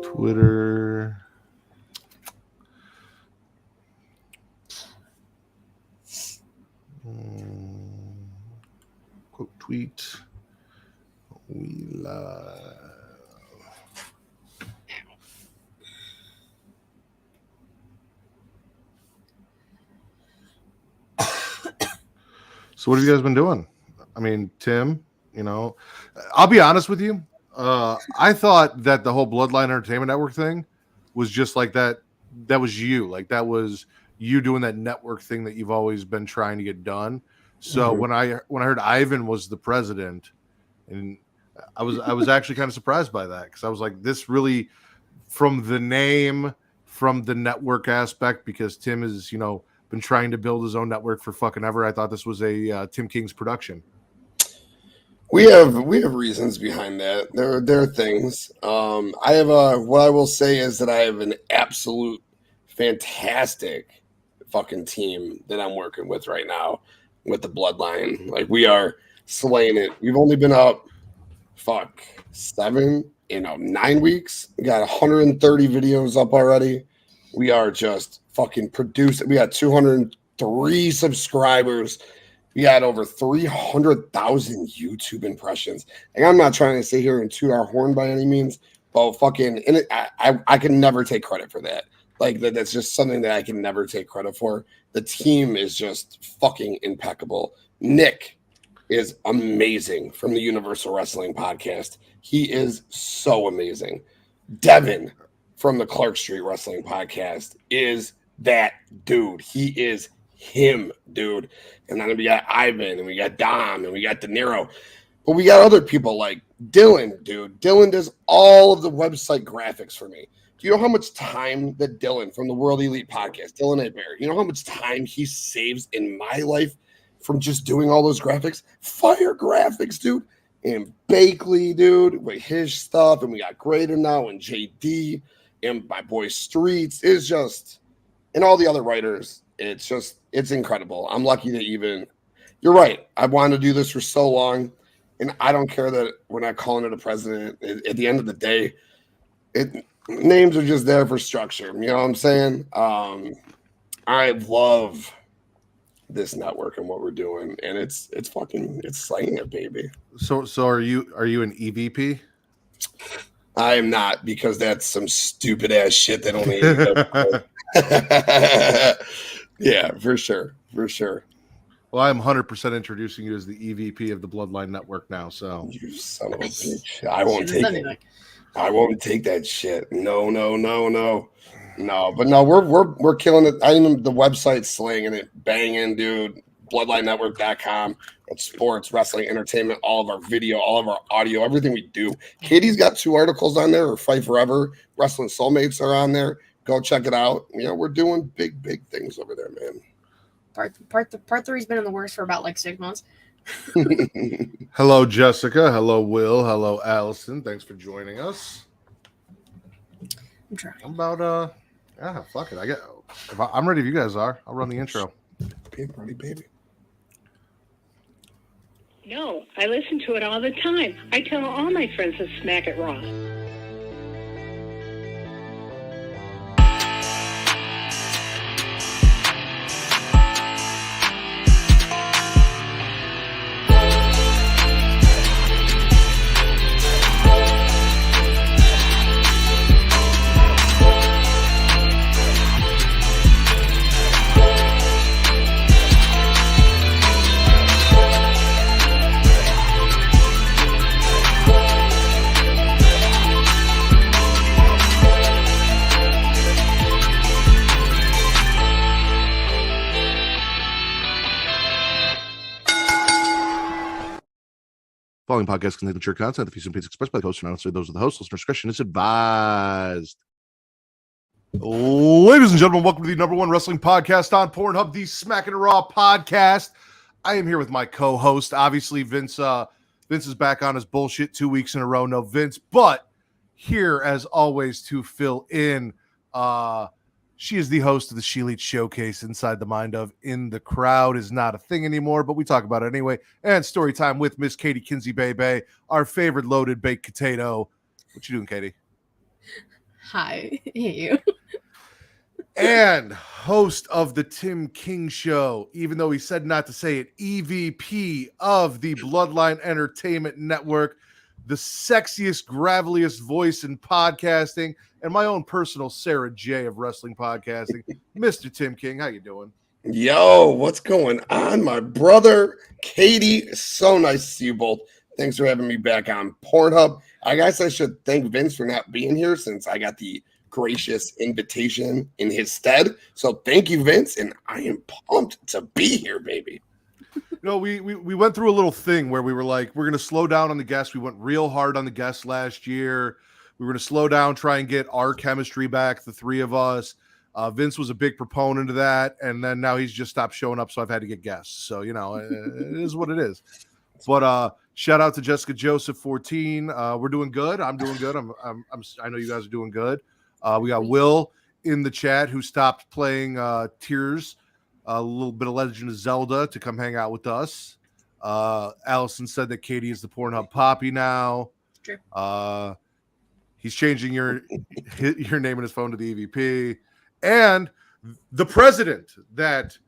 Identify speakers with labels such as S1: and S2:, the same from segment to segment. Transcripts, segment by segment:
S1: Twitter. Quote tweet. We love. So what have you guys been doing? I mean, Tim, I'll be honest with you. I thought that the whole Bloodline Entertainment Network thing was just like that. That was you. Like that was you doing that network thing that you've always been trying to get done. So when I heard Ivan was the president, and I was actually kind of surprised by that because I was like, this really, from the name, from the network aspect, because Tim is been trying to build his own network for fucking ever. I thought this was a Tim King's production.
S2: We have reasons behind that. There are things. I have what I will say is that I have an absolute fantastic fucking team that I'm working with right now with the Bloodline. Like we are slaying it. We've only been up 9 weeks. We got 130 videos up already. We are just fucking producing. We got 203 subscribers. We got over 300,000 YouTube impressions. Like, I'm not trying to sit here and toot our horn by any means, but fucking, and I can never take credit for that. Like that's just something that I can never take credit for. The team is just fucking impeccable. Nick is amazing from the Universal Wrestling Podcast. He is so amazing. Devin from the Clark Street Wrestling Podcast is that dude. He is him, dude. And then we got Ivan, and we got Dom, and we got De Niro. But we got other people like Dylan, dude. Dylan does all of the website graphics for me. Do you know how much time that Dylan from the World Elite Podcast, Dylan A. Bear, you know how much time he saves in my life from just doing all those graphics? Fire graphics, dude. And Bakley, dude, with his stuff. And we got Greater now, and JD, and my boy Streets. It's just, and all the other writers. It's incredible. I'm lucky to even, you're right. I wanted to do this for so long, and I don't care that we're not calling it a president. At the end of the day, names are just there for structure. You know what I'm saying? I love this network and what we're doing, and it's slaying it, baby.
S1: So are you an EVP?
S2: I am not, because that's some stupid ass shit that only. Yeah, for sure.
S1: Well, I'm 100% introducing you as the EVP of the Bloodline Network now. So
S2: you son of a bitch! I won't take it. I won't take that shit. No. But no, we're killing it. I mean, the website's slinging it, banging, dude. BloodlineNetwork.com. It's sports, wrestling, entertainment, all of our video, all of our audio, everything we do. Katie's got 2 articles on there. Or Fight Forever, Wrestling Soulmates are on there. Go check it out. We're doing big things over there, man.
S3: Part 3's been in the works for about 6 months.
S1: Hello, Jessica. Hello, Will. Hello, Allison. Thanks for joining us.
S3: I'm trying.
S1: Fuck it. I'm ready if you guys are. I'll run the intro.
S2: Ready, baby.
S4: No, I listen to it all the time. I tell all my friends to Smack It Raw.
S1: Following podcast contains mature content. The views and opinions expressed by the host are not necessarily those of the host. Listener discretion is advised. Ladies and gentlemen, welcome to the number one wrestling podcast on Pornhub, the Smackin It Raw podcast. I am here with my co-host. Obviously, Vince is back on his bullshit 2 weeks in a row. No Vince, but here as always to fill in. She is the host of the She Elite Showcase, Inside the Mind of In the Crowd is not a thing anymore, but we talk about it anyway. And story time with Miss Katie Kinsey Bebe, our favorite loaded baked potato, What you doing, Katie?
S3: Hi. Hey, you.
S1: And host of the Tim King Show, even though he said not to say it, EVP of the Bloodline Entertainment Network, the sexiest, graveliest voice in podcasting, and my own personal Sarah J of wrestling podcasting, Mr. Tim King. How you doing?
S2: Yo, what's going on, my brother? Katie, so nice to see you both. Thanks for having me back on Pornhub. I guess I should thank Vince for not being here since I got the gracious invitation in his stead. So thank you, Vince, and I am pumped to be here, baby.
S1: You know, we went through a little thing where we were like, we're going to slow down on the guests. We went real hard on the guests last year. We were going to slow down, try and get our chemistry back, the three of us. Vince was a big proponent of that, and then now he's just stopped showing up, so I've had to get guests. So, you know, it is what it is. But shout out to Jessica Joseph 14. We're doing good. I'm doing good. I know you guys are doing good. We got Will in the chat who stopped playing Tears, a little bit of Legend of Zelda, to come hang out with us. Allison said that Katie is the Pornhub Poppy now.
S3: True.
S1: He's changing your name in his phone to the EVP. And the president that,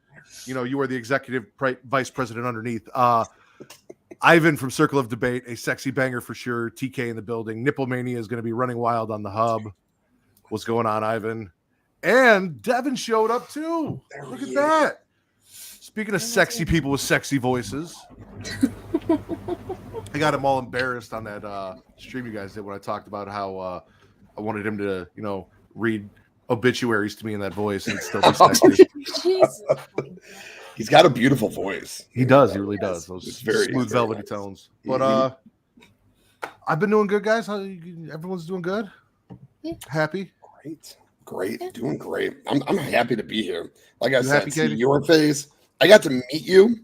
S1: you know, you are the executive vice president underneath. Ivan from Circle of Debate, a sexy banger for sure. TK in the building. Nipple Mania is going to be running wild on the hub. What's going on, Ivan? And Devin showed up too. Look at that. Speaking of sexy people with sexy voices, I got him all embarrassed on that stream you guys did when I talked about how I wanted him to, you know, read obituaries to me in that voice and still be sexy.
S3: Jesus.
S2: He's got a beautiful voice.
S1: He does. He really does. Those
S2: It's very
S1: smooth, velvety
S2: nice.
S1: tones. But I've been doing good, guys. Everyone's doing good.
S3: Yeah.
S1: Happy.
S2: Great,
S3: Yeah.
S2: doing great. I'm happy to be here. Like I
S1: You
S2: said,
S1: happy,
S2: see
S1: Katie?
S2: your face. I got to meet you.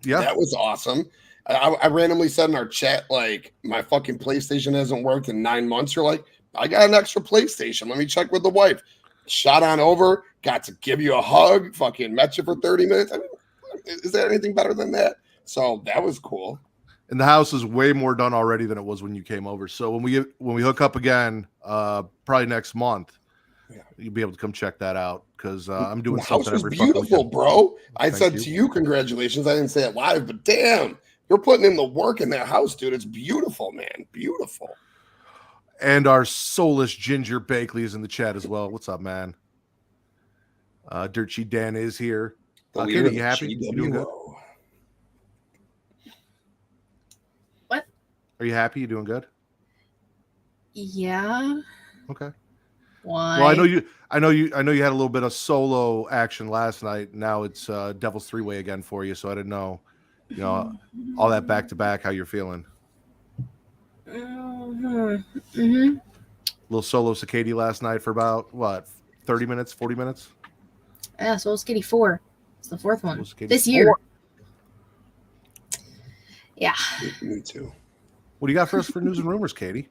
S1: Yeah.
S2: That was awesome. I randomly said in our chat, like, my fucking PlayStation hasn't worked in 9 months. You're like, I got an extra PlayStation. Let me check with the wife. Shot on over, got to give you a hug, fucking met you for 30 minutes. I mean, is there anything better than that? So that was cool.
S1: And the house is way more done already than it was when you came over. So when we hook up again, probably next month, you'll be able to come check that out because I'm doing
S2: The house
S1: something
S2: was
S1: every fucking
S2: beautiful,
S1: weekend.
S2: bro. I
S1: Thank
S2: said
S1: you.
S2: to you, congratulations. I didn't say it live, but damn, you're putting in the work in that house, dude. It's beautiful, man. Beautiful.
S1: And our soulless Ginger Bakley is in the chat as well. What's up, man? Dirt Sheet Dan is here.
S2: The leader
S1: Katie,
S2: of
S1: you
S2: the
S1: happy? You doing good?
S2: GWO.
S3: What?
S1: Are you happy? You doing good?
S3: Yeah.
S1: Okay.
S3: Why?
S1: Well, I know you had a little bit of solo action last night. Now it's Devil's Three-Way again for you. So I didn't know, you know, all that back to back. How you're feeling?
S3: Mm-hmm.
S1: Little solo Katie last night for about what, 30 minutes, 40 minutes?
S3: Yeah, Soul Skitty 4. It's the fourth one
S1: Soul Skitty
S3: this year.
S1: 4.
S3: Yeah.
S2: Me too.
S1: What do you got for us for news and rumors, Katie?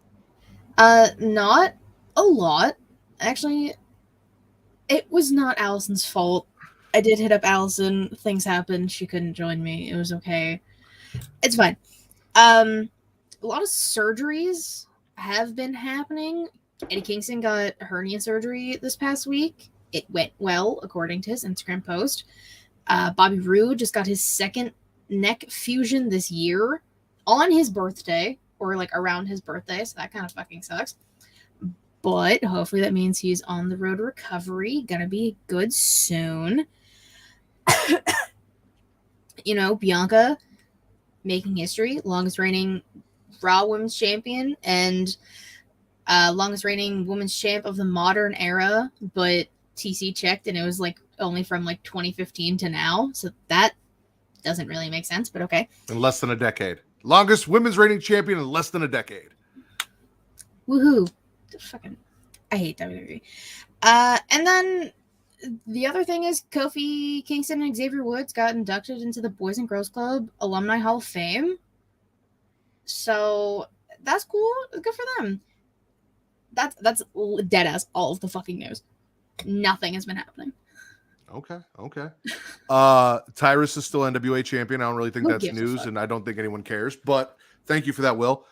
S3: Not a lot. Actually, it was not Allison's fault. I did hit up Allison. Things happened. She couldn't join me. It was okay. It's fine. A lot of surgeries have been happening. Eddie Kingston got hernia surgery this past week. It went well, according to his Instagram post. Bobby Roode just got his second neck fusion this year on his birthday, or like around his birthday, so that kind of fucking sucks. But hopefully that means he's on the road to recovery. Gonna be good soon. You know, Bianca making history, longest reigning Raw Women's Champion and longest reigning Women's Champ of the modern era. But TC checked and it was like only from like 2015 to now, so that doesn't really make sense. But okay,
S1: In less than a decade. Longest women's reigning champion in less than a decade.
S3: woohoo! Fucking, I hate WWE. And then the other thing is Kofi Kingston and Xavier Woods got inducted into the Boys and Girls Club Alumni Hall of Fame. So that's cool. Good for them. That's dead ass all of the fucking news. Nothing has been happening.
S1: Okay. Tyrus is still NWA champion. I don't really think
S3: Who
S1: that's
S3: gives a
S1: news,
S3: fuck?
S1: and I don't think anyone cares. But thank you for that, Will.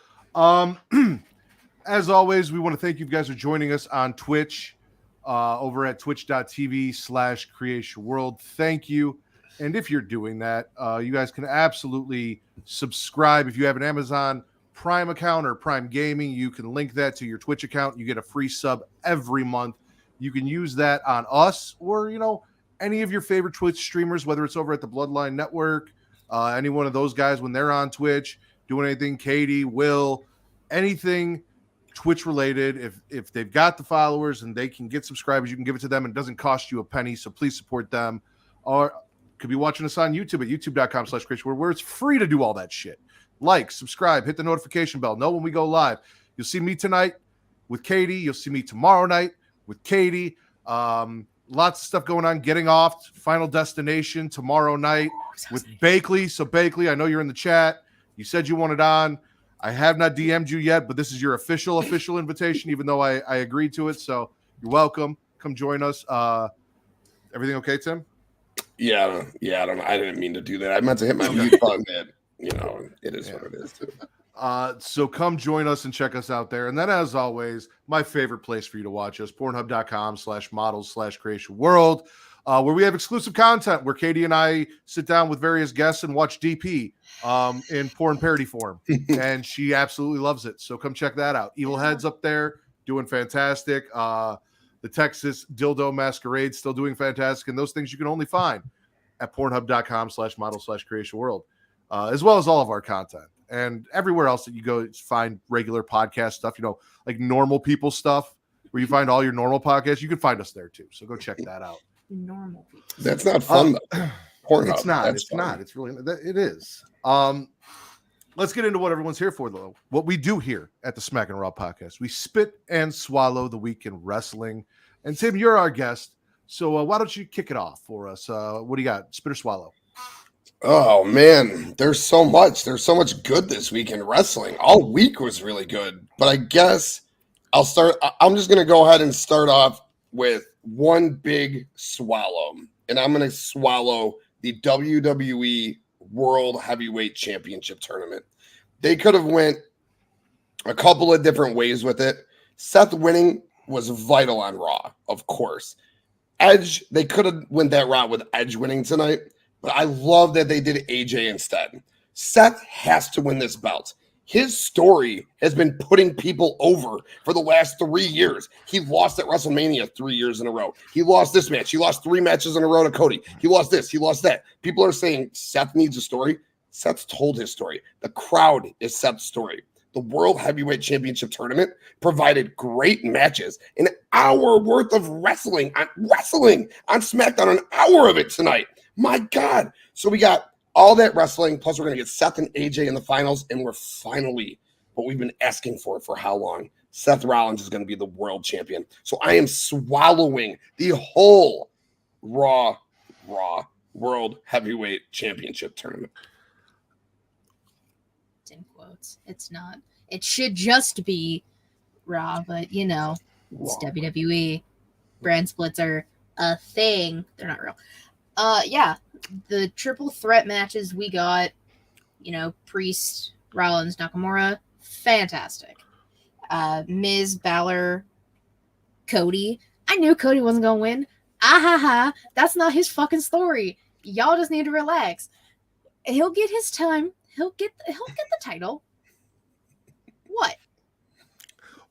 S1: as always, we want to thank you guys for joining us on Twitch, over at twitch.tv/Creation World. Thank you. And if you're doing that, you guys can absolutely subscribe. If you have an Amazon Prime account or Prime Gaming, you can link that to your Twitch account. You get a free sub every month. You can use that on us or, any of your favorite Twitch streamers, whether it's over at the Bloodline Network, any one of those guys when they're on Twitch, doing anything, Katie, Will, anything Twitch related. If they've got the followers and they can get subscribers, you can give it to them and it doesn't cost you a penny. So please support them. Or could be watching us on YouTube at youtube.com/creation, where it's free to do all that shit. Like, subscribe, hit the notification bell, know when we go live. You'll see me tonight with Katie. You'll see me tomorrow night with Katie. Lots of stuff going on. Getting Off, Final Destination tomorrow night with Bakley. So Bakley, I know you're in the chat. You said you wanted on. I have not DM'd you yet, but this is your official invitation, even though I agreed to it. So you're welcome. Come join us. Everything okay, Tim?
S2: Yeah. I didn't mean to do that. I meant to hit my mute button. It is what it is too.
S1: So come join us and check us out there. And then, as always, my favorite place for you to watch us, pornhub.com/models/creation world, where we have exclusive content where Katie and I sit down with various guests and watch DP in porn parody form. And she absolutely loves it. So come check that out. Evil Head's up there doing fantastic. The Texas Dildo Masquerade still doing fantastic. And those things you can only find at pornhub.com/models/creation world, as well as all of our content. And everywhere else that you go find regular podcast stuff, like normal people stuff, where you find all your normal podcasts, you can find us there too. So go check that out.
S3: Normal people.
S2: That's not fun.
S1: It's not. It's really, it is. Let's get into what everyone's here for, though. What we do here at the Smackin' It Raw podcast, we spit and swallow the week in wrestling. And Tim, you're our guest, so why don't you kick it off for us? What do you got? Spit or swallow?
S2: Oh man, there's so much good this week in wrestling. All week was really good, but I guess I'm just going to go ahead and start off with one big swallow, and I'm going to swallow the WWE World Heavyweight Championship tournament. They could have went a couple of different ways with it. Seth winning was vital on Raw, of course. Edge, they could have went that route with Edge winning tonight. But I love that they did AJ instead. Seth has to win this belt. His story has been putting people over for the last 3 years. He lost at WrestleMania 3 years in a row. He lost this match. He lost 3 matches in a row to Cody. He lost this. He lost that. People are saying Seth needs a story. Seth's told his story. The crowd is Seth's story. The World Heavyweight Championship tournament provided great matches. An hour worth of wrestling on SmackDown, an hour of it tonight. My God. So we got all that wrestling, plus we're going to get Seth and AJ in the finals, and we're finally, what we've been asking for how long, Seth Rollins is going to be the world champion. So I am swallowing the whole Raw World Heavyweight Championship tournament.
S3: In quotes. It's not. It should just be Raw, but it's WWE. Brand splits are a thing. They're not real. Yeah, the triple threat matches we got, Priest, Rollins, Nakamura, fantastic. Miz, Balor, Cody. I knew Cody wasn't gonna win. That's not his fucking story. Y'all just need to relax. He'll get his time. He'll get the title. What?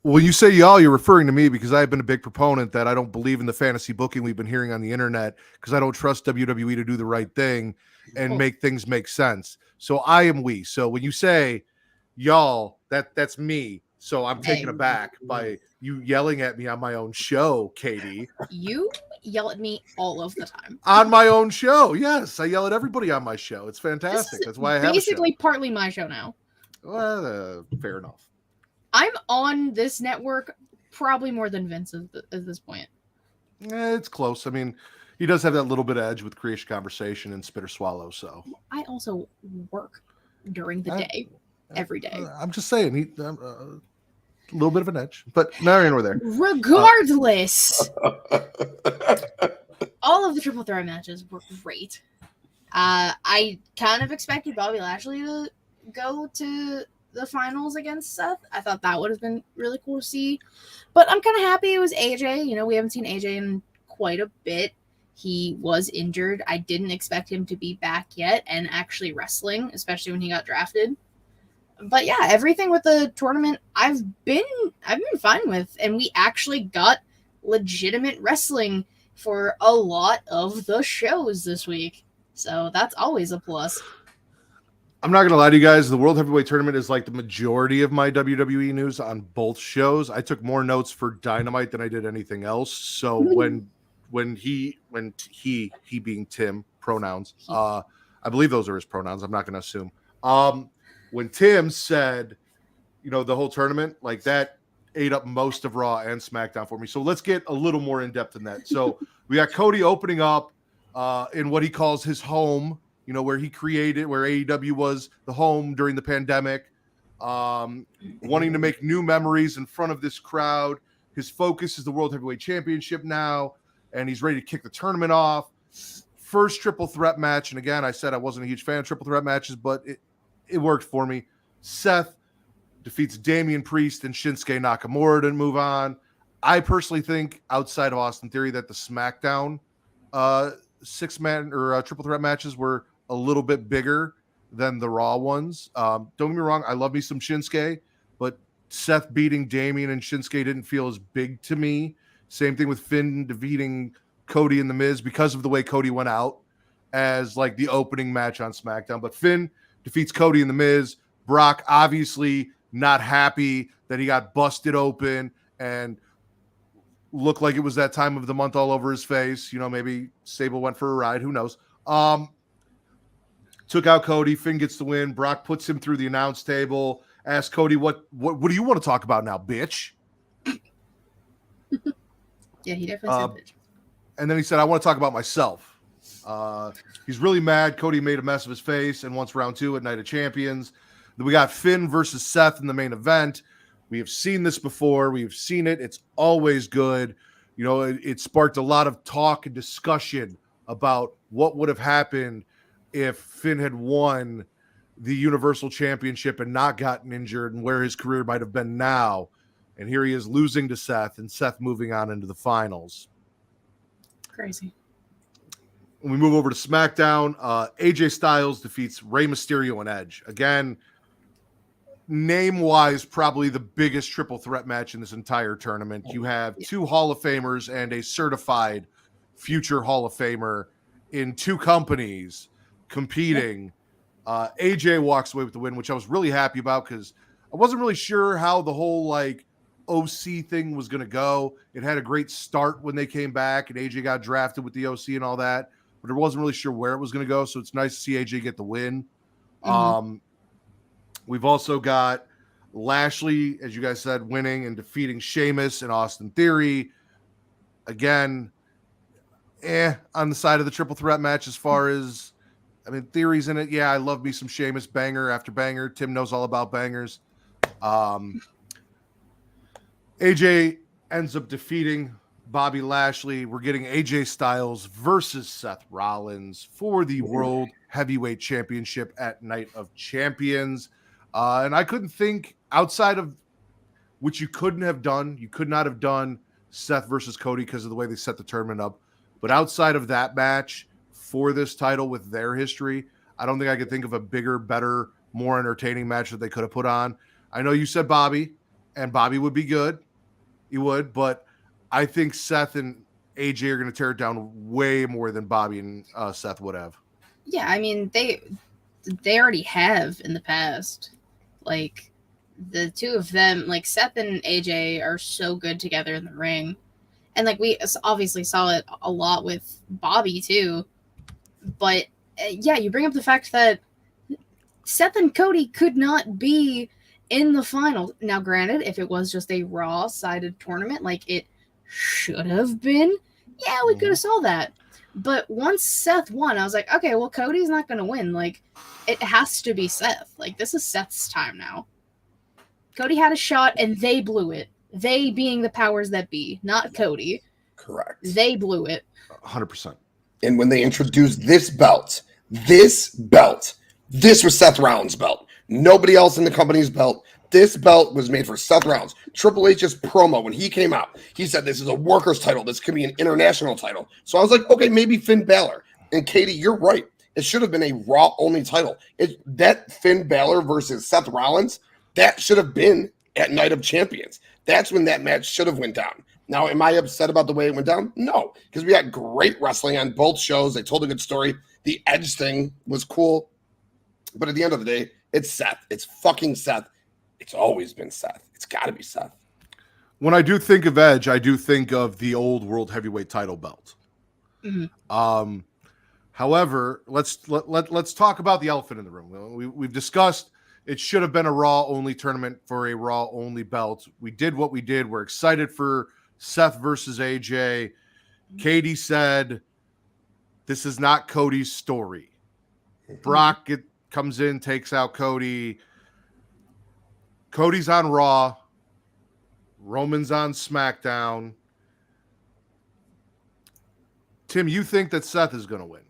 S1: When you say y'all, you're referring to me because I've been a big proponent that I don't believe in the fantasy booking we've been hearing on the internet because I don't trust WWE to do the right thing and make things make sense. So I am we. So when you say y'all, that's me. So I'm taken aback by you yelling at me on my own show, Katie.
S3: You yell at me all of the time.
S1: On my own show. Yes, I yell at everybody on my show. It's fantastic. That's why I have
S3: basically partly my show now.
S1: Well, fair enough.
S3: I'm on this network probably more than Vince at this point.
S1: It's close. I mean, he does have that little bit of edge with Creation Conversation and Spit or Swallow. So I
S3: also work during the day, every day.
S1: I'm just saying, he a little bit of an edge, but neither nor there.
S3: Regardless, all of the triple threat matches were great. I kind of expected Bobby Lashley to go to the finals against Seth. I thought that would have been really cool to see. But I'm kind of happy it was AJ. You know, we haven't seen AJ in quite a bit. He was injured. I didn't expect him to be back yet and actually wrestling, especially when he got drafted. But yeah, everything with the tournament I've been fine with, and we actually got legitimate wrestling for a lot of the shows this week. So that's always a plus.
S1: I'm not going to lie to you guys. The World Heavyweight Tournament is like the majority of my WWE news on both shows. I took more notes for Dynamite than I did anything else. So when he being Tim, pronouns, I believe those are his pronouns. I'm not going to assume. When Tim said, you know, the whole tournament, like that ate up most of Raw and SmackDown for me. So let's get a little more in depth in that. So we got Cody opening up in what he calls his home, you know, where AEW was the home during the pandemic, wanting to make new memories in front of this crowd. His focus is the World Heavyweight Championship now, and he's ready to kick the tournament off. First triple threat match. And again, I said I wasn't a huge fan of triple threat matches, but it worked for me. Seth defeats Damian Priest and Shinsuke Nakamura to move on. I personally think, outside of Austin Theory, that the SmackDown six-man or triple threat matches were a little bit bigger than the Raw ones. Don't get me wrong, I love me some Shinsuke, but Seth beating Damian and Shinsuke didn't feel as big to me. Same thing with Finn defeating Cody and The Miz because of the way Cody went out as like the opening match on SmackDown. But Finn defeats Cody and The Miz. Brock obviously not happy that he got busted open and looked like it was that time of the month all over his face. You know, maybe Sable went for a ride. Who knows? Took out Cody. Finn gets the win. Brock puts him through the announce table. Asks Cody, what do you want to talk about now, bitch?
S3: Yeah, he definitely said bitch.
S1: And then he said, I want to talk about myself. He's really mad. Cody made a mess of his face and wants round 2 at Night of Champions. Then we got Finn versus Seth in the main event. We have seen this before. We've seen it. It's always good. You know, it sparked a lot of talk and discussion about what would have happened if Finn had won the Universal Championship and not gotten injured and where his career might have been now. And here he is losing to Seth and Seth moving on into the finals.
S3: Crazy.
S1: When we move over to SmackDown, AJ Styles defeats Rey Mysterio and Edge. Again, name-wise, probably the biggest triple threat match in this entire tournament. You have 2 Hall of Famers and a certified future Hall of Famer in 2 companies competing. AJ walks away with the win, which I was really happy about because I wasn't really sure how the whole like OC thing was going to go. It had a great start when they came back and AJ got drafted with the OC and all that, but I wasn't really sure where it was going to go. So it's nice to see AJ get the win. Mm-hmm. We've also got Lashley, as you guys said, winning and defeating Sheamus and Austin Theory. Again, on the side of the triple threat match as far as, I mean, Theory's in it. Yeah, I love me some Sheamus, banger after banger. Tim knows all about bangers. AJ ends up defeating Bobby Lashley. We're getting AJ Styles versus Seth Rollins for the World Heavyweight Championship at Night of Champions. And I couldn't think outside of which you couldn't have done. You could not have done Seth versus Cody because of the way they set the tournament up. But outside of that match for this title with their history, I don't think I could think of a bigger, better, more entertaining match that they could have put on. I know you said Bobby, and Bobby would be good. He would, but I think Seth and AJ are going to tear it down way more than Bobby and Seth would have.
S3: Yeah, I mean, they already have in the past. Like, the 2 of them, like, Seth and AJ are so good together in the ring. And, like, we obviously saw it a lot with Bobby, too. But, yeah, you bring up the fact that Seth and Cody could not be in the final. Now, granted, if it was just a Raw-sided tournament, like it should have been, yeah, we could have saw that. But once Seth won, I was like, okay, well, Cody's not going to win. Like, it has to be Seth. Like, this is Seth's time now. Cody had a shot, and they blew it. They being the powers that be, not Cody.
S2: Correct.
S3: They blew it.
S1: 100%.
S2: And when they introduced this was Seth Rollins' belt. Nobody else in the company's belt. This belt was made for Seth Rollins. Triple H's promo when he came out, he said this is a workers title. This could be an international title. So I was like, okay, maybe Finn Balor. And Katie, you're right. It should have been a Raw only title. That Finn Balor versus Seth Rollins, that should have been at Night of Champions. That's when that match should have went down. Now, am I upset about the way it went down? No, because we got great wrestling on both shows. They told a good story. The Edge thing was cool. But at the end of the day, it's Seth. It's fucking Seth. It's always been Seth. It's got to be Seth.
S1: When I do think of Edge, I do think of the old World Heavyweight title belt.
S3: Mhm.
S1: However, let's talk about the elephant in the room. We've discussed it should have been a Raw only tournament for a Raw only belt. We did what we did. We're excited for Seth versus AJ. Katie said this is not Cody's story. Brock comes in, takes out Cody. Cody's on Raw. Roman's on SmackDown. Tim, you think that Seth is going to win?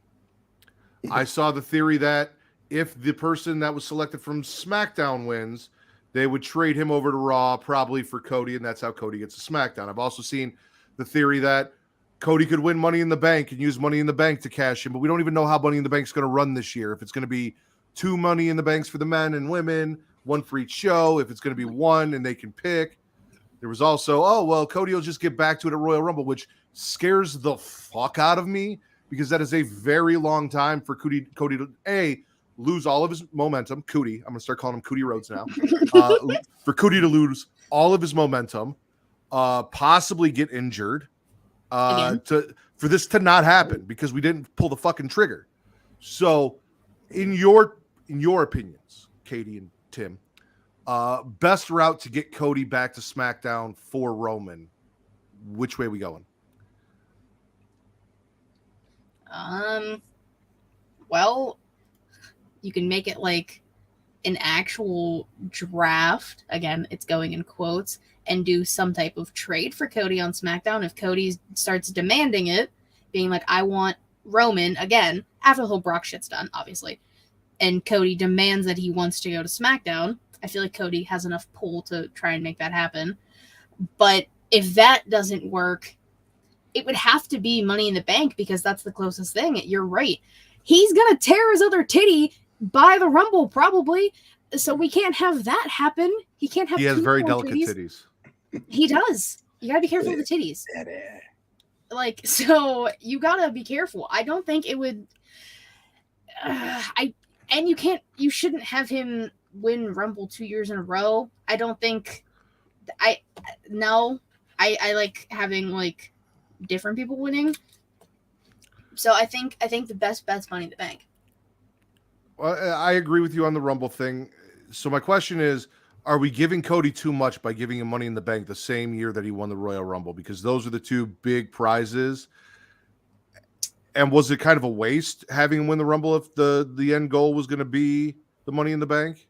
S1: I saw the theory that if the person that was selected from SmackDown wins, they would trade him over to Raw, probably for Cody, and that's how Cody gets to SmackDown. I've also seen the theory that Cody could win Money in the Bank and use Money in the Bank to cash in, but we don't even know how Money in the Bank is going to run this year. If it's going to be 2 Money in the Banks for the men and women, 1 for each show, if it's going to be 1 and they can pick. There was also, Cody will just get back to it at Royal Rumble, which scares the fuck out of me because that is a very long time for Cody to, lose all of his momentum. I'm going to start calling him Cody Rhodes now. For Cody to lose all of his momentum, possibly get injured, for this to not happen because we didn't pull the fucking trigger. So, in your opinions, Katie and Tim, best route to get Cody back to SmackDown for Roman, which way we going?
S3: Well, you can make it like an actual draft. Again, it's going in quotes, and do some type of trade for Cody on SmackDown. If Cody starts demanding it, being like, I want Roman again, after the whole Brock shit's done, obviously, and Cody demands that he wants to go to SmackDown, I feel like Cody has enough pull to try and make that happen. But if that doesn't work, it would have to be Money in the Bank because that's the closest thing. You're right. He's going to tear his other titty by the Rumble, probably. So we can't have that happen. He can't have.
S1: He has very delicate titties.
S3: He does. You got to be careful with the titties. Like, so you got to be careful. I don't think it would. You shouldn't have him win Rumble 2 years in a row. I don't think. I like having like different people winning. So I think the best bet's Money in the Bank.
S1: Well, I agree with you on the Rumble thing. So my question is, are we giving Cody too much by giving him Money in the Bank the same year that he won the Royal Rumble? Because those are the 2 big prizes. And was it kind of a waste having him win the Rumble if the end goal was going to be the Money in the Bank?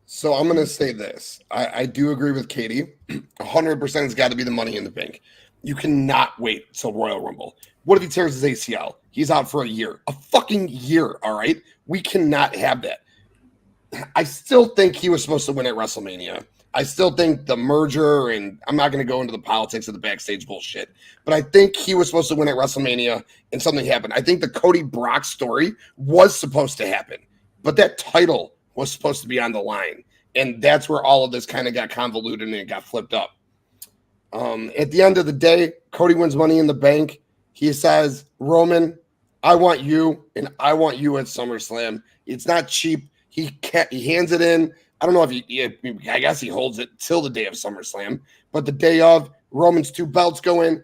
S2: So I'm going to say this. I do agree with Katie. 100% has got to be the Money in the Bank. You cannot wait till Royal Rumble. What if he tears his ACL? He's out for a year. A fucking year, all right? We cannot have that. I still think he was supposed to win at WrestleMania. I still think the merger, and I'm not going to go into the politics of the backstage bullshit, but I think he was supposed to win at WrestleMania and something happened. I think the Cody Brock story was supposed to happen, but that title was supposed to be on the line. And that's where all of this kind of got convoluted and it got flipped up. At the end of the day, Cody wins Money in the Bank. He says, Roman, I want you, and I want you at SummerSlam. It's not cheap. He hands it in. I don't know if I guess he holds it till the day of SummerSlam, but the day of, Roman's 2 belts go in.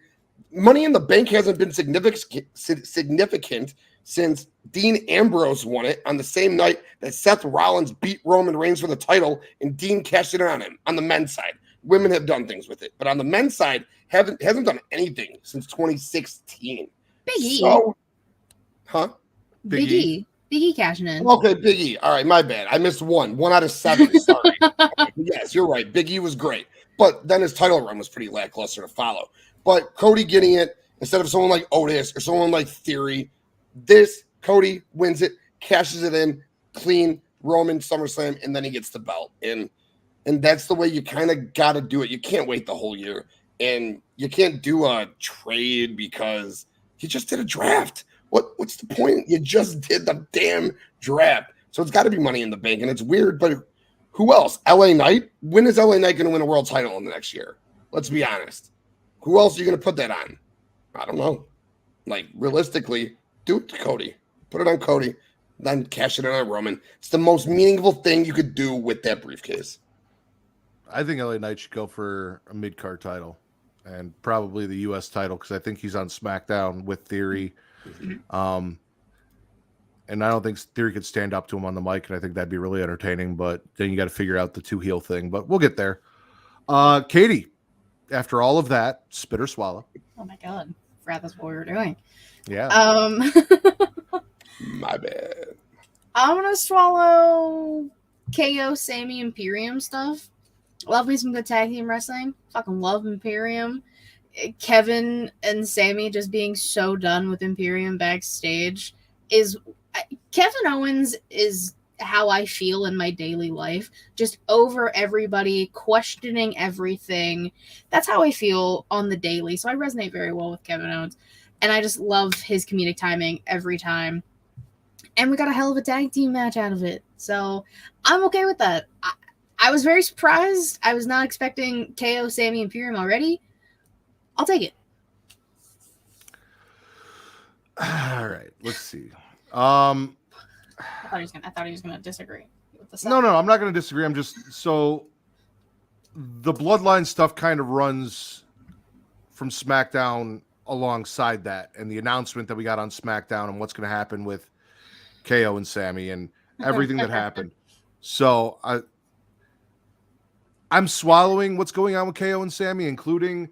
S2: Money in the Bank hasn't been significant since Dean Ambrose won it on the same night that Seth Rollins beat Roman Reigns for the title, and Dean cashed it on him on the men's side. Women have done things with it, but on the men's side, hasn't done anything since 2016.
S3: Big E.
S2: So, huh?
S3: Big E. Big E cashing in.
S2: Okay, Big E. All right, my bad. I missed 1 out of 7. Sorry. Yes, you're right. Big E was great, but then his title run was pretty lackluster to follow. But Cody getting it instead of someone like Otis or someone like Theory, this Cody wins it, cashes it in, clean. Roman, SummerSlam, and then he gets the belt. And that's the way you kind of got to do it. You can't wait the whole year. And you can't do a trade because you just did a draft. What's the point? You just did the damn draft. So it's got to be Money in the Bank. And it's weird, but who else? LA Knight? When is LA Knight going to win a world title in the next year? Let's be honest. Who else are you going to put that on? I don't know. Like, realistically, do it to Cody. Put it on Cody. Then cash it in on Roman. It's the most meaningful thing you could do with that briefcase.
S1: I think LA Knight should go for a mid-card title and probably the U.S. title because I think he's on SmackDown with Theory. And I don't think Theory could stand up to him on the mic, and I think that'd be really entertaining. But then you got to figure out the two heel thing. But we'll get there. Katie, after all of that, spit or swallow.
S3: Oh my god, forgot that's what we were doing.
S1: Yeah.
S2: My bad.
S3: I'm gonna swallow KO, Sammy, Imperium stuff. Love me some good tag team wrestling. Fucking love Imperium. Kevin and Sammy just being so done with Imperium backstage is Kevin Owens is how I feel in my daily life, just over everybody, questioning everything. That's how I feel on the daily. So I resonate very well with Kevin Owens, and I just love his comedic timing every time. And we got a hell of a tag team match out of it. So I'm okay with that. I was very surprised. I was not expecting KO, Sammy, Imperium already. I'll take it.
S1: All right, let's see.
S3: I thought he was gonna disagree with the
S1: No, I'm not going to disagree. I'm just so the bloodline stuff kind of runs from SmackDown alongside that, and the announcement that we got on SmackDown and what's going to happen with KO and Sammy and everything that happened. So I'm swallowing what's going on with KO and Sammy, including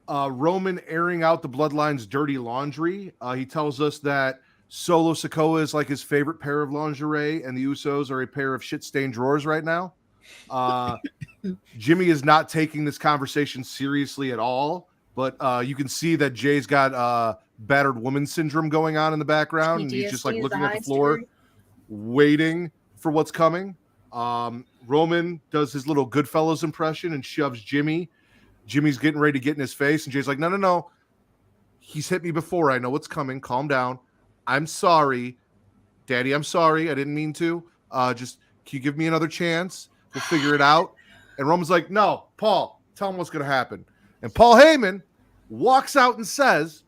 S1: Roman airing out the bloodline's dirty laundry. He tells us that Solo Sikoa is like his favorite pair of lingerie, and the Usos are a pair of shit-stained drawers right now. Jimmy is not taking this conversation seriously at all, but you can see that Jay's got battered woman syndrome going on in the background, and he's just like looking at the floor, waiting for what's coming. Roman does his little Goodfellas impression and shoves Jimmy. Jimmy's getting ready to get in his face, and Jay's like, no. He's hit me before. I know what's coming. Calm down. I'm sorry, Daddy. I'm sorry. I didn't mean to. Just can you give me another chance? We'll figure it out. And Roman's like, no, Paul, tell him what's going to happen. And Paul Heyman walks out and says,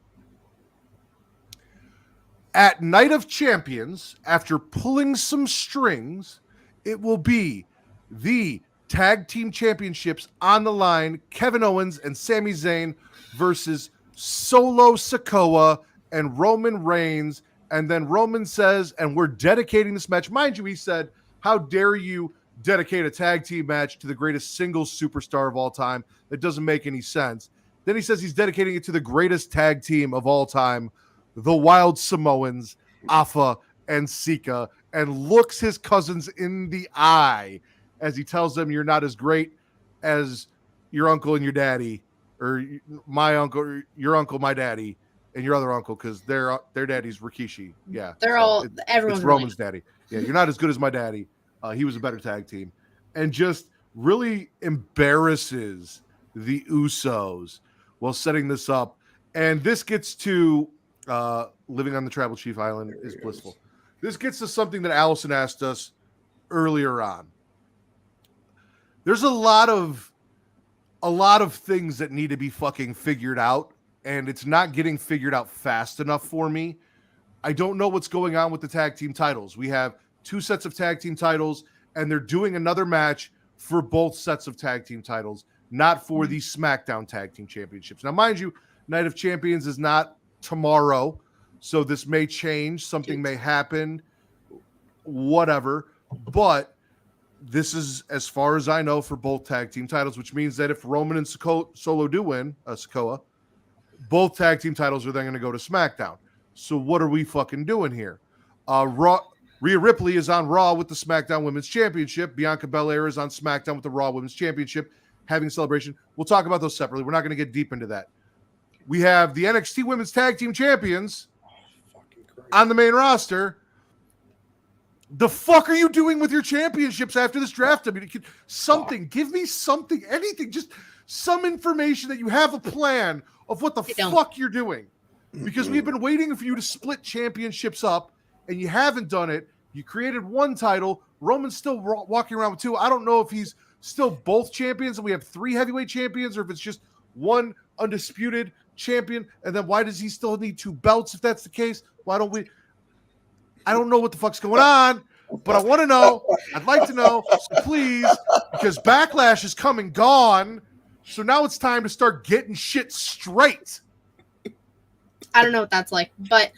S1: at Night of Champions, after pulling some strings, it will be the tag team championships on the line, Kevin Owens and Sami Zayn versus Solo Sikoa and Roman Reigns. And then Roman says, and we're dedicating this match. Mind you, he said, how dare you dedicate a tag team match to the greatest single superstar of all time? That doesn't make any sense. Then he says he's dedicating it to the greatest tag team of all time, the Wild Samoans, Afa and Sika, and looks his cousins in the eye as he tells them, you're not as great as your uncle and your daddy, or my uncle, your uncle, my daddy, and your other uncle, because their daddy's Rikishi. Yeah,
S3: they're all everyone's
S1: it's Roman's daddy. Yeah, you're not as good as my daddy. He was a better tag team, and just really embarrasses the Usos while setting this up. And this gets to living on the Tribal Chief Island is blissful. This gets to something that Allison asked us earlier on. There's a lot of things that need to be fucking figured out, and it's not getting figured out fast enough for me. I don't know what's going on with the tag team titles. We have 2 sets of tag team titles, and they're doing another match for both sets of tag team titles, not for the SmackDown tag team championships. Now, mind you, Night of Champions is not tomorrow, so this may change. Something may happen, whatever. But this is, as far as I know, for both tag team titles, which means that if Roman and Solo do win, Sikoa, both tag team titles are then going to go to SmackDown. So what are we fucking doing here? Rhea Ripley is on Raw with the SmackDown Women's Championship. Bianca Belair is on SmackDown with the Raw Women's Championship, having a celebration. We'll talk about those separately. We're not going to get deep into that. We have the NXT Women's Tag Team Champions on the main roster. The fuck are you doing with your championships after this draft? I mean, something. Give me something, anything, just some information that you have a plan of what the fuck you're doing. Because we've been waiting for you to split championships up, and you haven't done it. You created one title. Roman's still walking around with two. I don't know if he's still both champions and we have 3 heavyweight champions, or if it's just one undisputed champion. And then why does he still need 2 belts if that's the case? Why don't we? I don't know what the fuck's going on, but I want to know. I'd like to know, so please, because Backlash is come and gone. So now it's time to start getting shit straight.
S3: I don't know what that's like, but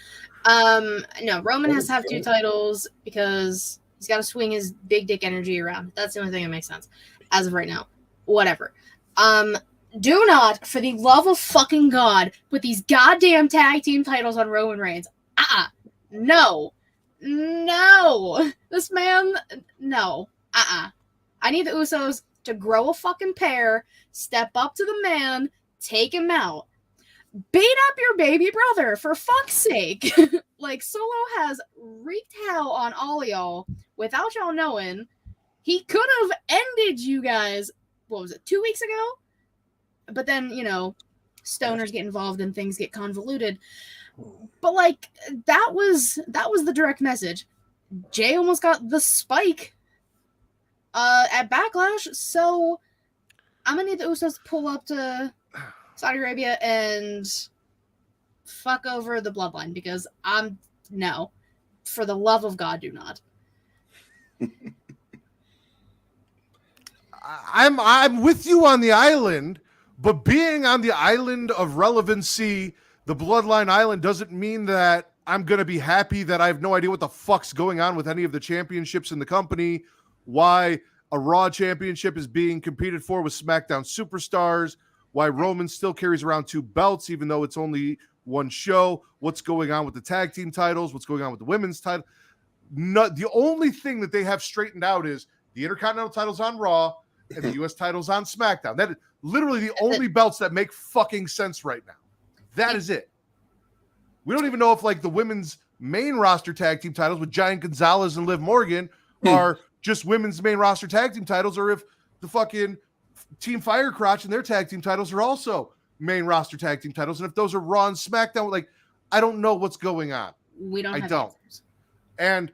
S3: no, Roman has to have 2 titles because he's got to swing his big dick energy around. That's the only thing that makes sense as of right now. Whatever. Do not, for the love of fucking God, put these goddamn tag team titles on Roman Reigns. No. This man, no. I need the Usos to grow a fucking pair, step up to the man, take him out. Beat up your baby brother, for fuck's sake. Like, Solo has wreaked hell on all of y'all without y'all knowing. He could have ended you guys, what was it, 2 weeks ago? But then, stoners get involved and things get convoluted. But, like, that was the direct message. Jay almost got the spike at Backlash, so I'm going to need the Usos to pull up to Saudi Arabia and fuck over the bloodline, because no. For the love of God, do not.
S1: I'm with you on the island, but being on the island of relevancy, the Bloodline Island, doesn't mean that I'm going to be happy that I have no idea what the fuck's going on with any of the championships in the company, why a Raw championship is being competed for with SmackDown Superstars, why Roman still carries around 2 belts, even though it's only one show, what's going on with the tag team titles, what's going on with the women's title. The only thing that they have straightened out is the Intercontinental titles on Raw and the U.S. titles on SmackDown. That is literally the only belts that make fucking sense right now. That is it. We don't even know if, like, the women's main roster tag team titles with Giant Gonzalez and Liv Morgan are just women's main roster tag team titles, or if the fucking Team Firecrotch and their tag team titles are also main roster tag team titles. And if those are Raw and SmackDown, like, I don't know what's going on.
S3: We don't have
S1: answers. And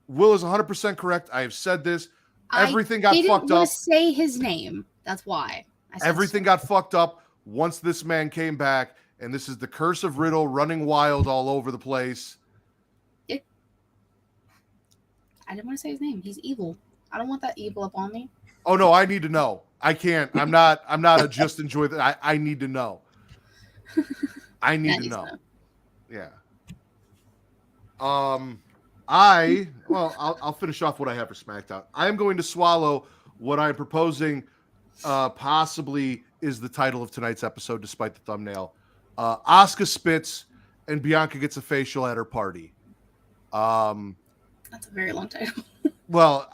S1: Will is 100% correct. I have said this. Everything got fucked up. I didn't want to
S3: say his name. That's why.
S1: Everything got fucked up once this man came back, and this is the curse of Riddle running wild all over the place.
S3: I didn't want to say his name. He's evil. I don't want that evil up on me.
S1: Oh no, I need to know. I can't. I'm not a just enjoy that. I need to know. I need to know. Yeah. I'll finish off what I have for SmackDown. I am going to swallow what I'm proposing possibly is the title of tonight's episode, despite the thumbnail. Asuka spits and Bianca gets a facial at her party.
S3: That's a very long title.
S1: Well,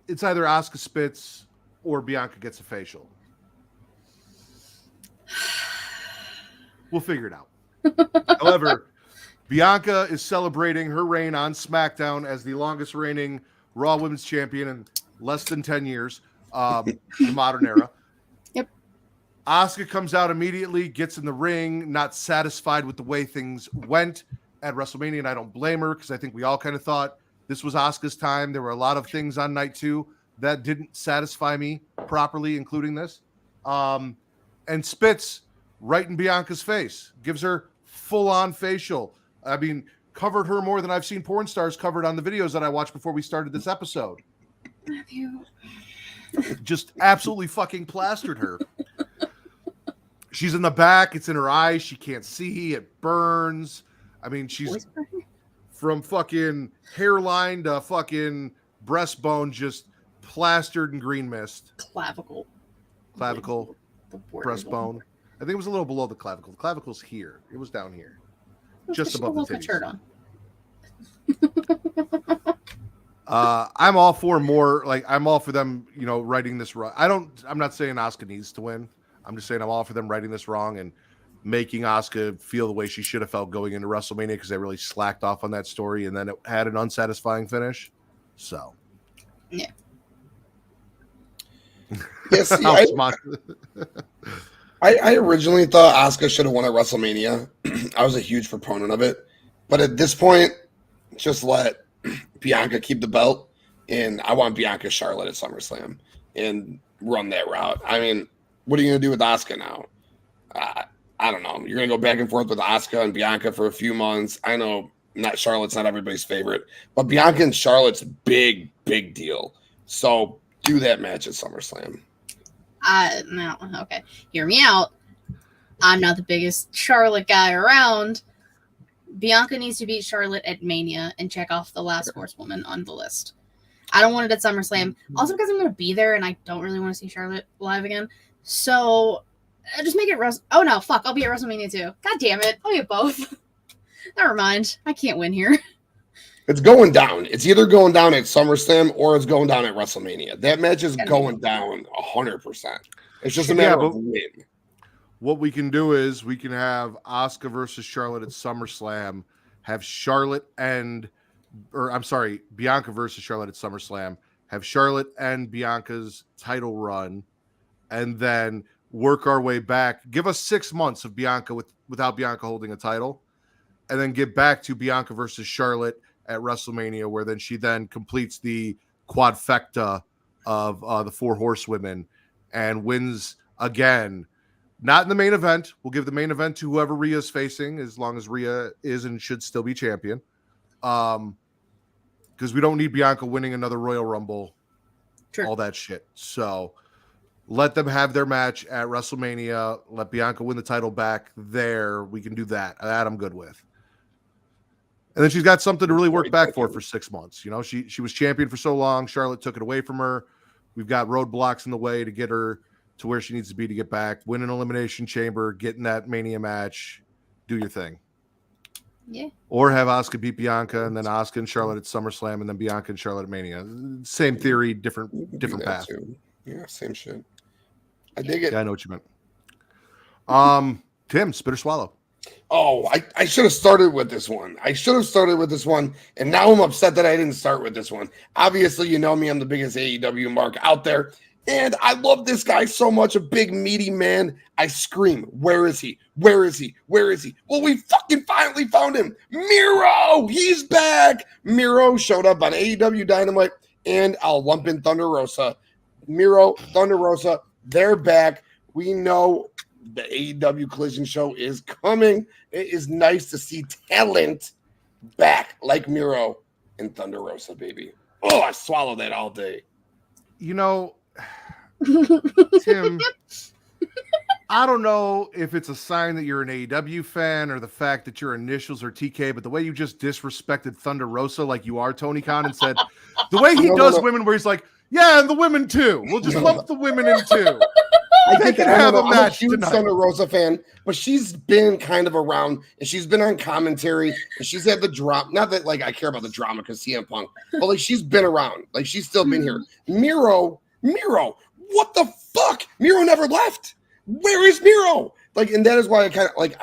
S1: it's either Asuka spits or Bianca gets a facial. We'll figure it out. However, Bianca is celebrating her reign on SmackDown as the longest reigning Raw Women's Champion in less than 10 years, the modern era.
S3: Yep.
S1: Asuka comes out immediately, gets in the ring, not satisfied with the way things went at WrestleMania, and I don't blame her, because I think we all kind of thought this was Asuka's time. There were a lot of things on night 2 that didn't satisfy me properly, including this. And spits right in Bianca's face, gives her full-on facial. I mean, covered her more than I've seen porn stars covered on the videos that I watched before we started this episode.
S3: Matthew.
S1: Just absolutely fucking plastered her. She's in the back. It's in her eyes. She can't see. It burns. I mean, she's from fucking hairline to fucking breastbone, just plastered in green mist.
S3: Clavicle.
S1: Breastbone. I think it was a little below the clavicle. The clavicle's here. It was down here. Just above the titties.
S3: Shirt on.
S1: I'm all for more, like, I'm all for them, writing this wrong. I'm not saying Asuka needs to win. I'm just saying I'm all for them writing this wrong and making Asuka feel the way she should have felt going into WrestleMania because they really slacked off on that story, and then it had an unsatisfying finish. So,
S3: Yeah.
S2: Yes, I originally thought Asuka should have won at WrestleMania. I was a huge proponent of it, but at this point, just let Bianca keep the belt, and I want Bianca Charlotte at SummerSlam and run that route. I mean, what are you gonna do with Asuka now? I don't know. You're gonna go back and forth with Asuka and Bianca for a few months. I know Charlotte's not everybody's favorite, but Bianca and Charlotte's big deal. So do that match at SummerSlam.
S3: No, okay. Hear me out. I'm not the biggest Charlotte guy around. Bianca needs to beat Charlotte at Mania and check off the last horsewoman on the list. I don't want it at SummerSlam. Also because I'm going to be there and I don't really want to see Charlotte live again. So just make it Oh no, fuck. I'll be at WrestleMania too. God damn it. I'll be at both. Never mind. I can't win here.
S2: It's going down. It's either going down at SummerSlam or it's going down at WrestleMania. That match is going down 100%. It's just a matter of when.
S1: What we can do is we can have Asuka versus Charlotte at SummerSlam, have Bianca versus Charlotte at SummerSlam, have Charlotte and Bianca's title run, and then work our way back. Give us 6 months of Bianca without Bianca holding a title, and then get back to Bianca versus Charlotte at WrestleMania, where then she completes the quadfecta of the four horsewomen and wins again. Not in the main event. We'll give the main event to whoever Rhea's facing, as long as Rhea is and should still be champion. Because we don't need Bianca winning another Royal Rumble, all that shit. So let them have their match at WrestleMania. Let Bianca win the title back there. We can do that. That I'm good with. And then she's got something to really work back for 6 months. You know, she was champion for so long. Charlotte took it away from her. We've got roadblocks in the way to get her to where she needs to be to get back. Win an Elimination Chamber, get in that Mania match, do your thing.
S3: Yeah.
S1: Or have Asuka beat Bianca, and then Asuka and Charlotte at SummerSlam, and then Bianca and Charlotte at Mania. Same theory, different path.
S2: Too. Yeah, same shit. I dig it.
S1: Yeah, I know what you meant. Tim, spit or swallow.
S2: Oh, I should have started with this one. And now I'm upset that I didn't start with this one. Obviously, you know me. I'm the biggest AEW mark out there. And I love this guy so much, a big, meaty man. I scream, where is he? Where is he? Where is he? Well, we fucking finally found him. Miro, he's back. Miro showed up on AEW Dynamite, and I'll lump in Thunder Rosa. Miro, Thunder Rosa, they're back. We know the AEW Collision show is coming. It is nice to see talent back like Miro and Thunder Rosa, baby. Oh, I swallow that all day.
S1: You know, Tim, I don't know if it's a sign that you're an AEW fan or the fact that your initials are TK, but the way you just disrespected Thunder Rosa like you are Tony Khan and said, the way he does women where he's like, yeah, and the women too. We'll just lump the women in too.
S2: I think I'm a huge Thunder Rosa fan, but she's been kind of around and she's been on commentary and she's had the drama. Not that like I care about the drama because CM Punk, but like she's been around. Like she's still been here. Miro, what the fuck? Miro never left. Where is Miro? Like, and that is why I kind of like.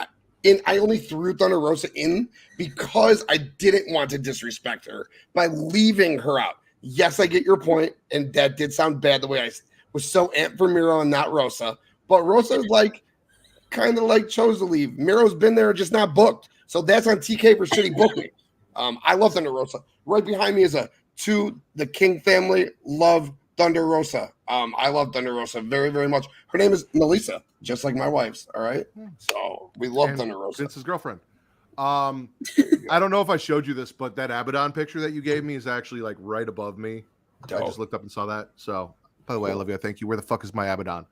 S2: I only threw Thunder Rosa in because I didn't want to disrespect her by leaving her out. Yes, I get your point, and that did sound bad the way I was so amped for Miro and not Rosa. But Rosa's like kind of like chose to leave. Miro's been there, just not booked. So that's on TK for shitty booking. I love Thunder Rosa. Right behind me is the King family love Thunder Rosa. I love Thunder Rosa very, very much. Her name is Melissa, just like my wife's. All right. So we love Thunder Rosa.
S1: Vince's girlfriend. I don't know if I showed you this, but that Abaddon picture that you gave me is actually like right above me. Dope. I just looked up and saw that. So, by the way, Olivia, thank you. Where the fuck is my Abaddon?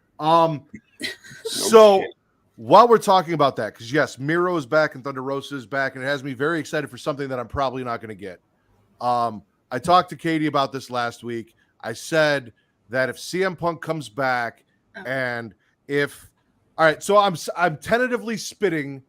S1: So while we're talking about that, because yes, Miro is back and Thunder Rosa is back, and it has me very excited for something that I'm probably not going to get. I talked to Katie about this last week. I said that if CM Punk comes back and all right, so I'm tentatively spitting,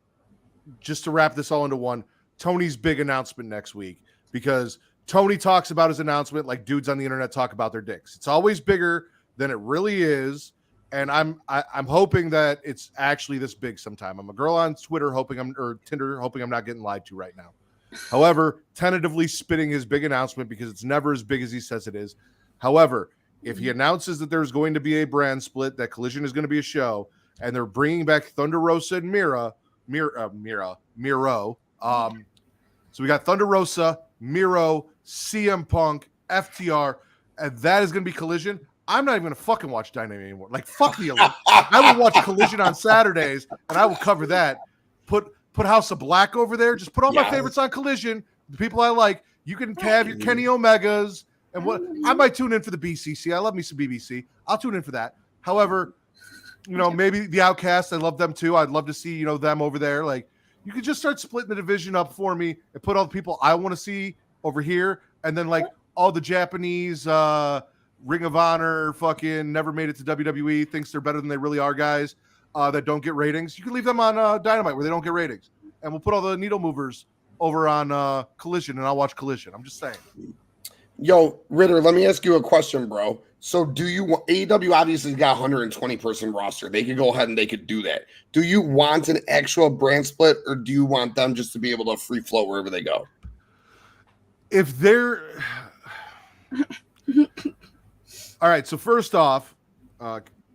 S1: just to wrap this all into one, Tony's big announcement next week, because Tony talks about his announcement like dudes on the internet talk about their dicks. It's always bigger than it really is. and I'm hoping that it's actually this big sometime. I'm a girl on Twitter or Tinder hoping I'm not getting lied to right now. However, tentatively spitting his big announcement because it's never as big as he says it is. However, if he announces that there's going to be a brand split, that Collision is going to be a show, and they're bringing back Thunder Rosa and Miro. So we got Thunder Rosa, Miro, CM Punk, FTR, and that is going to be Collision. I'm not even going to fucking watch Dynamite anymore. Like, fuck the Elite. I will watch Collision on Saturdays, and I will cover that. Put House of Black over there. Just put all my favorites on Collision. The people I like. You can have your Kenny Omegas. And what I might tune in for the BCC. I love me some BBC. I'll tune in for that. However, maybe the Outcasts. I love them too. I'd love to see, them over there. Like, you could just start splitting the division up for me and put all the people I want to see over here. And then, like, all the Japanese Ring of Honor fucking never made it to WWE, thinks they're better than they really are guys that don't get ratings. You can leave them on Dynamite where they don't get ratings. And we'll put all the needle movers over on Collision, and I'll watch Collision. I'm just saying.
S2: Yo, Ritter, let me ask you a question, bro. So do you want AEW obviously got 120 person roster. They could go ahead and they could do that. Do you want an actual brand split, or do you want them just to be able to free flow wherever they go?
S1: If they're all right, so first off,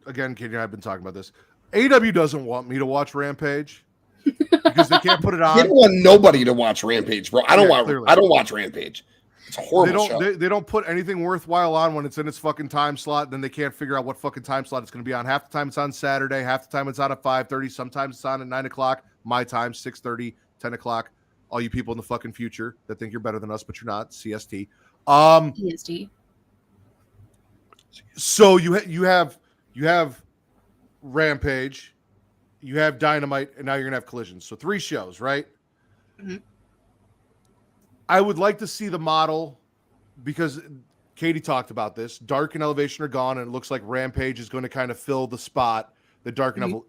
S1: again, Katie and I have been talking about this. AEW doesn't want me to watch Rampage because they can't put it on.
S2: They don't want nobody to watch Rampage, bro. I don't watch Rampage. It's a horrible show.
S1: They don't put anything worthwhile on when it's in its fucking time slot. Then they can't figure out what fucking time slot it's going to be on. Half the time it's on Saturday. Half the time it's on at 5:30. Sometimes it's on at 9 o'clock. My time, 6:30, 10 o'clock. All you people in the fucking future that think you're better than us, but you're not. CST.
S3: CST.
S1: So you have Rampage, you have Dynamite, and now you're gonna have Collision. So 3 shows, right? Mm-hmm. I would like to see the model because Katie talked about this. Dark and Elevation are gone, and it looks like Rampage is going to kind of fill the spot that Dark and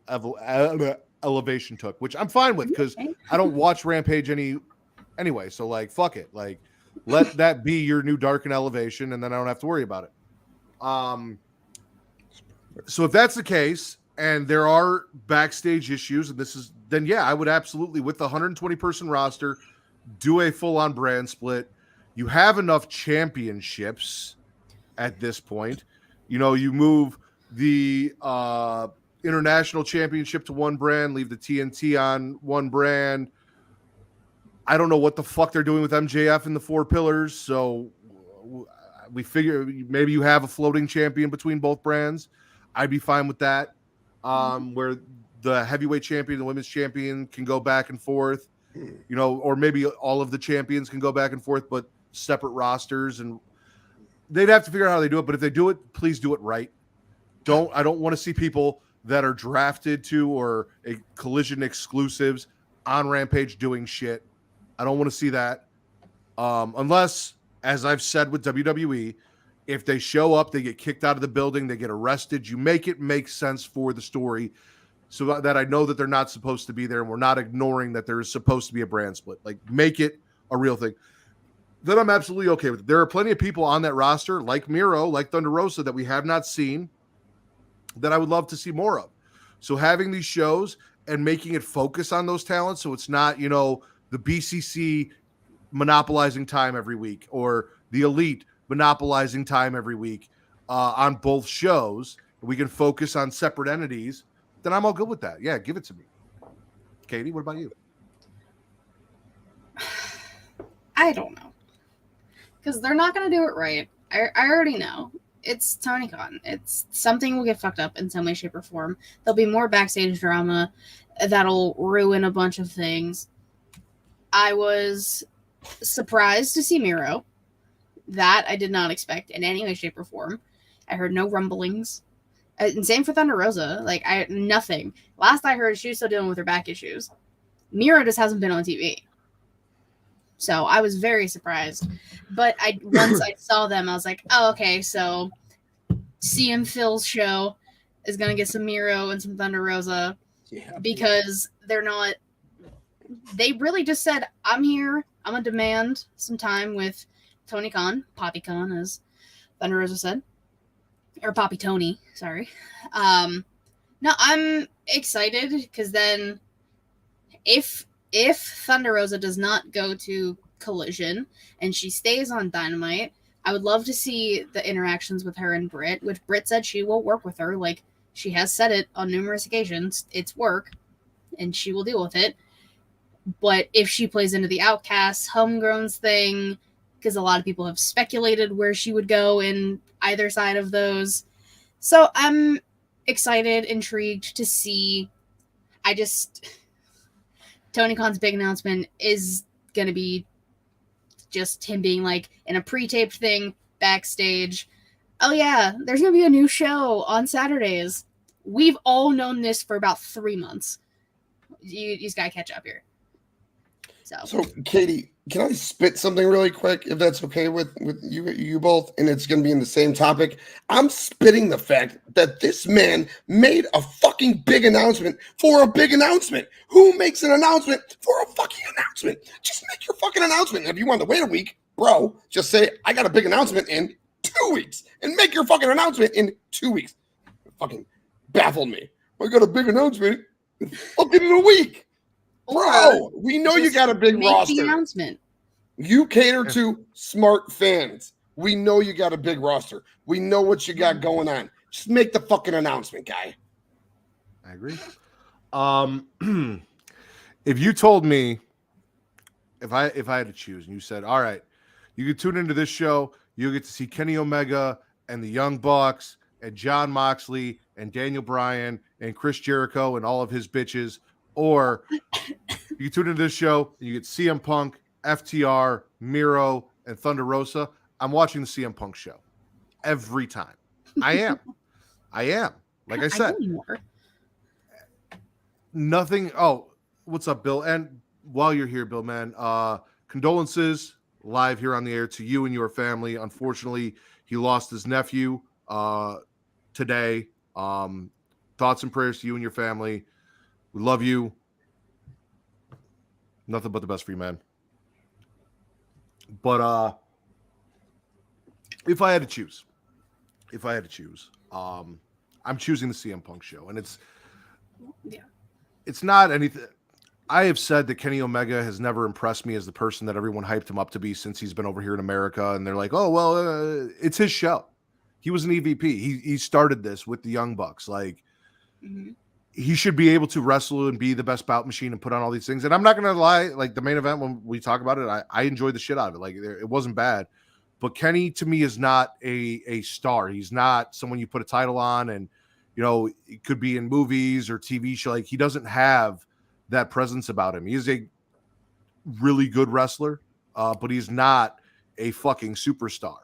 S1: Elevation took, which I'm fine with because I don't watch Rampage anyway. So, like, fuck it. Like, let that be your new Dark and Elevation, and then I don't have to worry about it. So if that's the case, and there are backstage issues, and then I would absolutely, with the 120 person roster, do a full-on brand split. You have enough championships at this point. You move the international championship to one brand, leave the TNT on one brand. I don't know what the fuck they're doing with MJF and the 4 pillars. So we figure maybe you have a floating champion between both brands. I'd be fine with that. Where the heavyweight champion, the women's champion can go back and forth. Or maybe all of the champions can go back and forth, but separate rosters, and they'd have to figure out how they do it. But if they do it, please do it right. I don't want to see people that are drafted to or a Collision exclusives on Rampage doing shit. I don't want to see that. Unless, as I've said with WWE, if they show up, they get kicked out of the building, they get arrested, you make it make sense for the story. So that I know that they're not supposed to be there, and we're not ignoring that there is supposed to be a brand split. Like, make it a real thing. Then I'm absolutely okay with it. There are plenty of people on that roster, like Miro, like Thunder Rosa, that we have not seen, that I would love to see more of. So having these shows and making it focus on those talents, so it's not, the BCC monopolizing time every week, or the Elite monopolizing time every week on both shows. We can focus on separate entities. Then I'm all good with that. Yeah, give it to me. Katie, what about you?
S3: I don't know. Because they're not going to do it right. I already know. It's Tony Khan. It's something will get fucked up in some way, shape, or form. There'll be more backstage drama that'll ruin a bunch of things. I was surprised to see Miro. That I did not expect in any way, shape, or form. I heard no rumblings. And same for Thunder Rosa. Like, nothing. Last I heard, she was still dealing with her back issues. Miro just hasn't been on TV. So I was very surprised. But once I saw them, I was like, oh, okay, so CM Phil's show is going to get some Miro and some Thunder Rosa. Yeah, because they're not... They really just said, I'm here. I'm going to demand some time with Tony Khan. Poppy Khan, as Thunder Rosa said. Or Poppy Tony, Sorry. No, I'm excited because then if Thunder Rosa does not go to Collision and she stays on Dynamite, I would love to see the interactions with her and Britt, which Britt said she will work with her. Like, she has said it on numerous occasions. It's work, and she will deal with it. But if she plays into the Outcasts, Homegrowns thing, because a lot of people have speculated where she would go in either side of those. So I'm excited, intrigued to see. Tony Khan's big announcement is going to be just him being like in a pre-taped thing backstage. Oh yeah, there's going to be a new show on Saturdays. We've all known this for about 3 months. You just got to catch up here.
S2: So, Katie, can I spit something really quick, if that's okay with you both? And it's going to be in the same topic. I'm spitting the fact that this man made a fucking big announcement for a big announcement. Who makes an announcement for a fucking announcement? Just make your fucking announcement. If you want to wait a week, bro, just say, I got a big announcement in 2 weeks. And make your fucking announcement in 2 weeks. It fucking baffled me. I got a big announcement fucking in a week. Bro, we know you got a big roster.
S3: The announcement.
S2: You cater to smart fans. We know you got a big roster. We know what you got going on. Just make the fucking announcement, guy.
S1: I agree. If you told me, if I had to choose, and you said, all right, you could tune into this show, you'll get to see Kenny Omega and the Young Bucks and Jon Moxley and Daniel Bryan and Chris Jericho and all of his bitches, or you tune into this show and you get CM Punk, FTR, Miro, and Thunder Rosa. I'm watching the CM Punk show every time. I am. Like I said, nothing. Oh, what's up, Bill? And while you're here, Bill, man, condolences live here on the air to you and your family. Unfortunately, he lost his nephew today. Thoughts and prayers to you and your family. We love you. Nothing but the best for you, man. But if I had to choose, I'm choosing the CM Punk show, and it's not anything. I have said that Kenny Omega has never impressed me as the person that everyone hyped him up to be since he's been over here in America, and they're like, oh well, it's his show. He was an EVP. He started this with the Young Bucks. Like, he should be able to wrestle and be the best bout machine and put on all these things. And I'm not going to lie, like the main event, when we talk about it, I enjoyed the shit out of it. Like, it wasn't bad. But Kenny, to me, is not a star. He's not someone you put a title on and, you know, it could be in movies or TV show. Like, he doesn't have that presence about him. He is a really good wrestler, but he's not a fucking superstar.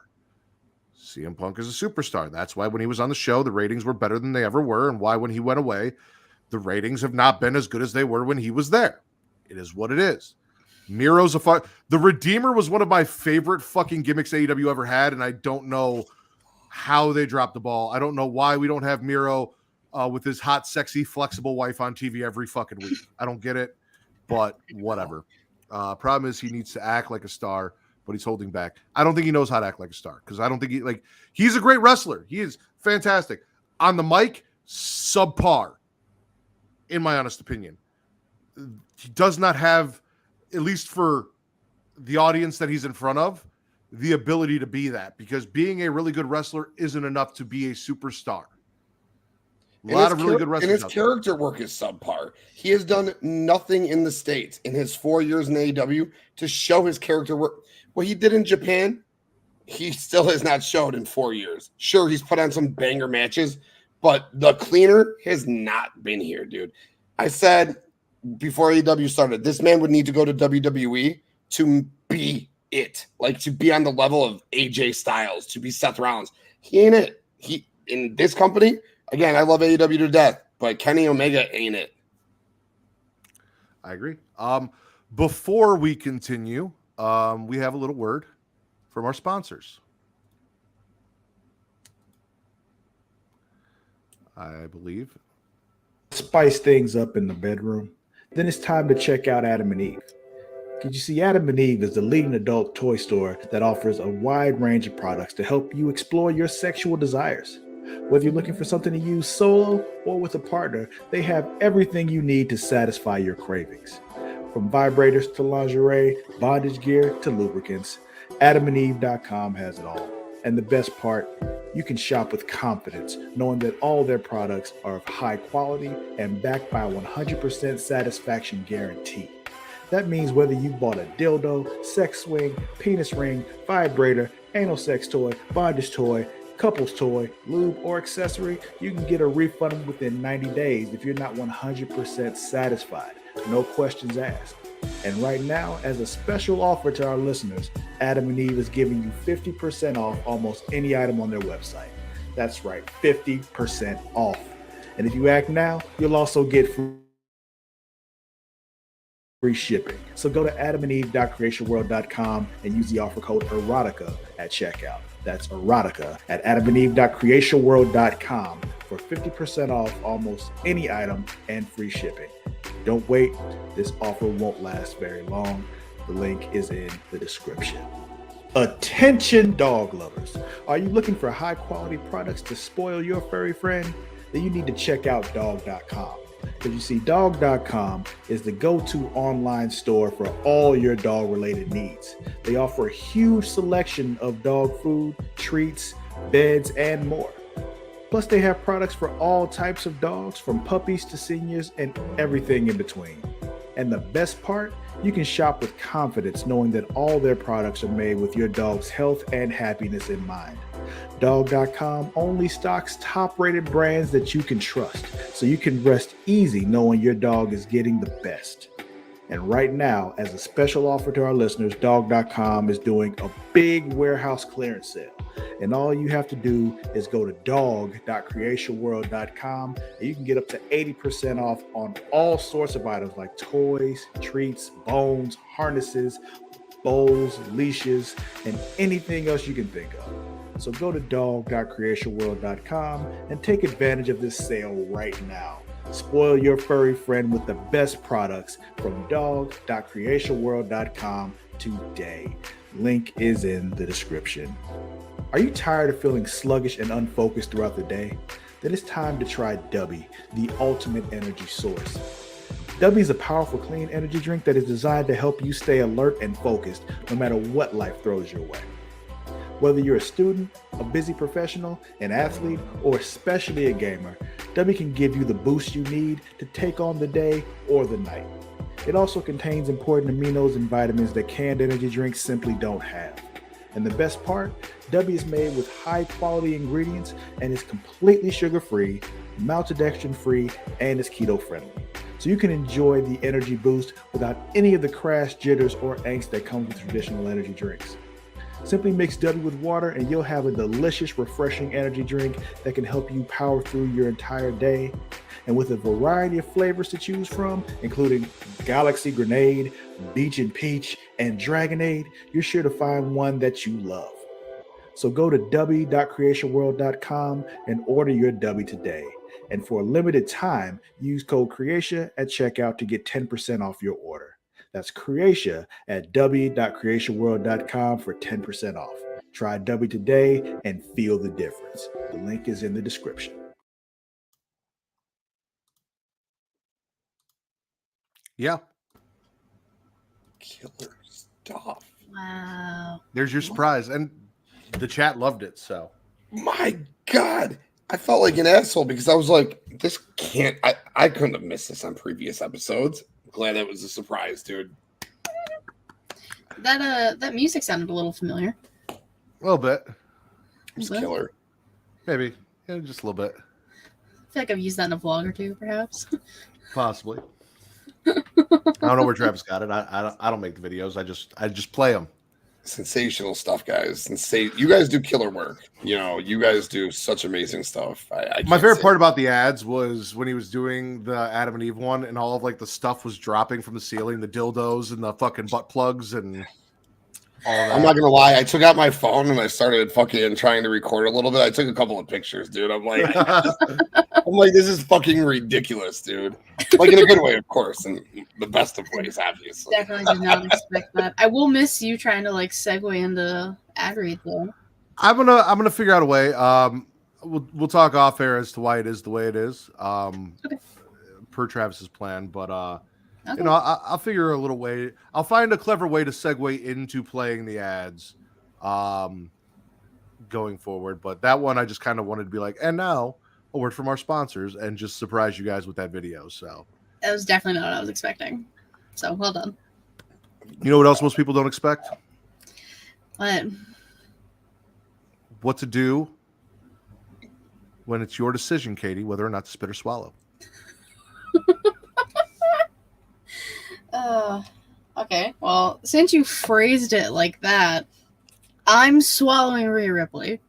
S1: CM Punk is a superstar. That's why when he was on the show, the ratings were better than they ever were, and why when he went away, the ratings have not been as good as they were when he was there. It is what it is. Miro's the Redeemer was one of my favorite fucking gimmicks AEW ever had, and I don't know how they dropped the ball. I don't know why we don't have Miro with his hot, sexy, flexible wife on TV every fucking week. I don't get it, but whatever. Problem is he needs to act like a star, but he's holding back. I don't think he knows how to act like a star, because I don't think he's a great wrestler. He is fantastic. On the mic, subpar, in my honest opinion. He does not have, at least for the audience that he's in front of, the ability to be that, because being a really good wrestler isn't enough to be a superstar. A lot of really good wrestlers.
S2: And his character work is subpar. He has done nothing in the States in his 4 years in AEW to show his character work. What he did in Japan, he still has not showed in 4 years. Sure, he's put on some banger matches, but the cleaner has not been here, dude. I said before AEW started, this man would need to go to WWE to be it, like to be on the level of AJ Styles, to be Seth Rollins. He ain't it. He in this company, again, I love AEW to death, but Kenny Omega ain't it.
S1: I agree. Before we continue, we have a little word from our sponsors. I believe.
S5: Spice things up in the bedroom, then it's time to check out Adam and Eve. Because you see, Adam and Eve is the leading adult toy store that offers a wide range of products to help you explore your sexual desires. Whether you're looking for something to use solo or with a partner, they have everything you need to satisfy your cravings. From vibrators to lingerie, bondage gear to lubricants, AdamandEve.com has it all. And the best part, you can shop with confidence, knowing that all their products are of high quality and backed by a 100% satisfaction guarantee. That means whether you bought a dildo, sex swing, penis ring, vibrator, anal sex toy, bondage toy, couples toy, lube, or accessory, you can get a refund within 90 days if you're not 100% satisfied. No questions asked. And right now, as a special offer to our listeners, Adam and Eve is giving you 50% off almost any item on their website. That's right, 50% off. And if you act now, you'll also get free shipping. So go to adamandeve.creationworld.com and use the offer code erotica at checkout. That's erotica at adamandeve.creationworld.com for 50% off almost any item and free shipping. Don't wait. This offer won't last very long. The link is in the description. Attention dog lovers. Are you looking for high quality products to spoil your furry friend? Then you need to check out dog.com. Because you see, dog.com is the go-to online store for all your dog related needs. They offer a huge selection of dog food, treats, beds, and more. Plus, they have products for all types of dogs, from puppies to seniors and everything in between. And the best part, you can shop with confidence knowing that all their products are made with your dog's health and happiness in mind. Dog.com only stocks top-rated brands that you can trust, so you can rest easy knowing your dog is getting the best. And right now, as a special offer to our listeners, Dog.com is doing a big warehouse clearance sale. And all you have to do is go to dog.creationworld.com and you can get up to 80% off on all sorts of items like toys, treats, bones, harnesses, bowls, leashes, and anything else you can think of. So go to dog.creationworld.com and take advantage of this sale right now. Spoil your furry friend with the best products from dog.creationworld.com today. Link is in the description. Are you tired of feeling sluggish and unfocused throughout the day? Then it's time to try Dubby, the ultimate energy source. Dubby is a powerful, clean energy drink that is designed to help you stay alert and focused no matter what life throws your way. Whether you're a student, a busy professional, an athlete, or especially a gamer, Dubby can give you the boost you need to take on the day or the night. It also contains important aminos and vitamins that canned energy drinks simply don't have. And the best part, Dubby is made with high quality ingredients and is completely sugar-free, maltodextrin-free, and is keto-friendly. So you can enjoy the energy boost without any of the crash, jitters, or angst that comes with traditional energy drinks. Simply mix Dubby with water and you'll have a delicious, refreshing energy drink that can help you power through your entire day. And with a variety of flavors to choose from, including Galaxy Grenade, Beach and Peach, and Dragonade, you're sure to find one that you love. So go to dubby.creationworld.com and order your Dubby today. And for a limited time, use code Creatia at checkout to get 10% off your order. That's Creatia at dubby.creationworld.com for 10% off. Try Dubby today and feel the difference. The link is in the description.
S1: Yeah.
S2: Killer stuff.
S3: Wow.
S1: There's your surprise. And the chat loved it. So,
S2: My God. I felt like an asshole because I was like, this can't, I couldn't have missed this on previous episodes. I'm glad that was a surprise, dude.
S3: That music sounded a little familiar.
S1: a little bit.
S2: It was
S3: Was it?
S2: killer.
S1: Maybe. Yeah, just a little bit.
S3: I feel like I've used that in a vlog or two, perhaps.
S1: Possibly. I don't know where Travis got it. I don't make the videos. I just play them.
S2: Sensational stuff, guys. You guys do killer work. You know, you guys do such amazing stuff.
S1: My favorite part about the ads was when he was doing the Adam and Eve one and all of like the stuff was dropping from the ceiling, the dildos and the fucking butt plugs and all that.
S2: I'm not gonna lie, I took out my phone and I started fucking trying to record a little bit. I took a couple of pictures, dude. I'm like, this is fucking ridiculous, dude. Like in a good way, of course, and the best of ways, obviously.
S3: Definitely did not expect that. I will miss you trying to like segue into ad read though.
S1: I'm gonna figure out a way. we'll talk off air as to why it is the way it is.
S3: Okay.
S1: Per Travis's plan, but
S3: Okay.
S1: you know, I'll figure a little way. I'll find a clever way to segue into playing the ads, going forward. But that one, I just kind of wanted to be like, and now a word from our sponsors, and just surprise you guys with that video. So
S3: That was definitely not what I was expecting. So well done.
S1: you know what else most people don't expect?
S3: But
S1: What to do when it's your decision, Katie, whether or not to spit or swallow.
S3: okay. Well, since you phrased it like that, I'm swallowing Rhea Ripley.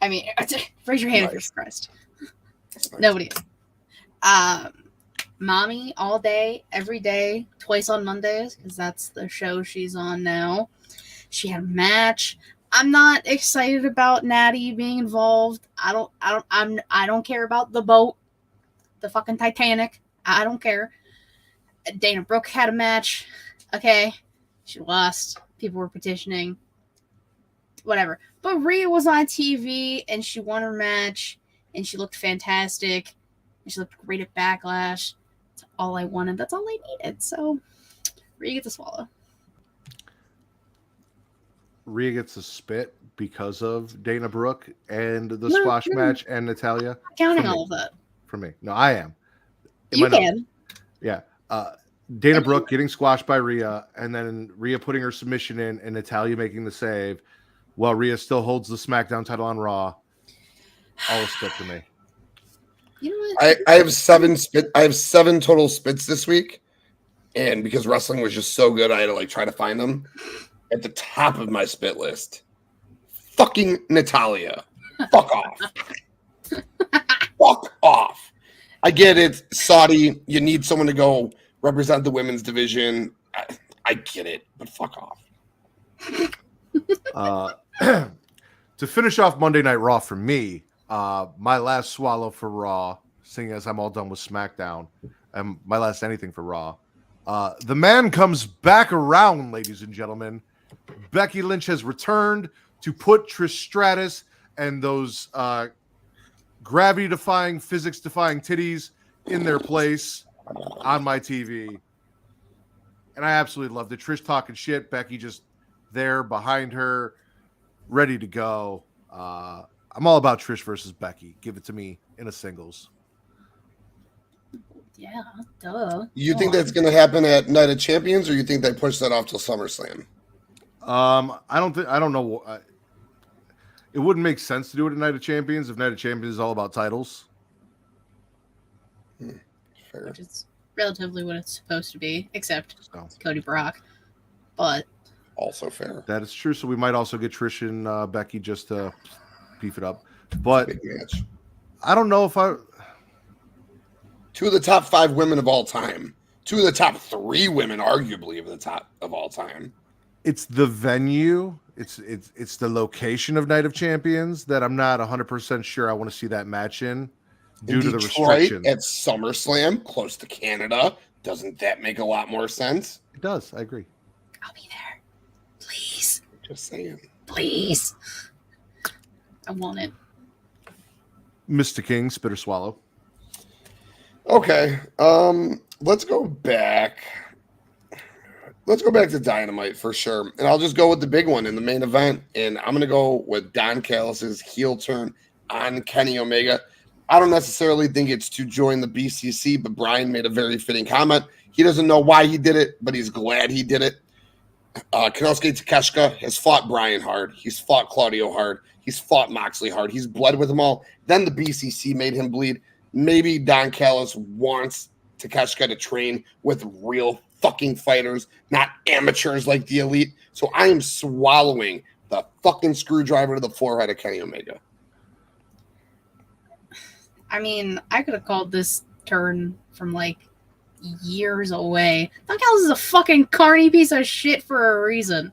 S3: I mean, raise your hand if you're surprised. Nobody is. Mommy all day, every day, twice on Mondays, because that's the show she's on now. She had a match. I'm not excited about Natty being involved. I don't care about the boat, the fucking Titanic. I don't care. Dana Brooke had a match. Okay, she lost. People were petitioning. Whatever. But Rhea was on TV and she won her match and she looked fantastic and she looked great at Backlash. That's all I wanted. That's all I needed. So Rhea gets a swallow.
S1: Rhea gets a spit because of Dana Brooke and the squash match and Natalia.
S3: I'm counting all of that.
S1: For me. No, I am.
S3: You can.
S1: Yeah. Dana Brooke getting squashed by Rhea, and then Rhea putting her submission in, and Natalia making the save, while Rhea still holds the SmackDown title on Raw. All a spit to me.
S3: You know what?
S2: I have 7 spit. I have 7 total spits this week, and because wrestling was just so good, I had to like try to find them. At the top of my spit list, fucking Natalia. Fuck off. Fuck off. I get it, Saudi. You need someone to go represent the women's division. I get it, but fuck off.
S1: To finish off Monday Night Raw for me, my last swallow for Raw, seeing as I'm all done with SmackDown, and my last anything for Raw. The man comes back around, ladies and gentlemen. Becky Lynch has returned to put Trish Stratus and those gravity-defying, physics-defying titties in their place on my TV. And I absolutely loved it. Trish talking shit, Becky just there behind her, ready to go. I'm all about Trish versus Becky. Give it to me in a singles.
S3: Yeah, duh.
S2: You think that's going to happen at Night of Champions, or you think they push that off till SummerSlam?
S1: I don't know. It wouldn't make sense to do it at Night of Champions if Night of Champions is all about titles.
S2: Fair.
S3: Which is relatively what it's supposed to be, except
S1: So,
S3: Cody Brock. But
S2: Also fair.
S1: that is true. So we might also get Trish and Becky just to beef it up. But
S2: Big match.
S1: I don't know if I.
S2: 2 of the top 5 women of all time. 2 of the top 3 women, arguably, of the top of all time.
S1: It's the venue. It's the location of Night of Champions that I'm not 100% sure I want to see that match in due to the restrictions.
S2: At SummerSlam, close to Canada. Doesn't that make a lot more sense?
S1: It does. I agree.
S3: I'll be there. Please.
S2: Just saying.
S3: Please. I want it.
S1: Mr. King, spit or swallow.
S2: Okay. Let's go back. Let's go back to Dynamite for sure. And I'll just go with the big one in the main event. And I'm going to go with Don Callis' heel turn on Kenny Omega. I don't necessarily think it's to join the BCC, but Brian made a very fitting comment. He doesn't know why he did it, but he's glad he did it. Konosuke Takeshita has fought Brian hard. He's fought Claudio hard. He's fought Moxley hard. He's bled with them all. Then the BCC made him bleed. Maybe Don Callis wants Takeshita to train with real fucking fighters, not amateurs like the Elite. So I am swallowing the fucking screwdriver to the forehead of Kenny Omega.
S3: I mean, I could have called this turn from like years away. Don Callis is a fucking carny piece of shit for a reason.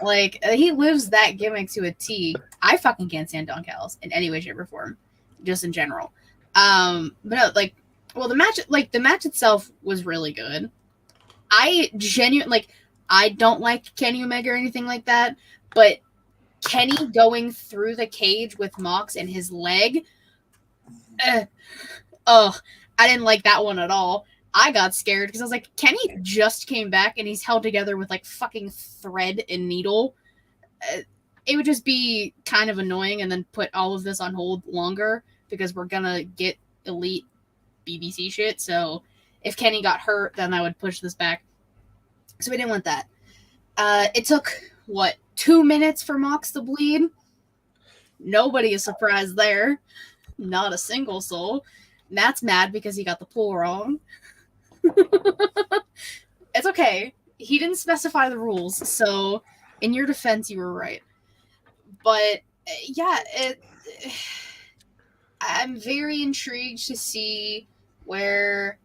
S3: Like, he lives that gimmick to a T. I fucking can't stand Don Callis in any way, shape, or form, just in general. But no, like, well, the match itself was really good. I don't like Kenny Omega or anything like that, but Kenny going through the cage with Mox and his leg. I didn't like that one at all. I got scared because I was like, Kenny just came back and he's held together with like fucking thread and needle. It would just be kind of annoying and then put all of this on hold longer because we're gonna get elite BBC shit. So if Kenny got hurt, then I would push this back. So we didn't want that. It took, 2 minutes for Mox to bleed? Nobody is surprised there. Not a single soul. Matt's mad because he got the pull wrong. It's okay. He didn't specify the rules, so in your defense, you were right. But yeah, I'm very intrigued to see where,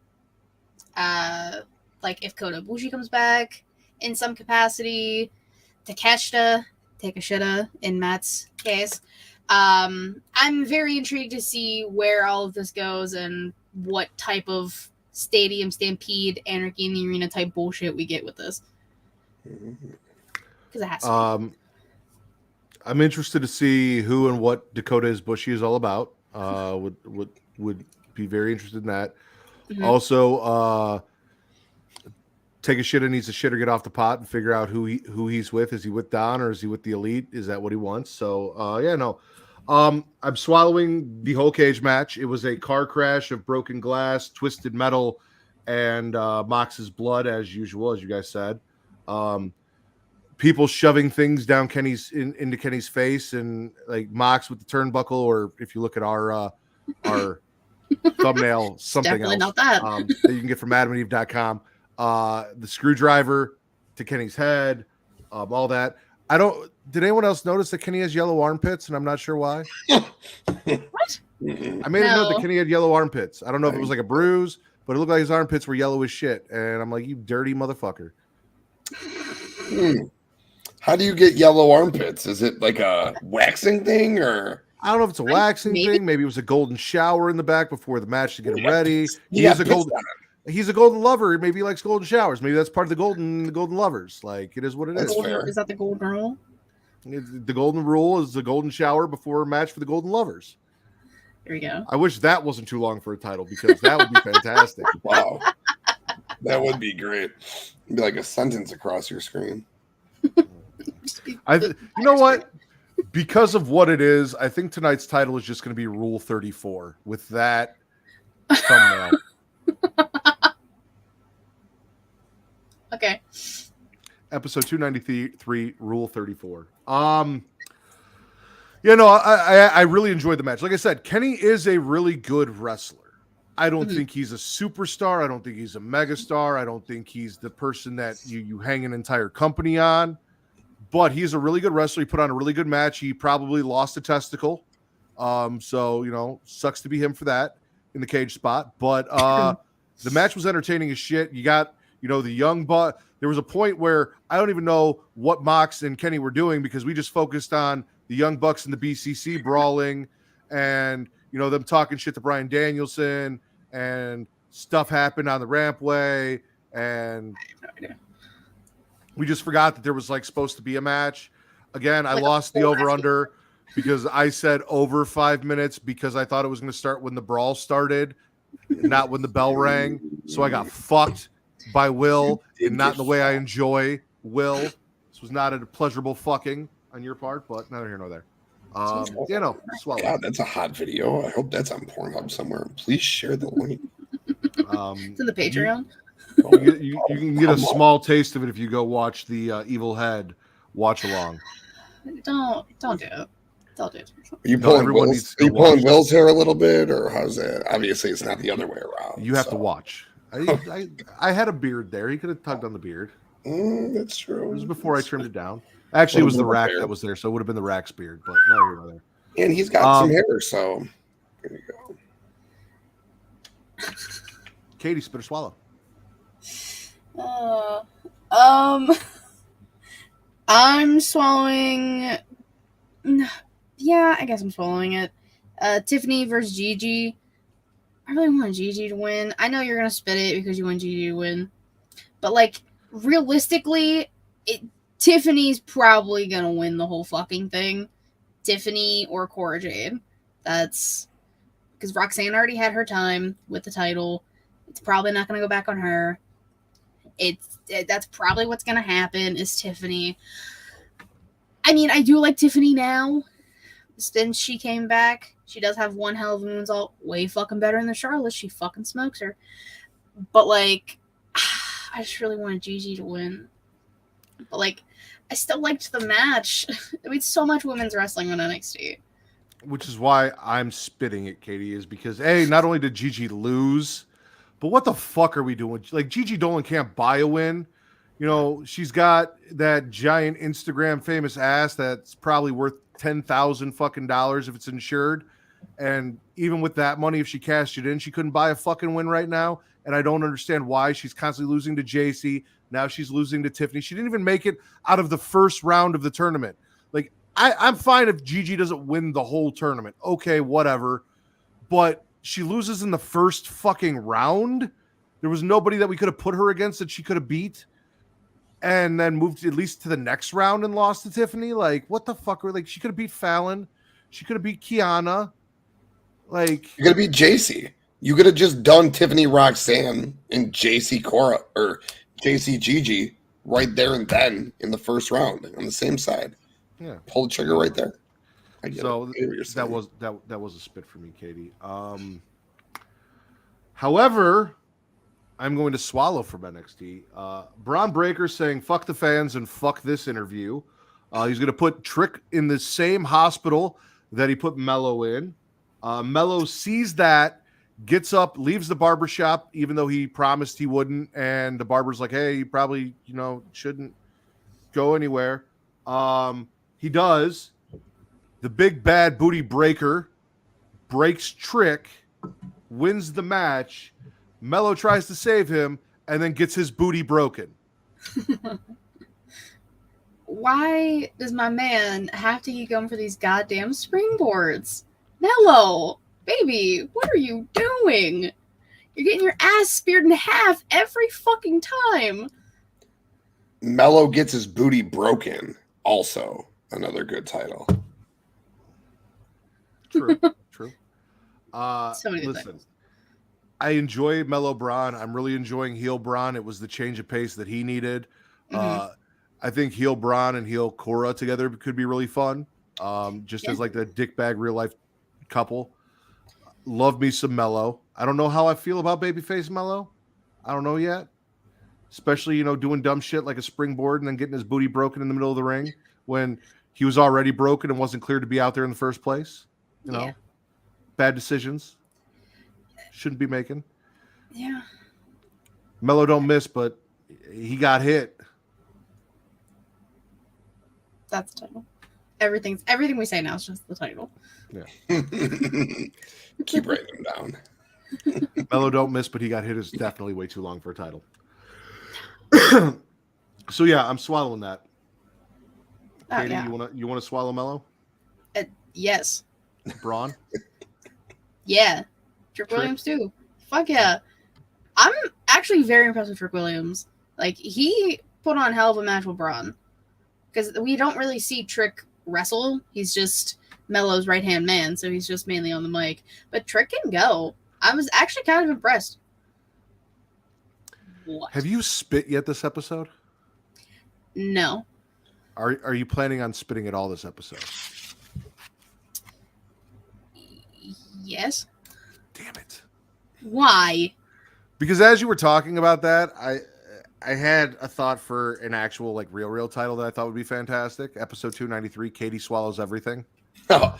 S3: if Kota Ibushi comes back in some capacity, Takeshita in Matt's case. I'm very intrigued to see where all of this goes and what type of stadium stampede, anarchy in the arena type bullshit we get with this. Because it has to be.
S1: I'm interested to see who and what Dakota Ibushi is all about. Would be very interested in that. Mm-hmm. Also, Takeshita needs to shit or get off the pot and figure out who he's with. Is he with Don or is he with the Elite? Is that what he wants? So I'm swallowing the whole cage match. It was a car crash of broken glass, twisted metal, and Mox's blood, as usual, as you guys said. People shoving things down into Kenny's face, and like Mox with the turnbuckle, or if you look at our thumbnail, something
S3: definitely
S1: else
S3: not that.
S1: That you can get from AdamandEve.com. The screwdriver to Kenny's head, all that. Did anyone else notice that Kenny has yellow armpits, and I'm not sure why?
S3: What?
S1: I made a note that Kenny had yellow armpits. I don't know if it was like a bruise, but it looked like his armpits were yellow as shit. And I'm like, you dirty motherfucker.
S2: How do you get yellow armpits? Is it like a waxing thing, or?
S1: I don't know if it's a waxing thing. Maybe it was a golden shower in the back before the match to get him ready. He's a golden lover. Maybe he likes golden showers. Maybe that's part of the golden lovers. Like, it is what it is.
S3: Is that the golden rule?
S1: The golden rule is the golden shower before a match for the golden lovers.
S3: There we go.
S1: I wish that wasn't too long for a title because that would be fantastic.
S2: Wow. That would be great. It'd be like a sentence across your screen.
S1: You know what? Because of what it is, I think tonight's title is just going to be Rule 34 with that thumbnail.
S3: Okay.
S1: Episode 293, Rule 34. I really enjoyed the match. Like I said, Kenny is a really good wrestler. I don't think he's a superstar. I don't think he's a megastar. I don't think he's the person that you hang an entire company on. But he's a really good wrestler. He put on a really good match. He probably lost a testicle. So, sucks to be him for that in the cage spot. But the match was entertaining as shit. You got, the young buck. There was a point where I don't even know what Mox and Kenny were doing because we just focused on the Young Bucks and the BCC brawling and, them talking shit to Bryan Danielson and stuff happened on the rampway. And we just forgot that there was supposed to be a match. Again, I lost the over-under because I said over 5 minutes because I thought it was going to start when the brawl started, not when the bell rang. So I got fucked by Will, and not in the way I enjoy Will. This was not a pleasurable fucking on your part, but neither here nor there. Swallow.
S2: God, that's a hot video. I hope that's on Pornhub somewhere. Please share the link.
S3: It's in the Patreon.
S1: You can get a small taste of it if you go watch the Evil Head watch along.
S3: Don't do it. Don't do it.
S2: Are you pulling Will's hair a little bit, or how's that? Obviously, it's not the other way around.
S1: You have to watch. I had a beard there. He could have tugged on the beard.
S2: That's true.
S1: It was before I trimmed it down. Actually, it was the rack that was there, so it would have been the rack's beard, but no, here nor there.
S2: And he's got some hair, so there you go.
S1: Katie, spit or swallow.
S3: I'm swallowing. Yeah, I guess I'm swallowing it. Tiffany versus Gigi. I really want Gigi to win. I know you're gonna spit it because you want Gigi to win, but realistically, Tiffany's probably gonna win the whole fucking thing. Tiffany or Cora Jade. That's because Roxanne already had her time with the title. It's probably not gonna go back on her. That's probably what's gonna happen is Tiffany. I mean, I do like Tiffany now. Since she came back, she does have one hell of a moonsault, way fucking better than the Charlotte. She fucking smokes her. But like, I just really wanted Gigi to win. But like, I still liked the match. I mean, so much women's wrestling on NXT.
S1: Which is why I'm spitting it, Katie, is because not only did Gigi lose, but what the fuck are we doing? Like, Gigi Dolan can't buy a win. You know, she's got that giant Instagram famous ass that's probably worth $10,000 fucking dollars if it's insured. And even with that money, if she cashed it in, she couldn't buy a fucking win right now. And I don't understand why she's constantly losing to JC. Now she's losing to Tiffany. She didn't even make it out of the first round of the tournament. Like, I'm fine if Gigi doesn't win the whole tournament. Okay, whatever. But she loses in the first fucking round. There was nobody that we could have put her against that she could have beat. And then moved at least to the next round and lost to Tiffany. Like, what the fuck? Like, she could have beat Fallon. She could have beat Kiana. Like,
S2: You're gonna beat JC. You could have just done Tiffany Roxanne and JC Cora or JC Gigi right there and then in the first round on the same side.
S1: yeah.
S2: Pull the trigger right there. I get
S1: So
S2: it. I get what you're
S1: that
S2: saying.
S1: was a spit for me, Katie. However, I'm going to swallow from NXT. Braun Breaker saying fuck the fans and fuck this interview. He's going to put Trick in the same hospital that he put Mello in. Mello sees that, gets up, leaves the barbershop, even though he promised he wouldn't. And the barber's like, hey, you probably, shouldn't go anywhere. He does. The big bad booty breaker breaks Trick, wins the match. Mello tries to save him and then gets his booty broken.
S3: Why does my man have to keep going for these goddamn springboards? Mello, baby, what are you doing? You're getting your ass speared in half every fucking time.
S2: Mello gets his booty broken. Also, another good title.
S1: True, true.
S3: So many good
S1: Listen,
S3: titles.
S1: I enjoy Mello Braun. I'm really enjoying heel Braun. It was the change of pace that he needed. I think heel Braun and heel Cora together could be really fun. Just as like the dickbag real life couple. Love me some Mello. I don't know how I feel about babyface Mello. I don't know yet. Especially, doing dumb shit like a springboard and then getting his booty broken in the middle of the ring when he was already broken and wasn't cleared to be out there in the first place. Bad decisions. Shouldn't be making.
S3: Yeah.
S1: Mello don't miss, but he got hit.
S3: That's the title. Everything we say now is just the title.
S1: Yeah.
S2: Keep writing them down.
S1: Mello don't miss, but he got hit is definitely way too long for a title. So yeah, I'm swallowing that.
S3: Oh,
S1: Katie,
S3: yeah.
S1: you wanna swallow Mello?
S3: Yes.
S1: Braun?
S3: Yeah. Trick Williams too. Fuck yeah. I'm actually very impressed with Trick Williams. Like, he put on hell of a match with Braun. Because we don't really see Trick wrestle. He's just Mello's right-hand man, so he's just mainly on the mic. But Trick can go. I was actually kind of impressed. What?
S1: Have you spit yet this episode?
S3: No.
S1: Are you planning on spitting it all this episode?
S3: Yes.
S1: Damn it.
S3: Why?
S1: Because as you were talking about that, I had a thought for an actual like real title that I thought would be fantastic. Episode 293, Katie Swallows Everything.
S2: Oh,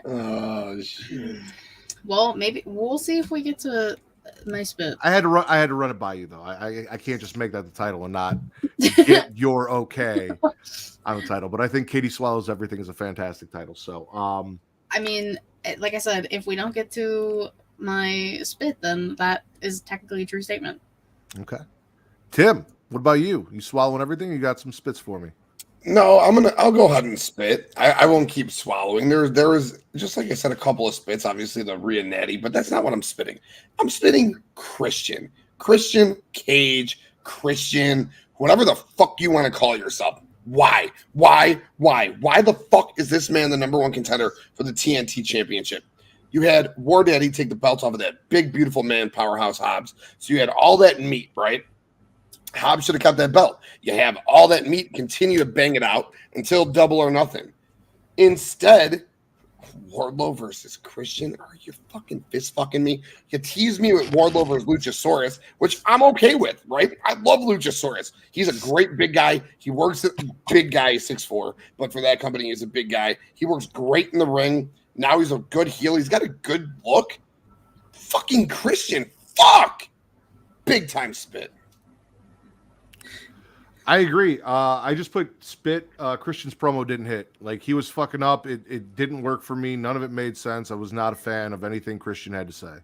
S2: oh shit.
S3: Well, maybe we'll see if we get to my spit.
S1: I had to run it by you though. I can't just make that the title and not get your okay on the title. But I think Katie Swallows Everything is a fantastic title. So
S3: I mean, like I said, if we don't get to my spit, then that is technically a true statement.
S1: okay. Tim, what about you? You swallowing everything? You got some spits for me?
S2: No, I'll go ahead and spit. I won't keep swallowing. There is, just like I said, a couple of spits, obviously the Rhea Natty, but that's not what I'm spitting. I'm spitting Christian Cage, Christian, whatever the fuck you want to call yourself. Why? Why the fuck is this man the number one contender for the TNT championship? You had War Daddy take the belt off of that big, beautiful man, Powerhouse Hobbs. So you had all that meat, right? Hobbs should have kept that belt. You have all that meat, continue to bang it out until Double or Nothing. Instead, Wardlow versus Christian. Are you fucking fist fucking me? You tease me with Wardlow versus Luchasaurus, which I'm okay with, right? I love Luchasaurus. He's a great big guy. He works at big guy, 6'4", but for that company, he's a big guy. He works great in the ring. Now he's a good heel. He's got a good look. Fucking Christian. Fuck. Big time spit.
S1: I agree. I just put spit. Christian's promo didn't hit. Like, he was fucking up. It didn't work for me. None of it made sense. I was not a fan of anything Christian had to say.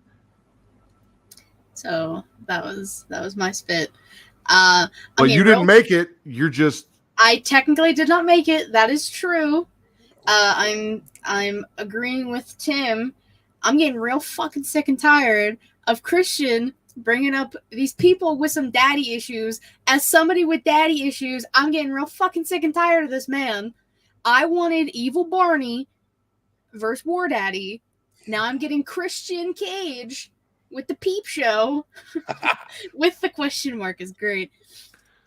S3: So that was my spit.
S1: But you didn't make it. You're just.
S3: I technically did not make it. That is true. I'm agreeing with Tim. I'm getting real fucking sick and tired of Christian bringing up these people with some daddy issues. As somebody with daddy issues, I'm getting real fucking sick and tired of this man. I wanted Evil Barney versus War Daddy. Now I'm getting Christian Cage with the Peep Show with the question mark is great.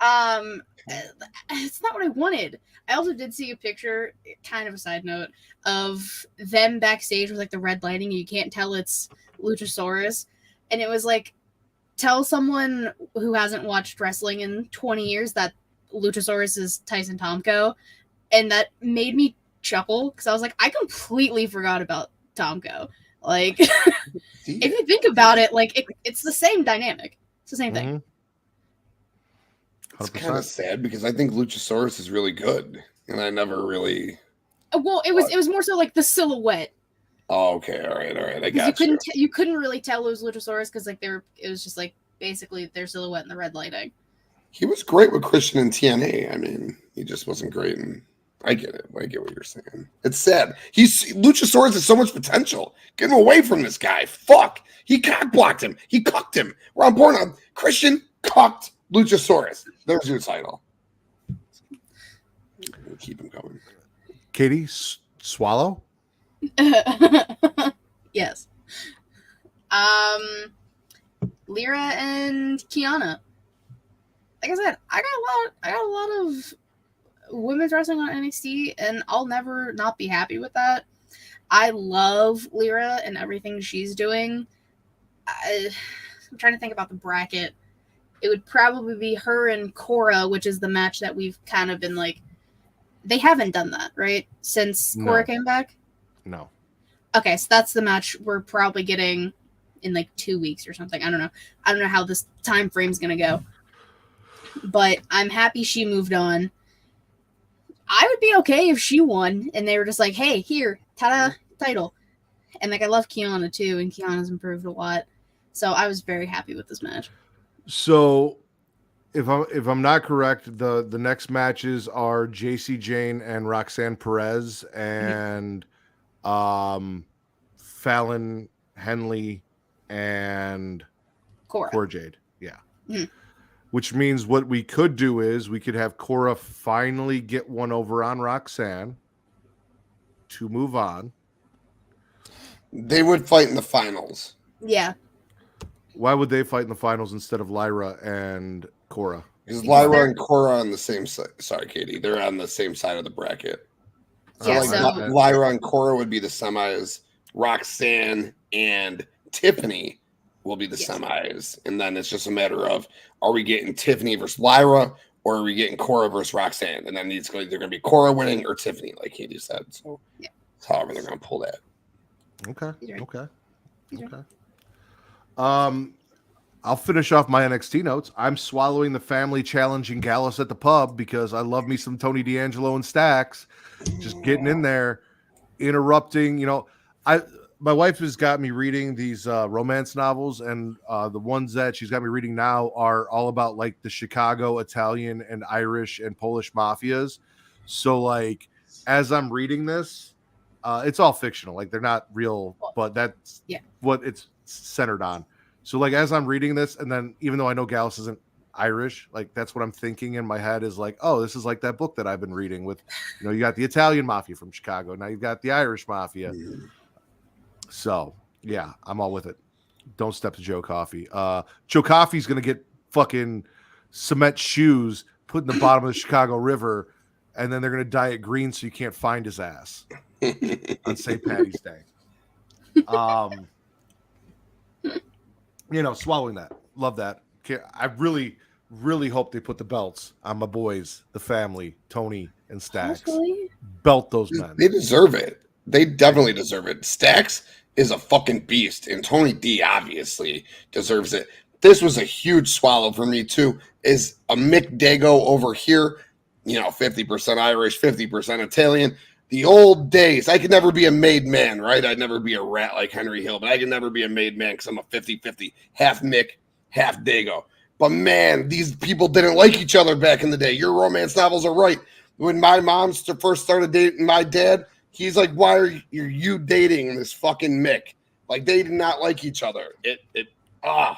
S3: It's not what I wanted. I also did see a picture, kind of a side note, of them backstage with like the red lighting. You can't tell it's Luchasaurus. And it was like, tell someone who hasn't watched wrestling in 20 years that Luchasaurus is Tyson Tomko. And that made me chuckle because I was like, I completely forgot about Tomko. Like, if you think about it, like it's the same dynamic. It's the same thing.
S1: Mm-hmm.
S2: It's kind of sad because I think Luchasaurus is really good, and I never really.
S3: Well, it was more so like the silhouette.
S2: Oh, okay, all right. I got you.
S3: You couldn't really tell it was Luchasaurus because like it was just like basically their silhouette in the red lighting. He
S2: was great with Christian and TNA. I mean, he just wasn't great, and I get it. I get what you're saying. It's sad. Luchasaurus has so much potential. Get him away from this guy. Fuck. He cock blocked him. He cucked him. We're on board on Christian cucked Luchasaurus. There's your title. We'll keep him going.
S1: Katie, swallow?
S3: Yes. Lyra and Kiana. Like I said, I got a lot of women's wrestling on NXT, and I'll never not be happy with that. I love Lyra and everything she's doing. I'm trying to think about the bracket. It would probably be her and Cora, which is the match that we've kind of been like. They haven't done that, right? Since Cora came back?
S1: No.
S3: Okay, so that's the match we're probably getting in like 2 weeks or something. I don't know how this time frame's gonna go. But I'm happy she moved on. I would be okay if she won and they were just like, hey, here, ta-da, title. And like I love Kiana too, and Kiana's improved a lot. So I was very happy with this match.
S1: So if I'm not correct, the next matches are JC Jane and Roxanne Perez and Fallon Henley and Cora Jade. Yeah. Mm-hmm. Which means what we could do is we could have Cora finally get one over on Roxanne to move on.
S2: They would fight in the finals.
S3: Yeah.
S1: Why would they fight in the finals instead of Lyra and Cora?
S2: Because Lyra and Cora on the same side. Sorry, Katie. They're on the same side of the bracket.
S3: Yeah,
S2: Lyra and Cora would be the semis. Roxanne and Tiffany will be the semis. And then it's just a matter of, are we getting Tiffany versus Lyra, or are we getting Cora versus Roxanne? And then it's either going to be Cora winning or Tiffany, like Katie said. So however they're going to pull that.
S1: Okay. I'll finish off my NXT notes. I'm swallowing the family challenging Gallus at the pub because I love me some Tony D'Angelo and Stacks. Just getting in there, interrupting. You know, my wife has got me reading these romance novels, and the ones that she's got me reading now are all about like the Chicago Italian and Irish and Polish mafias. So like as I'm reading this, it's all fictional. Like they're not real, but that's what it's centered on. So like as I'm reading this, and then even though I know Gallus isn't Irish. Like that's what I'm thinking in my head is like, oh, this is like that book that I've been reading with, you got the Italian mafia from Chicago. Now you've got the Irish mafia. So yeah, I'm all with it. Don't step to Joe Coffey. Joe Coffey's going to get fucking cement shoes put in the bottom of the Chicago River, and then they're going to dye it green so you can't find his ass on St. Patty's Day. Swallowing that. Love that. I really, really hope they put the belts on my boys, the family, Tony and Stacks.
S3: Hopefully.
S1: Belt those men.
S2: They deserve it. They definitely deserve it. Stacks is a fucking beast, and Tony D obviously deserves it. This was a huge swallow for me too. Is a Mick Dago over here, 50% Irish, 50% Italian. The old days. I could never be a made man, right? I'd never be a rat like Henry Hill, but I could never be a made man because I'm a 50-50, half Mick, half Dago. But man, these people didn't like each other back in the day. Your romance novels are right. When my mom first started dating my dad, he's like, why are you dating this fucking Mick? Like, they did not like each other. God.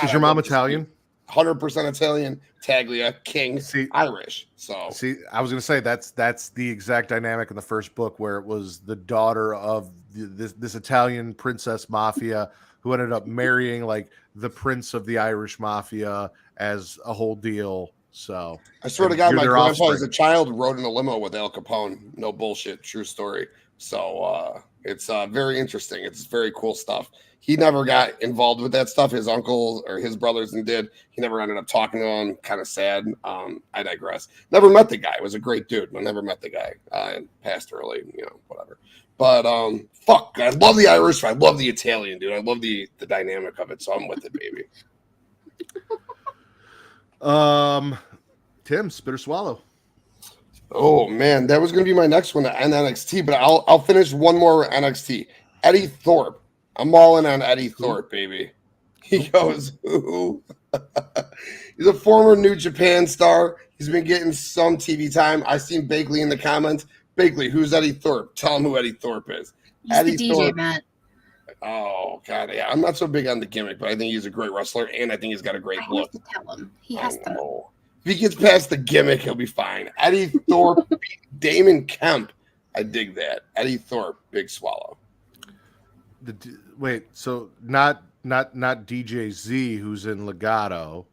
S1: Is your mom Italian?
S2: 100% Italian, Taglia, King, Irish. So
S1: I was going to say that's the exact dynamic in the first book where it was the daughter of this Italian princess mafia who ended up marrying like the prince of the Irish mafia as a whole deal. So
S2: I swear to God, my grandpa as a child rode in a limo with Al Capone. No bullshit, true story. So it's very interesting. It's very cool stuff. He never got involved with that stuff. His uncle or his brothers did. He never ended up talking to him. Kind of sad. I digress. Never met the guy. Was a great dude. I never met the guy. Passed early, whatever. But fuck, I love the Irish. I love the Italian, dude. I love the dynamic of it. So I'm with it, baby.
S1: Tim, spit or swallow.
S2: Oh man, that was gonna be my next one to end NXT, but I'll finish one more NXT. Eddie Thorpe. I'm all in on Eddie Thorpe, baby. He goes, ooh. He's a former New Japan star. He's been getting some TV time. I seen Bakley in the comments. Bakley, who's Eddie Thorpe? Tell him who Eddie Thorpe is.
S3: He's
S2: Eddie
S3: the DJ,
S2: Thorpe.
S3: Matt.
S2: Oh god, yeah. I'm not so big on the gimmick, but I think he's a great wrestler, and I think he's got a great
S3: I
S2: look.
S3: have to tell him. He has to.
S2: Know. If he gets past the gimmick, he'll be fine. Eddie Thorpe beat Damon Kemp. I dig that. Eddie Thorpe, big swallow.
S1: Wait, so not DJ Z, who's in Legato,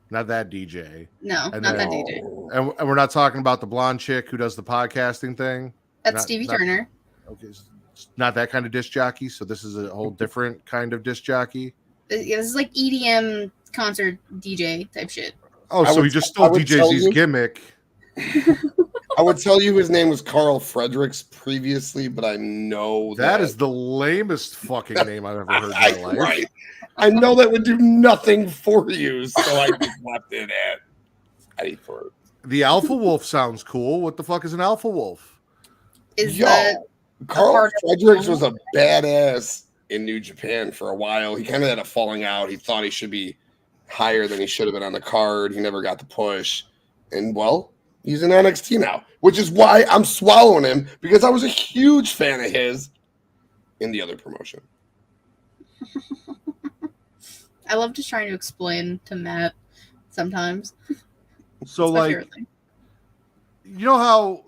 S1: not that DJ.
S3: No,
S1: and
S3: not that DJ.
S1: And we're not talking about the blonde chick who does the podcasting thing.
S3: That's Stevie Turner.
S1: Okay, it's not that kind of disc jockey. So this is a whole different kind of disc jockey.
S3: This is like EDM concert DJ type shit.
S1: Oh, so he just stole DJ Z's gimmick.
S2: I would tell you his name was Carl Fredericks previously, but I know
S1: that is the lamest fucking name I've ever heard in my life.
S2: Right. I know that would do nothing for you, so I just left it at Eddie Thorpe.
S1: The Alpha Wolf sounds cool. What the fuck is an Alpha Wolf?
S2: Carl Fredericks was a badass in New Japan for a while. He kind of had a falling out. He thought he should be higher than he should have been on the card. He never got the push. And, well, he's in NXT now, which is why I'm swallowing him, because I was a huge fan of his in the other promotion.
S3: I love just trying to explain to Matt sometimes.
S1: So, like, you know how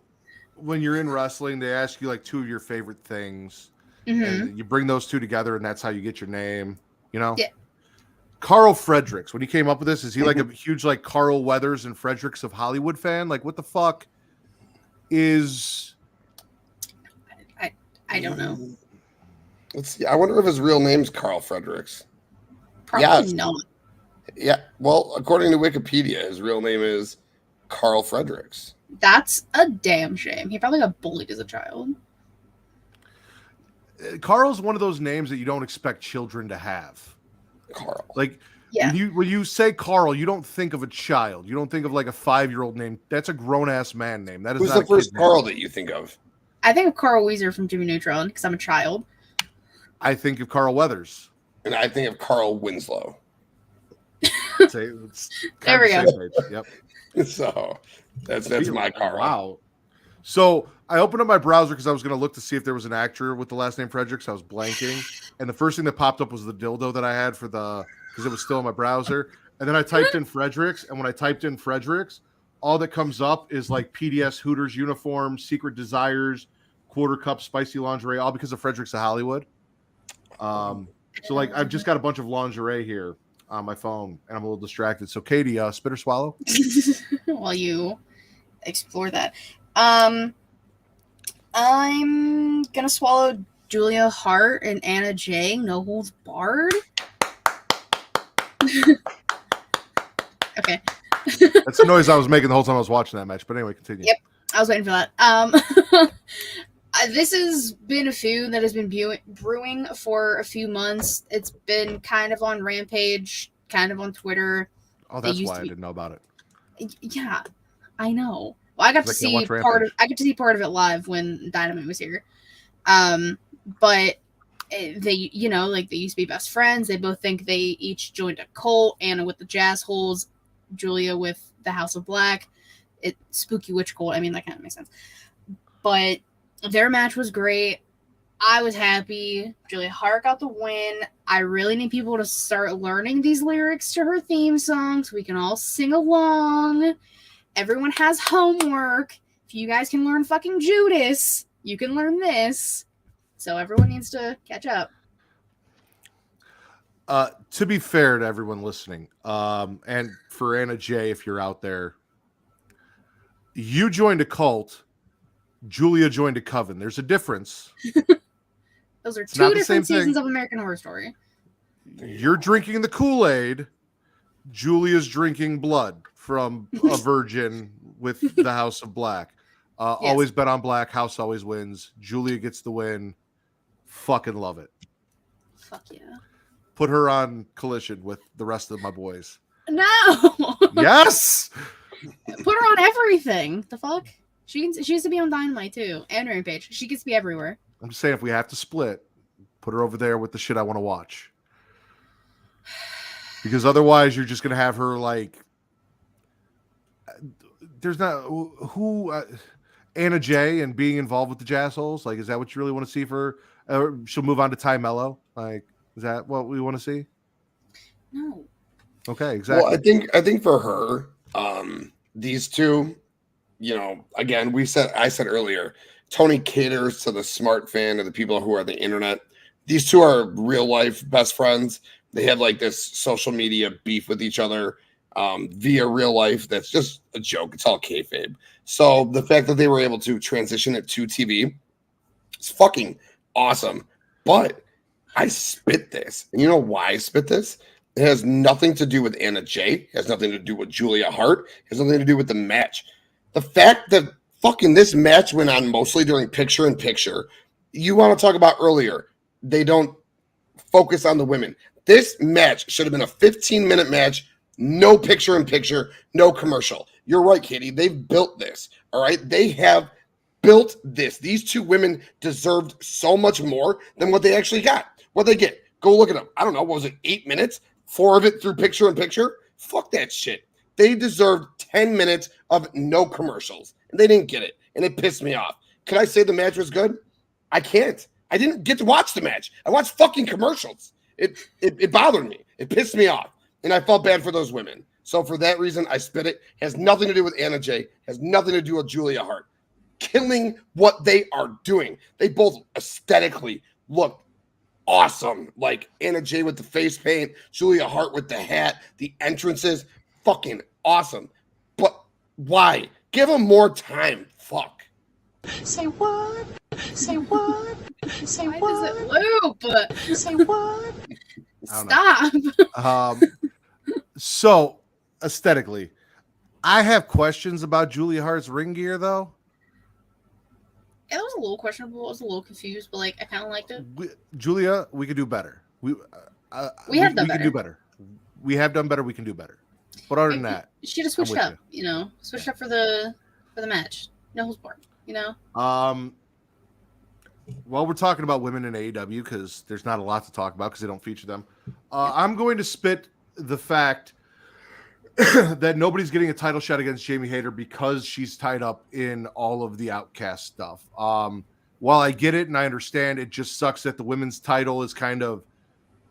S1: when you're in wrestling, they ask you, like, two of your favorite things, and you bring those two together, and that's how you get your name, Yeah. Carl Fredericks, when he came up with this, is he like a huge like Carl Weathers and Fredericks of Hollywood fan? Like, what the fuck is?
S3: I don't know.
S2: Let's see. I wonder if his real name's Carl Fredericks.
S3: Probably not.
S2: Yeah. Well, according to Wikipedia, his real name is Carl Fredericks.
S3: That's a damn shame. He probably got bullied as a child.
S1: Carl's one of those names that you don't expect children to have.
S2: Carl.
S1: Like, when you say Carl, you don't think of a child. You don't think of like a 5-year-old name. That's a grown-ass man name. That is
S2: Who's
S1: not
S2: the first Carl that you think of?
S3: I think of Carl Weezer from Jimmy Neutron because I'm a child.
S1: I think of Carl Weathers.
S2: And I think of Carl Winslow.
S3: There we go.
S1: Yep.
S2: So that's my Carl.
S1: Wow. So I opened up my browser because I was going to look to see if there was an actor with the last name Fredericks. I was blanking. And the first thing that popped up was the dildo that I had because it was still in my browser. and then I typed in Fredericks, and when I typed in Fredericks, all that comes up is like PDS Hooters uniform, Secret Desires, Quarter Cup, Spicy Lingerie, all because of Fredericks of Hollywood. So like I've just got a bunch of lingerie here on my phone, and I'm a little distracted. So Katie, spit or swallow?
S3: While you explore that, I'm gonna swallow Julia Hart and Anna Jay. No holds barred. Okay.
S1: That's the noise I was making the whole time I was watching that match. But anyway, continue.
S3: Yep, I was waiting for that. This has been a feud that has been brewing for a few months. It's been kind of on Rampage, kind of on Twitter.
S1: Oh, that's why I didn't know about it.
S3: Yeah, I know. Well, I got to see I get to see part of it live when Dynamite was here. But they, you know, like they used to be best friends. They both think they each joined a cult. Anna with the Jazz Holes, Julia with the House of Black. Spooky witch cult. I mean, that kind of makes sense. But their match was great. I was happy. Julia Hart got the win. I really need people to start learning these lyrics to her theme song so we can all sing along. Everyone has homework. If you guys can learn fucking Judas, you can learn this. So everyone needs to catch up.
S1: To be fair to everyone listening, and for Anna Jay, if you're out there, you joined a cult. Julia joined a coven. There's a difference.
S3: Those are two different seasons of American Horror Story.
S1: You're drinking the Kool-Aid. Julia's drinking blood from a virgin with the House of Black. Yes. Always bet on Black. House always wins. Julia gets the win. Fucking love it.
S3: Fuck yeah.
S1: Put her on Collision with the rest of my boys.
S3: No.
S1: Yes.
S3: Put her on everything. The fuck? She used to be on Dynamite too, and Rampage. She gets to be everywhere.
S1: I'm just saying, if we have to split, put her over there with the shit I want to watch. Because otherwise, you're just gonna have her like. There's not who Anna Jay and being involved with the Jazz Holes. Like, is that what you really want to see for? She'll move on to Ty Mello. Like, is that what we want to see?
S3: No.
S1: Okay, exactly.
S2: Well, I think for her, these two. You know, again, I said earlier, Tony caters to the smart fan and the people who are the internet. These two are real life best friends. They had like this social media beef with each other via real life. That's just a joke. It's all kayfabe. So the fact that they were able to transition it to TV is fucking awesome. But I spit this. And you know why I spit this? It has nothing to do with Anna Jay. It has nothing to do with Julia Hart. It has nothing to do with the match. The fact that fucking this match went on mostly during picture-in-picture, you want to talk about earlier, they don't focus on the women. This match should have been a 15-minute match, no picture-in-picture, no commercial. You're right, Katie. They've built this, all right? They have built this. These two women deserved so much more than what they actually got. What they get? Go look at them. I don't know. What was it, 8 minutes? 4 of it through picture-in-picture? Fuck that shit. They deserved 10 minutes of no commercials, and they didn't get it, and it pissed me off. Could I say the match was good? I can't. I didn't get to watch the match. I watched fucking commercials. It bothered me. It pissed me off, and I felt bad for those women. So for that reason, I spit it. Has nothing to do with Anna Jay. Has nothing to do with Julia Hart. Killing what they are doing. They both aesthetically look awesome. Like Anna Jay with the face paint, Julia Hart with the hat, the entrances. Fucking awesome. But why? Give them more time. Fuck.
S6: Say what? Say what? Say
S3: Why
S6: what?
S3: does it loop?
S6: Say what?
S3: Stop.
S1: So aesthetically, I have questions about Julia Hart's ring gear, though.
S3: It was a little questionable. I was a little confused, but like I kind of liked it.
S1: Julia, we could do better. We
S3: have done
S1: we can do better. We have done better. We can do better. But other than that,
S3: she just switched up. You know, switched up for the match. No holds barred. You know.
S1: While we're talking about women in AEW, because there's not a lot to talk about because they don't feature them, I'm going to spit the fact that nobody's getting a title shot against Jamie Hayter because she's tied up in all of the Outcast stuff. While I get it and I understand, it just sucks that the women's title is kind of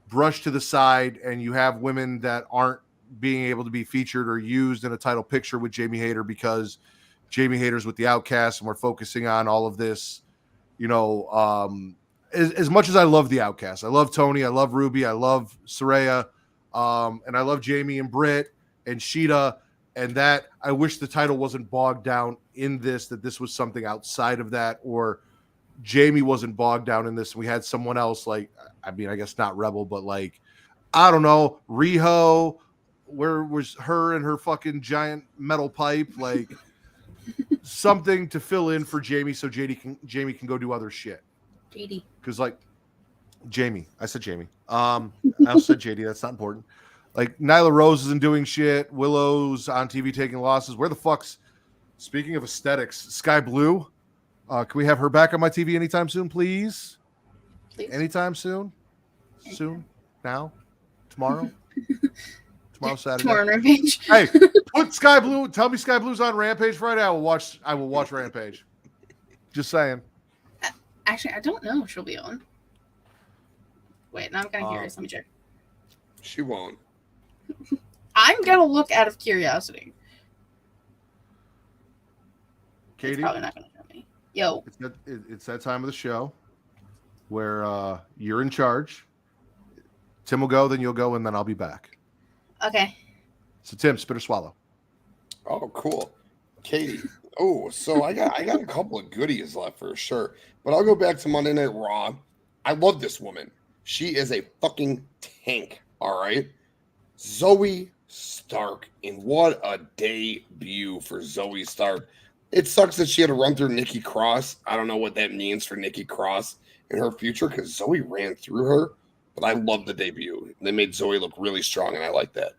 S1: brushed to the side and you have women that aren't being able to be featured or used in a title picture with Jamie Hayter because Jamie Hayter's with the Outcast and we're focusing on all of this, as much as I love the Outcast, I love Tony, I love Ruby, I love Saraya, and I love Jamie and Britt and Sheeta, and that I wish the title wasn't bogged down in this, that this was something outside of that, or Jamie wasn't bogged down in this. And we had someone else, like, I mean, I guess not Rebel, but like, I don't know, Riho, where was her and her fucking giant metal pipe, like something to fill in for Jamie so Jamie can go do other shit.
S3: JD.
S1: Because like Jamie, I said Jamie. I also said JD. That's not important. Like Nyla Rose isn't doing shit. Willow's on TV taking losses. Where the fuck's, speaking of aesthetics, Sky Blue? Can we have her back on my TV anytime soon, please? Anytime soon? Soon? Now? Tomorrow? Tomorrow Saturday.
S3: Tomorrow on Rampage.
S1: Hey, put Sky Blue. Tell me Sky Blue's on Rampage Friday. I will watch Rampage. Just saying.
S3: Actually, I don't know if she'll be on. Wait, now I'm kind of curious. Let me check.
S2: She won't.
S3: I'm gonna look out of curiosity.
S1: Katie,
S3: It's probably not gonna show me. Yo,
S1: it's that time of the show where you're in charge. Tim will go, then you'll go, and then I'll be back.
S3: okay.
S1: So Tim, spit or swallow.
S2: Oh, cool. Katie. Oh, so I got a couple of goodies left for sure. But I'll go back to Monday Night Raw. I love this woman. She is a fucking tank. All right. Zoe Stark. And what a debut for Zoe Stark. It sucks that she had to run through Nikki Cross. I don't know what that means for Nikki Cross in her future because Zoe ran through her. But I love the debut. They made Zoe look really strong, and I like that.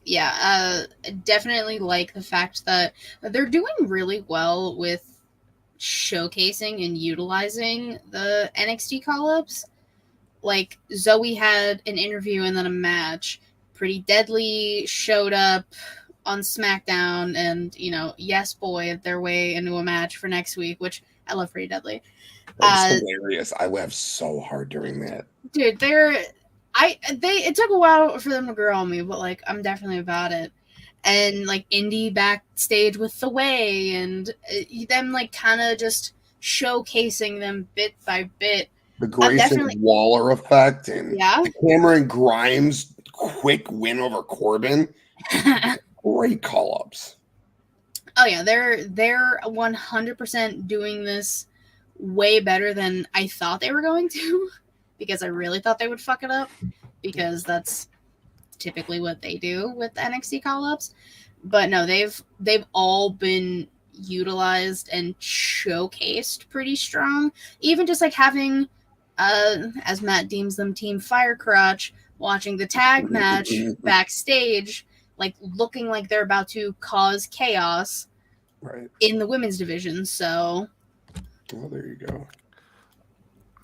S3: Yeah, definitely like the fact that they're doing really well with showcasing and utilizing the NXT call-ups. Like, Zoe had an interview and then a match. Pretty Deadly showed up on SmackDown and, yes, boy, their way into a match for next week, which I love Pretty Deadly.
S2: That was hilarious. I laughed so hard during that.
S3: Dude, it took a while for them to grow on me, but like I'm definitely about it. And like Indy backstage with the Way and them like kind of just showcasing them bit by bit.
S2: The Grayson Waller effect and the Cameron Grimes quick win over Corbin. Great call-ups.
S3: Oh yeah, they're 100% doing this way better than I thought they were going to, because I really thought they would fuck it up, because that's typically what they do with NXT call-ups. But no, they've all been utilized and showcased pretty strong. Even just like having, as Matt deems them, Team Firecrotch watching the tag match backstage, like looking like they're about to cause chaos in the women's division. So,
S2: well, there you go.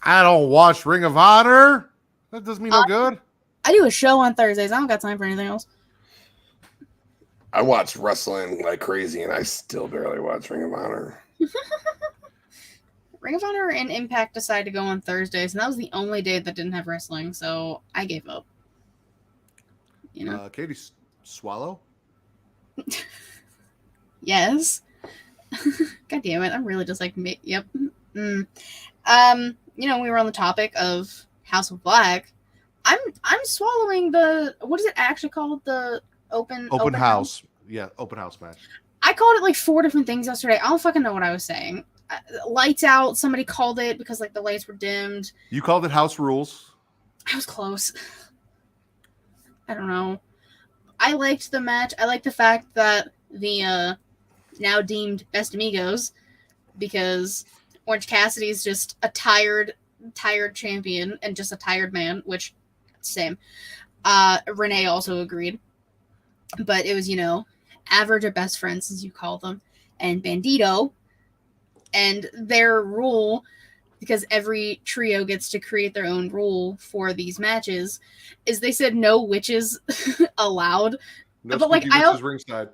S1: I don't watch Ring of Honor. That does me no good.
S3: I do a show on Thursdays. I don't got time for anything else.
S2: I watch wrestling like crazy, and I still barely watch Ring of Honor.
S3: Ring of Honor and Impact decided to go on Thursdays, and that was the only day that didn't have wrestling, so I gave up.
S1: Katie, swallow?
S3: Yes. God damn it. I'm really just like, yep. We were on the topic of House of Black. I'm swallowing the, what is it actually called? The open
S1: house. Yeah, open house match.
S3: I called it like 4 different things yesterday. I don't fucking know what I was saying. Lights out, somebody called it because like the lights were dimmed.
S1: You called it House Rules.
S3: I was close. I don't know. I liked the match. I like the fact that the now deemed Best Amigos, because Orange Cassidy is just a tired champion and just a tired man, which same. Renee also agreed. But it was, average or best friends, as you call them, and Bandito. And their rule, because every trio gets to create their own rule for these matches, is they said no witches allowed.
S1: No
S3: but
S1: spooky witches ringside.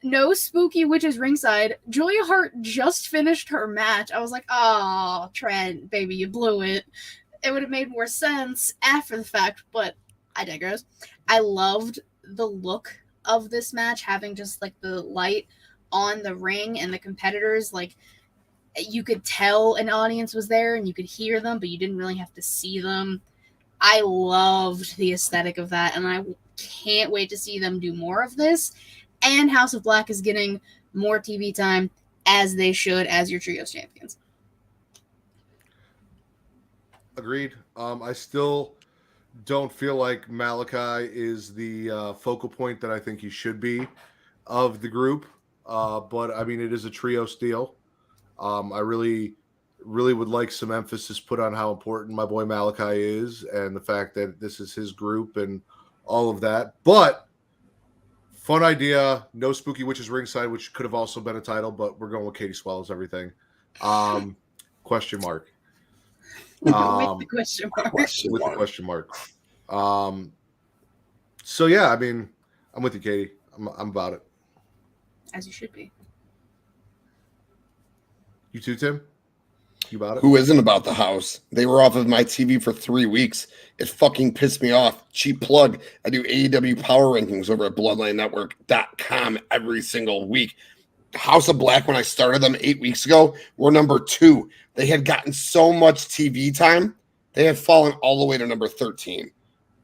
S3: No spooky witches ringside. Julia Hart just finished her match. I was like, oh, Trent, baby, you blew it. It would have made more sense after the fact, but I digress. I loved the look of this match, having just like the light on the ring and the competitors, like you could tell an audience was there and you could hear them, but you didn't really have to see them. I loved the aesthetic of that, and I can't wait to see them do more of this. And House of Black is getting more TV time, as they should, as your trios champions.
S1: Agreed. I still don't feel like Malachi is the focal point that I think he should be of the group. But I mean, it is a trio steal. I really would like some emphasis put on how important my boy Malachi is and the fact that this is his group and all of that. But fun idea. No Spooky Witches ringside, which could have also been a title, but we're going with Katie Swallows everything. Question mark.
S3: With the question mark.
S1: With the question mark. So yeah, I mean, I'm with you, Katie. I'm about it.
S3: As you should be.
S1: You too, Tim? You about it?
S2: Who isn't about the house? They were off of my TV for 3 weeks. It fucking pissed me off. Cheap plug. I do AEW power rankings over at BloodlineNetwork.com every single week. House of Black, when I started them 8 weeks ago, were number 2. They had gotten so much TV time, they had fallen all the way to number 13.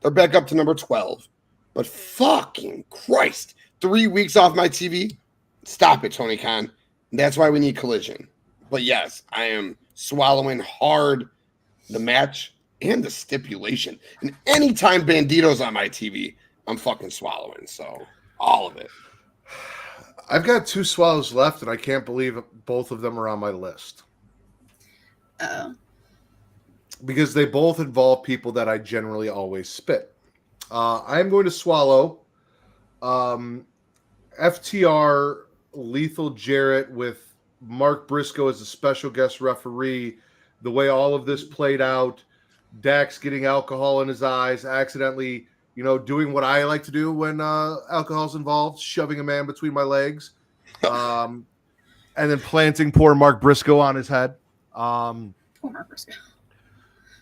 S2: They're back up to number 12. But fucking Christ, 3 weeks off my TV? Stop it, Tony Khan. That's why we need Collision. But yes, I am swallowing hard the match and the stipulation. And anytime Bandito's on my TV, I'm fucking swallowing. So all of it.
S1: I've got 2 swallows left, and I can't believe both of them are on my list.
S3: Oh.
S1: Because they both involve people that I generally always spit. I'm going to swallow FTR Lethal Jarrett with Mark Briscoe as a special guest referee. The way all of this played out, Dax getting alcohol in his eyes, accidentally, doing what I like to do when alcohol's involved, shoving a man between my legs, and then planting poor Mark Briscoe on his head.
S3: Poor Mark Briscoe.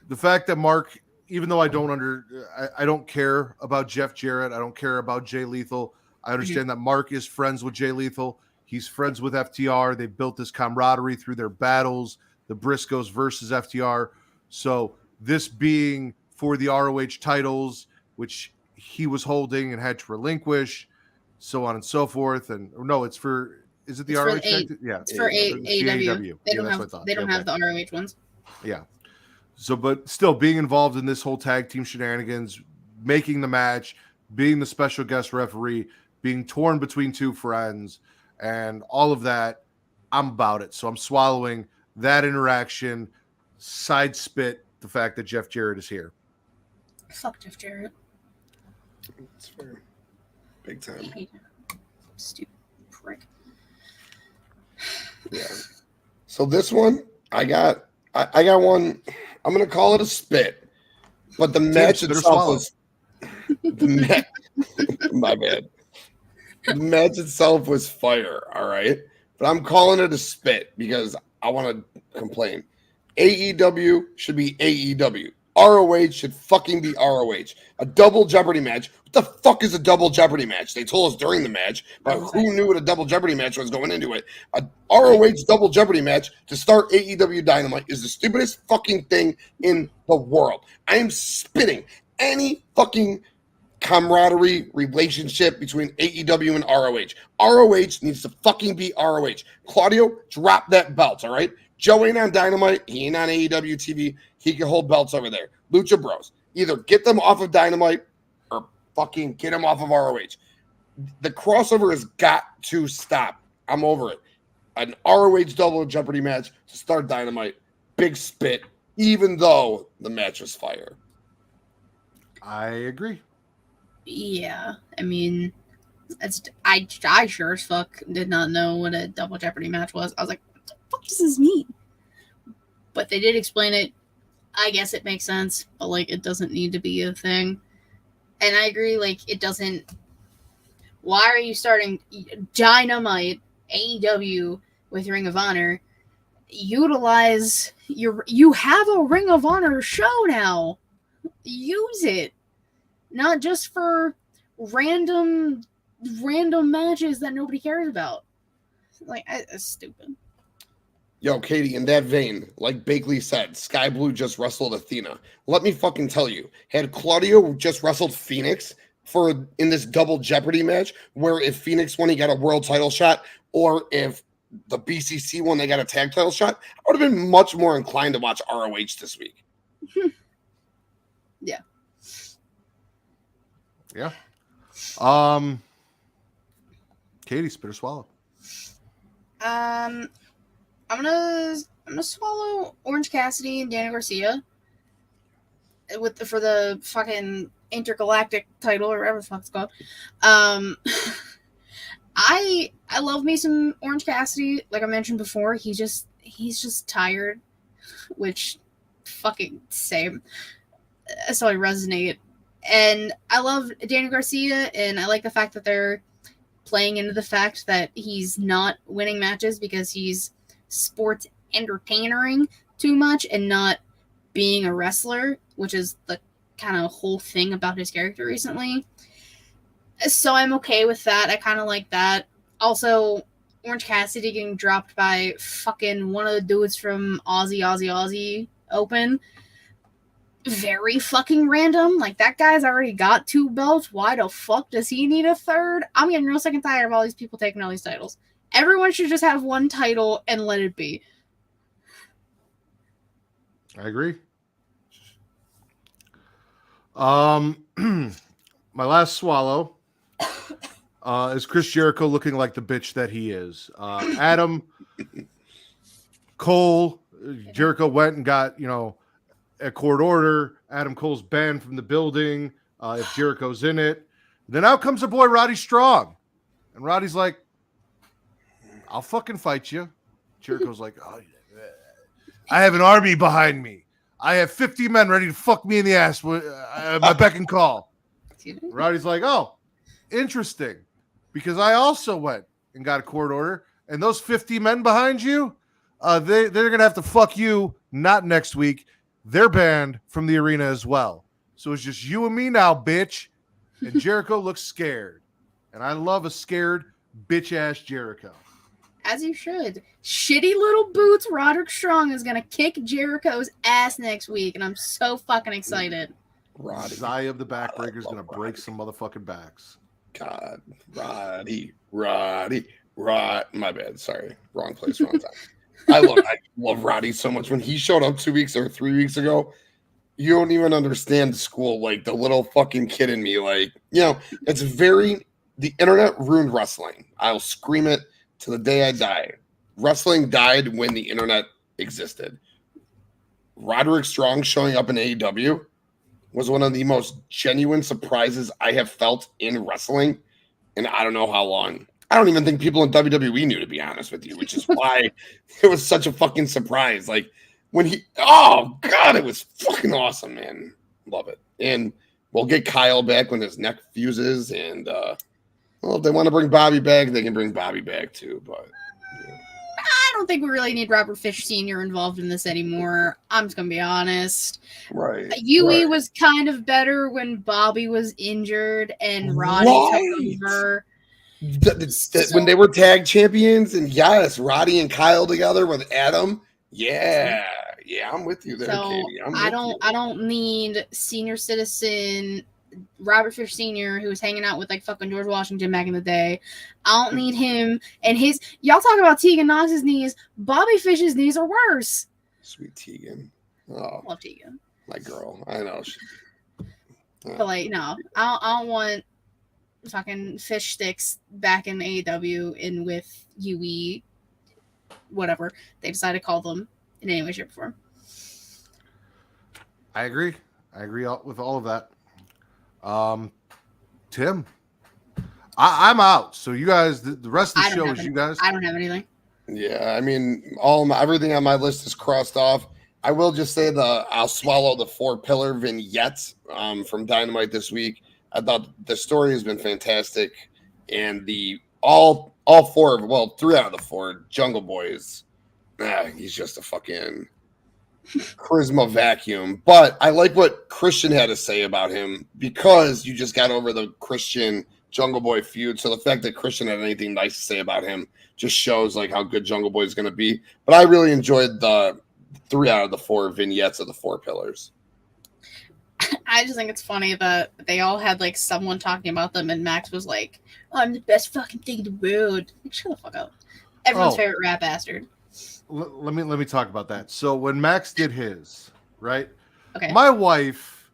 S1: The fact that Mark, even though I don't care about Jeff Jarrett, I don't care about Jay Lethal. I understand that Mark is friends with Jay Lethal. He's friends with FTR. They built this camaraderie through their battles, the Briscoes versus FTR. So this being for the ROH titles, which he was holding and had to relinquish, so on and so forth. And no, it's for, is it the ROH?
S3: It's for AEW. They don't have the ROH ones.
S1: Yeah. So, but still being involved in this whole tag team shenanigans, making the match, being the special guest referee, being torn between 2 friends, and all of that, I'm about it. So I'm swallowing that interaction, side spit the fact that Jeff Jarrett is here.
S3: Fuck Jeff Jarrett.
S2: It's fair. Big time.
S3: I hate him. Stupid prick.
S2: Yeah. So this one, I got one. I'm gonna call it a spit, but the match itself was my bad. The match itself was fire, all right. But I'm calling it a spit because I want to complain. AEW should be AEW. ROH should fucking be ROH. A double Jeopardy match. What the fuck is a double Jeopardy match? They told us during the match, but who knew what a double Jeopardy match was going into it? A ROH double Jeopardy match to start AEW Dynamite is the stupidest fucking thing in the world. I am spitting any fucking camaraderie relationship between AEW and ROH. ROH needs to fucking be ROH. Claudio, drop that belt, all right? Joe ain't on Dynamite. He ain't on AEW TV. He can hold belts over there. Lucha Bros. Either get them off of Dynamite or fucking get them off of ROH. The crossover has got to stop. I'm over it. An ROH double Jeopardy match to start Dynamite. Big spit, even though the match was fire.
S1: I agree.
S3: Yeah, I mean, I sure as fuck did not know what a double Jeopardy match was. I was like, what the fuck does this mean? But they did explain it. I guess it makes sense, but like it doesn't need to be a thing. And I agree, like it doesn't. Why are you starting Dynamite AEW with Ring of Honor? Utilize you have a Ring of Honor show now. Use it. Not just for random matches that nobody cares about. Like, it's stupid.
S2: Yo, Katie, in that vein, like Bakley said, Sky Blue just wrestled Athena. Let me fucking tell you, had Claudio just wrestled Phoenix in this double Jeopardy match, where if Phoenix won, he got a world title shot, or if the BCC won, they got a tag title shot, I would have been much more inclined to watch ROH this week.
S3: Yeah.
S1: Yeah. Katie, spit or swallow.
S3: I'm gonna swallow Orange Cassidy and Danny Garcia for the fucking intergalactic title or whatever the fuck it's called. I love me some Orange Cassidy. Like I mentioned before, he's just tired, which fucking same. So I resonate. And I love Danny Garcia, and I like the fact that they're playing into the fact that he's not winning matches because he's sports entertaining too much and not being a wrestler, which is the kind of whole thing about his character recently. So I'm okay with that. I kind of like that. Also, Orange Cassidy getting dropped by fucking one of the dudes from Aussie Open. Very fucking random. Like, that guy's already got 2 belts. Why the fuck does he need a third? I'm getting real sick and tired of all these people taking all these titles. Everyone should just have 1 title and let it be.
S1: I agree. My last swallow is Chris Jericho looking like the bitch that he is. Adam Cole, Jericho went and got, a court order. Adam Cole's banned from the building if Jericho's in it. Then out comes our boy Roddy Strong. And Roddy's like, I'll fucking fight you. Jericho's like, oh, I have an army behind me. I have 50 men ready to fuck me in the ass with my beck and call. Roddy's like, oh, interesting. Because I also went and got a court order. And those 50 men behind you, they're going to have to fuck you, not next week. They're banned from the arena as well. So it's just you and me now, bitch. And Jericho looks scared. And I love a scared bitch-ass Jericho.
S3: As you should. Shitty little boots Roderick Strong is going to kick Jericho's ass next week. And I'm so fucking excited.
S1: Zaya of the Backbreaker is going to break some motherfucking backs.
S2: God. Roddy. My bad. Sorry. Wrong place, wrong time. I love Roddy so much. When he showed up 2 weeks or 3 weeks ago, you don't even understand school. Like, the little fucking kid in me, like, it's the internet ruined wrestling. I'll scream it to the day I die. Wrestling died when the internet existed. Roderick Strong showing up in AEW was one of the most genuine surprises I have felt in wrestling in I don't know how long. I don't even think people in WWE knew, to be honest with you, which is why it was such a fucking surprise. Like, when oh God, it was fucking awesome, man. Love it. And we'll get Kyle back when his neck fuses. And, if they want to bring Bobby back, they can bring Bobby back too. But
S3: I don't think we really need Robert Fish Sr. involved in this anymore. I'm just going to be honest.
S2: Right.
S3: Yui was kind of better when Bobby was injured and Roddy took over.
S2: When they were tag champions, and yes, Roddy and Kyle together with Adam. Yeah, I'm with you there,
S3: so
S2: Katie.
S3: I don't need senior citizen Robert Fish Sr., who was hanging out with like fucking George Washington back in the day. I don't need him and his. Y'all talk about Tegan Knox's knees. Bobby Fish's knees are worse.
S2: Sweet Tegan. Oh,
S3: love Tegan.
S2: My girl. I know.
S3: But like, no, I don't want fucking fish sticks back in AEW and with UE, whatever they decide to call them in any way, shape, or form.
S1: I agree with all of that. Tim, I'm out. So you guys, the rest of the show is you guys.
S3: I don't have anything.
S2: Yeah, I mean, everything on my list is crossed off. I will just say I'll swallow the 4-pillar vignette from Dynamite this week. I thought the story has been fantastic, and all 4, 3 out of the 4 Jungle Boys. He's just a fucking charisma vacuum. But I like what Christian had to say about him because you just got over the Christian Jungle Boy feud. So the fact that Christian had anything nice to say about him just shows like how good Jungle Boy is going to be. But I really enjoyed the 3 out of the 4 vignettes of the 4 pillars.
S3: I just think it's funny that they all had like someone talking about them, and Max was like, oh, "I'm the best fucking thing in the world." Like, shut the fuck up. Everyone's favorite rap bastard.
S1: Let me talk about that. So when Max did his, right?
S3: Okay.
S1: My wife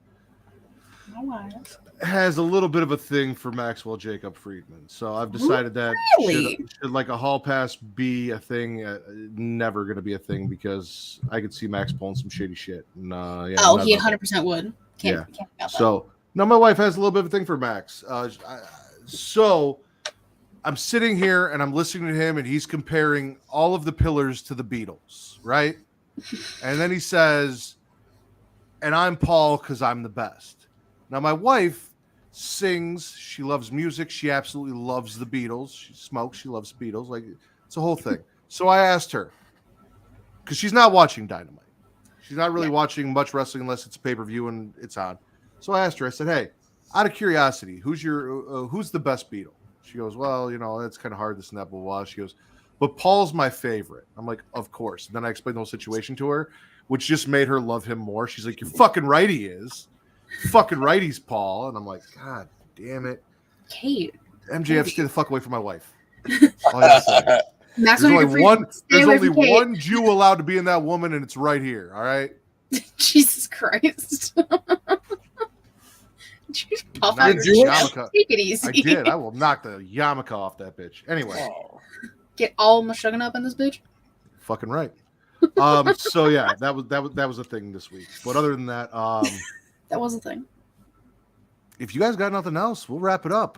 S1: has a little bit of a thing for Maxwell Jacob Friedman. So I've decided that
S3: Really?
S1: should like a hall pass be a thing? Never going to be a thing because I could see Max pulling some shady shit. And,
S3: Oh, he 100% would. Can't about that.
S1: So no, my wife has a little bit of a thing for Max. So I'm sitting here and I'm listening to him, and he's comparing all of the pillars to the Beatles, right? And then he says, "And I'm Paul because I'm the best." Now my wife sings. She loves music. She absolutely loves the Beatles. She smokes. She loves Beatles. Like, it's a whole thing. So I asked her, because she's not watching Dynamite. She's not really watching much wrestling unless it's a pay-per-view and it's on. So I asked her, I said, "Hey, out of curiosity, who's the best Beatle?" She goes, "Well, that's kind of hard, this and that, blah, blah, blah." She goes, "But Paul's my favorite." I'm like, "Of course." And then I explained the whole situation to her, which just made her love him more. She's like, "You're fucking right, he is. Fucking right, he's Paul." And I'm like, "God damn it.
S3: Kate.
S1: MJF, stay the fuck away from my wife." All I gotta say.
S3: Max,
S1: There's only one Jew allowed to be in that woman, and it's right here. All right.
S3: Jesus Christ. Just puff
S1: Knock
S3: out
S1: the
S3: your
S1: yarmulke.
S3: chest. Take it easy.
S1: I did. I will knock the yarmulke off that bitch. Anyway.
S2: Oh.
S3: Get all mushugging up in this bitch.
S1: Fucking right. So yeah, that was a thing this week. But other than that,
S3: That was a thing.
S1: if you guys got nothing else, we'll wrap it up.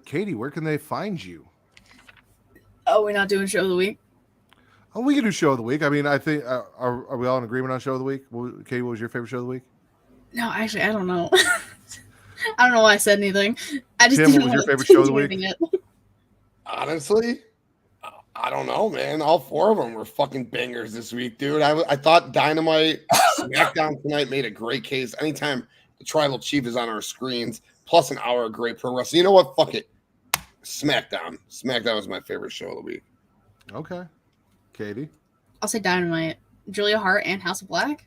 S1: Katie, where can they find you?
S3: Oh, we're not doing show of the week?
S1: Oh, we can do show of the week. I mean, I think are we all in agreement on show of the week? Katie, what was your favorite show of the week?
S3: No, actually, I don't know. I don't know why I said anything. I just
S1: Tim,
S3: didn't
S1: what was your
S3: want
S1: favorite
S3: to
S1: show of the
S3: do
S1: week?
S3: anything yet.
S2: Honestly, I don't know, man. All 4 of them were fucking bangers this week, dude. I thought Dynamite, SmackDown tonight made a great case. Anytime the Tribal Chief is on our screens, plus an hour of great pro wrestling. You know what? Fuck it. SmackDown. SmackDown was my favorite show of the week.
S1: Okay. Katie?
S3: I'll say Dynamite. Julia Hart and House of Black.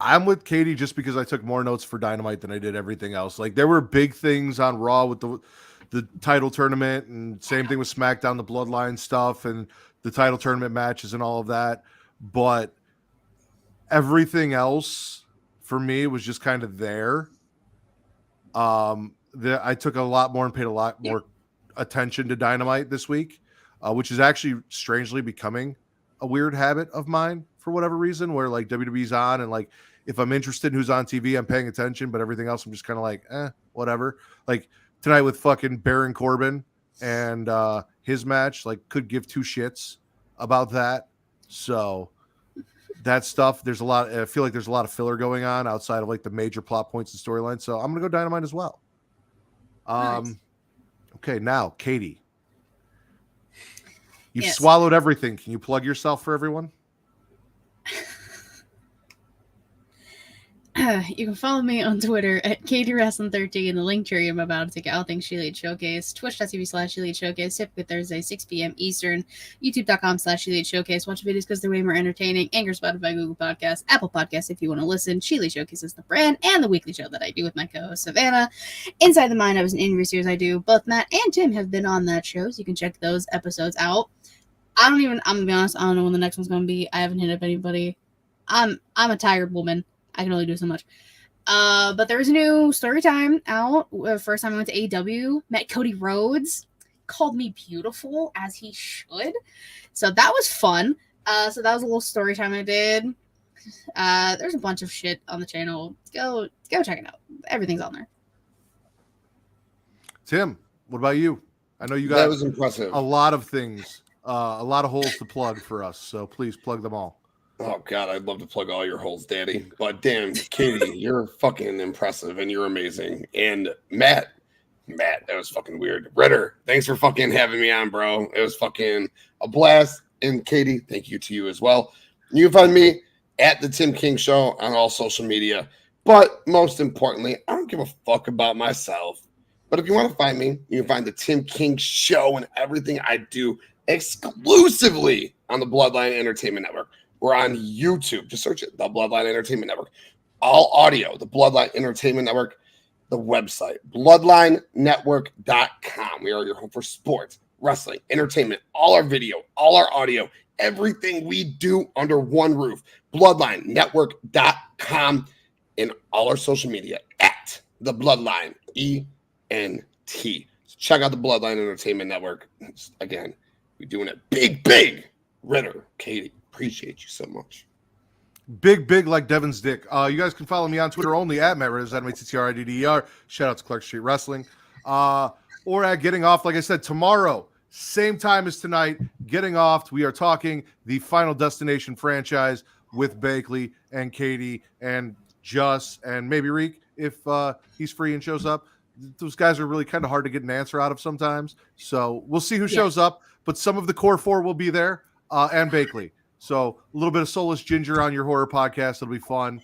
S1: I'm with Katie just because I took more notes for Dynamite than I did everything else. Like, there were big things on Raw with the title tournament, and same thing with SmackDown, the Bloodline stuff and the title tournament matches and all of that. But everything else for me was just kind of there. I took a lot more and paid a lot more attention to Dynamite this week, which is actually strangely becoming a weird habit of mine for whatever reason, where like WWE's on and like if I'm interested in who's on TV, I'm paying attention, but everything else I'm just kind of like, whatever. Like tonight with fucking Baron Corbin and his match, like could give 2 shits about that. So that stuff, there's a lot. I feel like there's a lot of filler going on outside of like the major plot points and storylines. So I'm gonna go Dynamite as well.
S3: Nice.
S1: Okay, now Katie, you've
S3: Yes.
S1: swallowed everything. Can you plug yourself for everyone?
S3: You can follow me on Twitter at KatieWrestling13. The link tree I'm about to take out things She Lead Showcase. Twitch.tv/She Lead Showcase. Typically Thursday, 6 p.m. Eastern. YouTube.com/She Lead Showcase. Watch videos because they're way more entertaining. Anchor, Spotify, Google Podcasts, Apple Podcasts if you want to listen. She Lead Showcase is the brand and the weekly show that I do with my co-host Savannah. Inside the Mind, I was an interview series I do. Both Matt and Tim have been on that show, so you can check those episodes out. I'm gonna be honest, I don't know when the next one's gonna be. I haven't hit up anybody. I'm a tired woman. I can only do so much. But there's a new story time out. First time I went to AEW, met Cody Rhodes, called me beautiful, as he should. So that was fun. So that was a little story time I did. There's a bunch of shit on the channel. Go check it out. Everything's on there.
S1: Tim, what about you? I know you got
S2: That was impressive.
S1: a lot of things, a lot of holes to plug for us. So please plug them all.
S2: Oh, God, I'd love to plug all your holes, Daddy. But damn, Katie, you're fucking impressive and you're amazing. And Matt, that was fucking weird. Ritter, thanks for fucking having me on, bro. It was fucking a blast. And Katie, thank you to you as well. You can find me at the Tim King Show on all social media. But most importantly, I don't give a fuck about myself. But if you want to find me, you can find the Tim King Show and everything I do exclusively on the Bloodline Entertainment Network. We're on YouTube. Just search it, the Bloodline Entertainment Network. All audio, the Bloodline Entertainment Network, the website, bloodlinenetwork.com. We are your home for sports, wrestling, entertainment, all our video, all our audio, everything we do under one roof. Bloodlinenetwork.com and all our social media at the Bloodline ENT. So check out the Bloodline Entertainment Network. Again, we're doing it big. Ritter, Katie, appreciate you so much.
S1: Big like Devin's dick. You guys can follow me on Twitter only at Matt Ridders, MATTRIDDER. Shout out to Clark Street Wrestling. Or at Getting Off, like I said, tomorrow, same time as tonight, Getting Off. We are talking the Final Destination franchise with Bakley and Katie and Juss and maybe Reek if he's free and shows up. Those guys are really kind of hard to get an answer out of sometimes. So we'll see who shows up, but some of the core four will be there and Bakley. So a little bit of Soulless Ginger on your horror podcast. It'll be fun.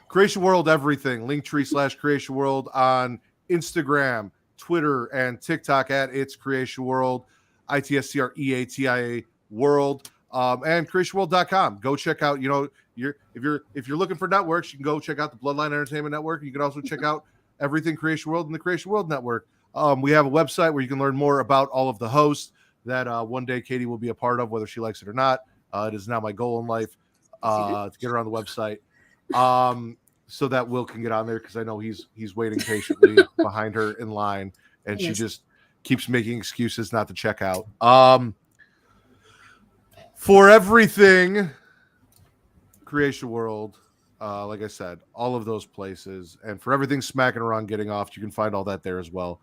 S1: Creation World Everything. Linktree/Creation World on Instagram, Twitter, and TikTok at It's Creation World. ITSCREATIA World. And creationworld.com. Go check out, if you're looking for networks, you can go check out the Bloodline Entertainment Network. You can also check out everything Creation World and the Creation World Network. We have a website where you can learn more about all of the hosts that one day Katie will be a part of, whether she likes it or not. It is now my goal in life to get her on the website so that Will can get on there because I know he's waiting patiently behind her in line, and she just keeps making excuses not to check out. For everything Creation World, like I said, all of those places, and for everything Smackin' It Raw and Getting Off, you can find all that there as well.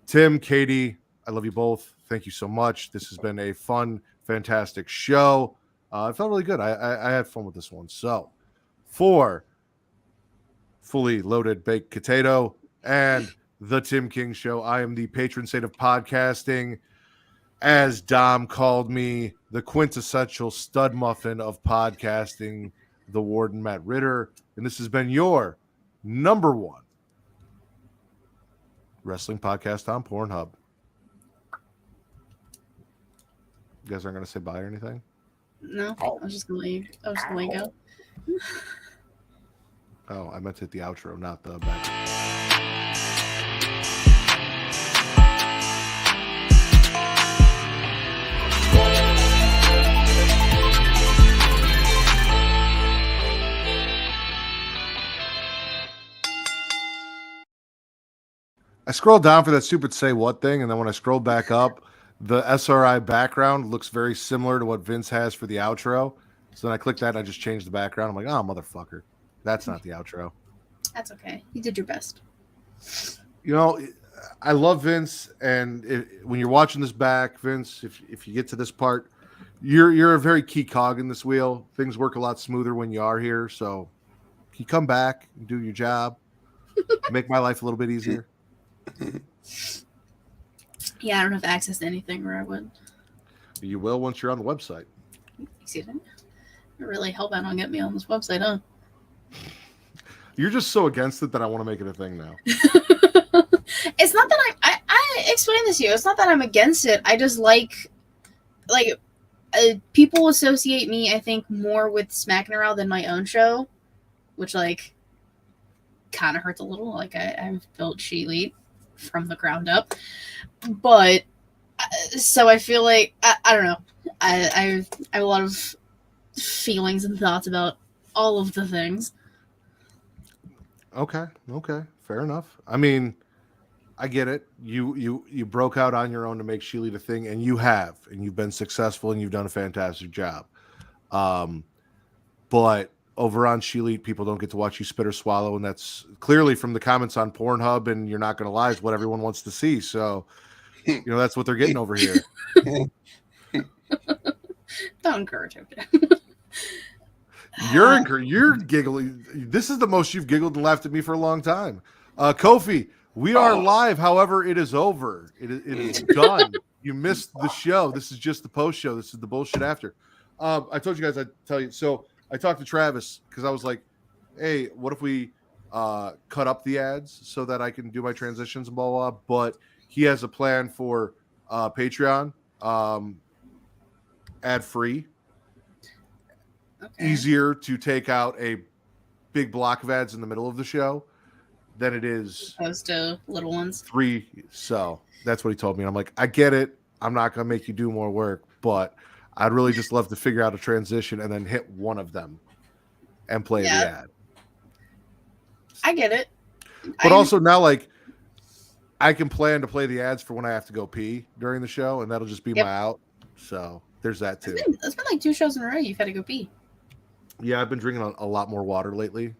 S1: Tim, Katie, I love you both. Thank you so much. This has been a fun, fantastic show. It felt really good. I had fun with this one. So, for Fully Loaded Baked Potato and the Tim King Show, I am the patron saint of podcasting. As Dom called me, the quintessential stud muffin of podcasting, the Warden Matt Ritter. And this has been your number one wrestling podcast on Pornhub. You guys aren't going to say bye or anything?
S3: No, I was just going to leave. I was just going to go.
S1: Oh, I meant to hit the outro, not the back. I scrolled down for that stupid say what thing, and then when I scroll back up, the SRI background looks very similar to what Vince has for the outro. So then I clicked that and I just changed the background. I'm like, oh, motherfucker. That's not the outro.
S3: That's okay. You did your best.
S1: I love Vince, and when you're watching this back, Vince, if you get to this part, you're a very key cog in this wheel. Things work a lot smoother when you are here. So can you come back and do your job? Make my life a little bit easier.
S3: Yeah, I don't have access to anything where I would.
S1: You will once you're on the website.
S3: Excuse me. You're really hellbent on getting me on this website, huh?
S1: You're just so against it that I want to make it a thing now.
S3: It's not that I explained this to you. It's not that I'm against it. I just like people associate me, I think, more with Smackin' It Raw than my own show, which kind of hurts a little. I've built She Elite from the ground up, but so I feel like I don't know. I have a lot of feelings and thoughts about all of the things.
S1: Okay, fair enough. I mean, I get it. You broke out on your own to make She Elite a thing, and you've been successful, and you've done a fantastic job. But over on She Elite, people don't get to watch you spit or swallow, and that's clearly from the comments on Pornhub, and you're not going to lie, is what everyone wants to see. So, that's what they're getting over here.
S3: Don't encourage him.
S1: You're giggling. This is the most you've giggled and laughed at me for a long time. Kofi, we are live. However, it is over. It is done. You missed the show. This is just the post show. This is the bullshit after. I told you guys I'd tell you. So I talked to Travis because I was like, hey, what if we cut up the ads so that I can do my transitions and blah, blah, blah. But he has a plan for Patreon, ad free, easier to take out a big block of ads in the middle of the show than it is
S3: opposed to little ones.
S1: 3. So that's what he told me. And I'm like, I get it. I'm not going to make you do more work, but I'd really just love to figure out a transition and then hit one of them and play the ad.
S3: I get it.
S1: But also now, like, I can plan to play the ads for when I have to go pee during the show, and that'll just be my out. So there's that too.
S3: It's been like 2 shows in a row you've had to go pee.
S1: Yeah, I've been drinking a lot more water lately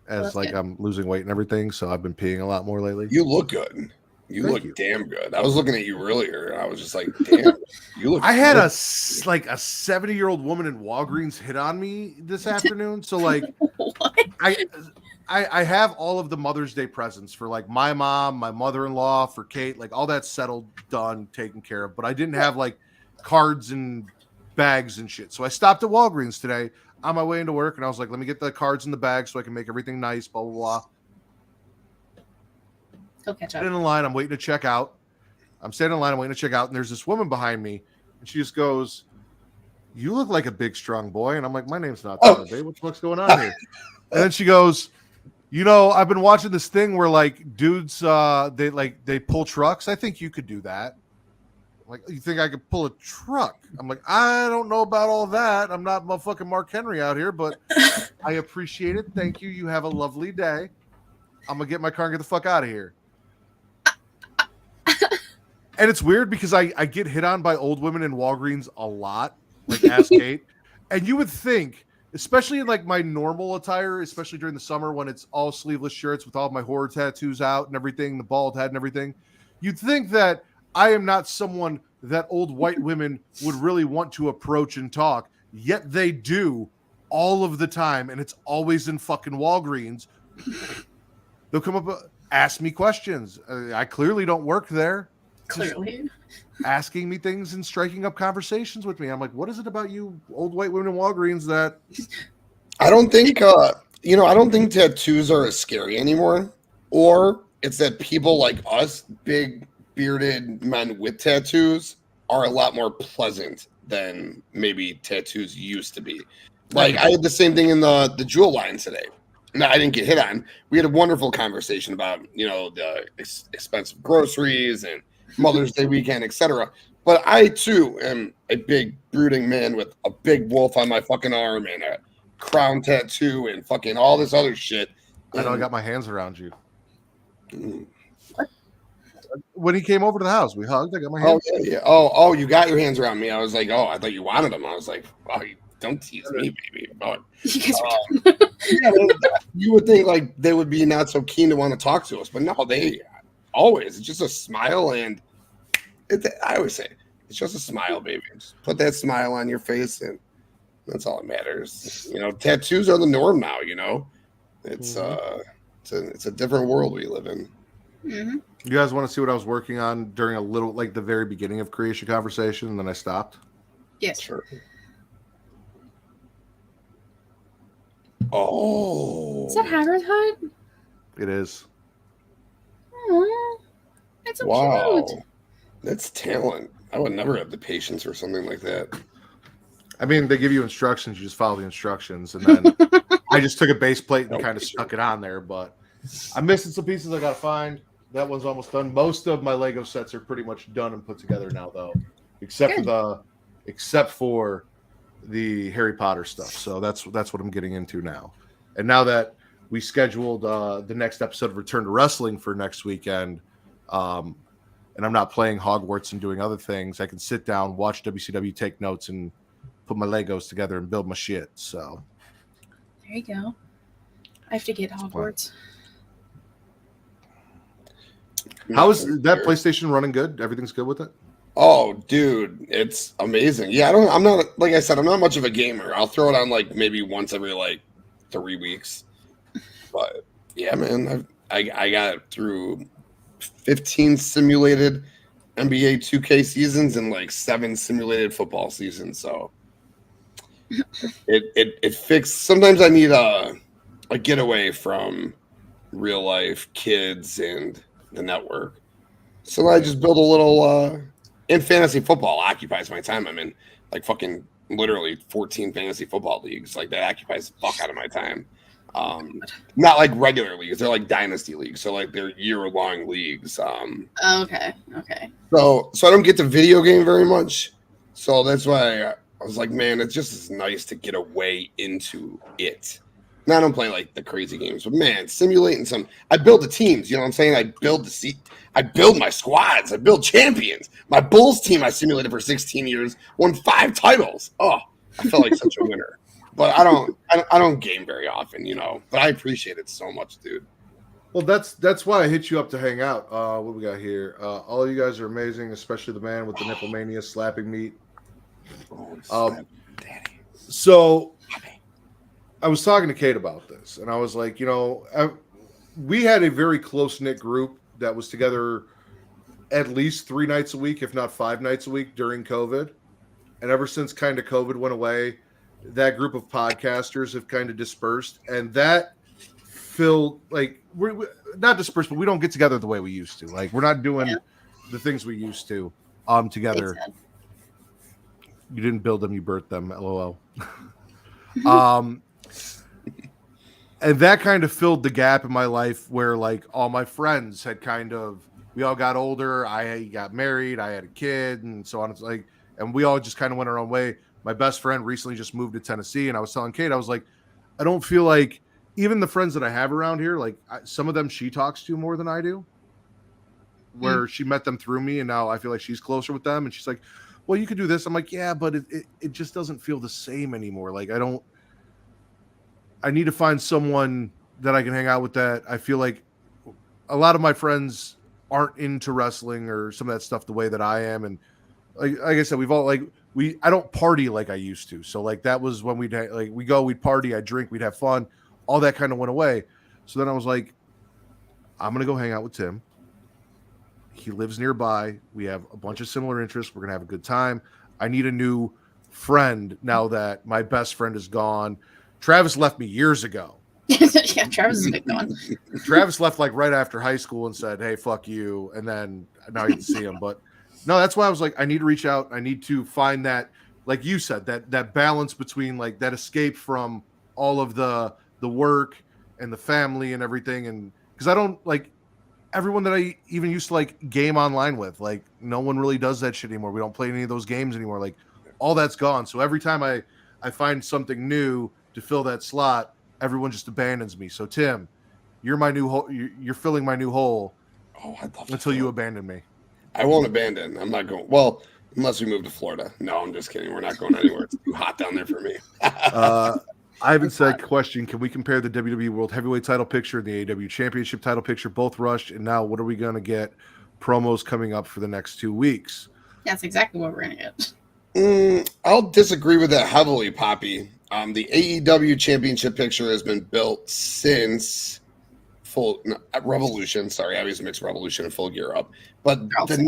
S1: as like
S3: good.
S1: I'm losing weight and everything. So I've been peeing a lot more lately.
S2: You look good. You
S1: Thank
S2: look
S1: you.
S2: damn good. I was looking at you earlier, and I was just like, damn, you look.
S1: I had
S2: good.
S1: a 70-year-old woman in Walgreens hit on me this afternoon. So like, I have all of the Mother's Day presents for like my mom, my mother-in-law, for Kate, like all that's settled, done, taken care of. But I didn't have like cards and bags and shit. So I stopped at Walgreens today on my way into work, and I was like, let me get the cards in the bag so I can make everything nice, blah, blah, blah.
S3: He'll catch up.
S1: I'm in line, I'm waiting to check out. I'm standing in line, I'm waiting to check out, and there's this woman behind me, and she just goes, you look like a big, strong boy. And I'm like, my name's not Tyler, babe. What the fuck's going on here? And then she goes, you know, I've been watching this thing where like dudes, they pull trucks. I think you could do that. I'm like, you think I could pull a truck? I'm like, I don't know about all that. I'm not motherfucking Mark Henry out here, but I appreciate it. Thank you. You have a lovely day. I'm gonna get my car and get the fuck out of here. And it's weird because I get hit on by old women in Walgreens a lot, like Ask Kate. And you would think, especially in like my normal attire, especially during the summer when it's all sleeveless shirts with all my horror tattoos out and everything, the bald head and everything, you'd think that I am not someone that old white women would really want to approach and talk, yet they do all of the time, and it's always in fucking Walgreens. They'll come up, ask me questions. I clearly don't work there.
S3: Clearly.
S1: Asking me things and striking up conversations with me. I'm like, what is it about you old white women in Walgreens that...
S2: I don't think, I don't think tattoos are as scary anymore. Or it's that people like us, big bearded men with tattoos, are a lot more pleasant than maybe tattoos used to be. Like, I had the same thing in the jewel line today. No, I didn't get hit on. We had a wonderful conversation about, the expensive groceries and Mother's Day weekend, etc. But I, too, am a big brooding man with a big wolf on my fucking arm and a crown tattoo and fucking all this other shit.
S1: I know I got my hands around you.
S2: Mm.
S1: When he came over to the house, we hugged. I got my hands.
S2: Oh, yeah. Oh, you got your hands around me. I was like, oh, I thought you wanted them. I was like, wow, don't tease me, baby. But,
S3: You guys are
S2: yeah, you would think like they would be not so keen to want to talk to us, but no, they always. It's just a smile, and I always say it's just a smile, baby. Just put that smile on your face, and that's all that matters. Tattoos are the norm now. It's it's a different world we live in.
S3: Mm-hmm.
S1: You guys want to see what I was working on during the very beginning of Creation Conversation, and then I stopped?
S3: Yes.
S2: Sure. Oh,
S3: Is that Hagrid's hut?
S1: It is.
S3: Aww. It's so
S2: wow.
S3: cute.
S2: That's talent. I would never have the patience for something like that.
S1: I mean, they give you instructions. You just follow the instructions, and then I just took a base plate and kind of stuck it on there. But I'm missing some pieces I got to find. That one's almost done. Most of my Lego sets are pretty much done and put together now, though, except for the Harry Potter stuff. So that's what I'm getting into now. And now that we scheduled the next episode of Return to Wrestling for next weekend, and I'm not playing Hogwarts and doing other things, I can sit down, watch WCW, take notes, and put my Legos together and build my shit. So
S3: There you go. I have to get Hogwarts.
S1: how is that PlayStation running? Good? Everything's good with it?
S2: Oh, dude, it's amazing. Yeah, I'm not, like I said, I'm not much of a gamer. I'll throw it on like maybe once every like 3 weeks. But yeah, man, I got it through 15 simulated NBA 2K seasons and like 7 simulated football seasons. So it fixed. Sometimes I need a getaway from real life kids and the network. So I just build a little and fantasy football occupies my time. I'm in like fucking literally 14 fantasy football leagues. Like that occupies the fuck out of my time. Not like regular leagues, they're like dynasty leagues. So like they're year-long leagues.
S3: Okay.
S2: So I don't get to video game very much. So that's why I was like, man, it's just as nice to get away into it. Now I don't play like the crazy games, but man, simulating some. I build the teams. You know what I'm saying? I build the seat. I build my squads. I build champions. My Bulls team I simulated for 16 years, won 5 titles. Oh, I felt like such a winner. But I don't game very often, you know. But I appreciate it so much, dude.
S1: Well, that's why I hit you up to hang out. What we got here? All of you guys are amazing, especially the man with the nipple mania slapping meat.
S2: Daddy.
S1: So I was talking to Kate about this, and I was like, you know, we had a very close-knit group that was together at least 3 nights a week, if not 5 nights a week during COVID. And ever since kind of COVID went away, that group of podcasters have kind of dispersed, and that filled like we're not dispersed, but we don't get together the way we used to. Like we're not doing the things we used to together. You didn't build them, you birthed them. LOL. And that kind of filled the gap in my life where like all my friends had we all got older. I got married, I had a kid, and so on. It's like, and we all just kind of went our own way. My best friend recently just moved to Tennessee, and I was telling Kate, I was like, I don't feel like even the friends that I have around here, like some of them she talks to more than I do, where she met them through me, and now I feel like she's closer with them. And she's like, well, you could do this. I'm like, yeah, but it just doesn't feel the same anymore. Like I need to find someone that I can hang out with that I feel like a lot of my friends aren't into wrestling or some of that stuff the way that I am. And like I said, we've all I don't party like I used to. So like that was when we'd party, I'd drink, we'd have fun. All that kind of went away. So then I was like, I'm going to go hang out with Tim. He lives nearby. We have a bunch of similar interests. We're going to have a good time. I need a new friend now that my best friend is gone. Travis left me years ago.
S3: Yeah, Travis is a big gone.
S1: Travis left like right after high school and said, hey, fuck you. And then now you get to see him. But no, that's why I was like, I need to reach out. I need to find that, like you said, that balance between like that escape from all of the work and the family and everything. And because I don't like everyone that I even used to like game online with, like no one really does that shit anymore. We don't play any of those games anymore. Like all that's gone. So every time I find something new to fill that slot, everyone just abandons me. So Tim, you're my new hole. You're filling my new hole.
S2: Oh, I'd love
S1: until you abandon me.
S2: I won't abandon. I'm not going. Well, unless we move to Florida. No, I'm just kidding. We're not going anywhere. It's too hot down there for me.
S1: Ivan said, question, can we compare the WWE World Heavyweight title picture and the AEW Championship title picture? Both rushed, and now what are we going to get? Promos coming up for the next 2 weeks.
S3: That's exactly what we're going to get.
S2: I'll disagree with that heavily, Poppy. The AEW Championship picture has been built since Revolution. Sorry, I always mix Revolution and Full Gear up. But not the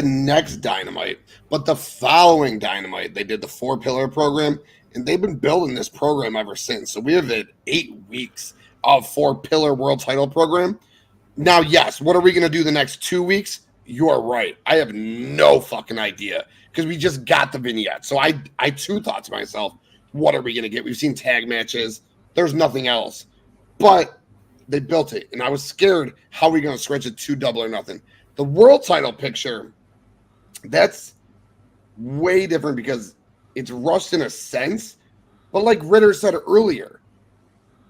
S2: next Dynamite, but the following Dynamite, they did the 4-pillar program, and they've been building this program ever since. So we have had 8 weeks of 4-pillar world title program. Now, yes, what are we going to do the next 2 weeks? You're right. I have no fucking idea because we just got the vignette. So I too thought to myself, what are we going to get? We've seen tag matches. There's nothing else. But they built it, and I was scared, how are we going to stretch it to Double or Nothing? The world title picture, that's way different because it's rushed in a sense. But like Ritter said earlier,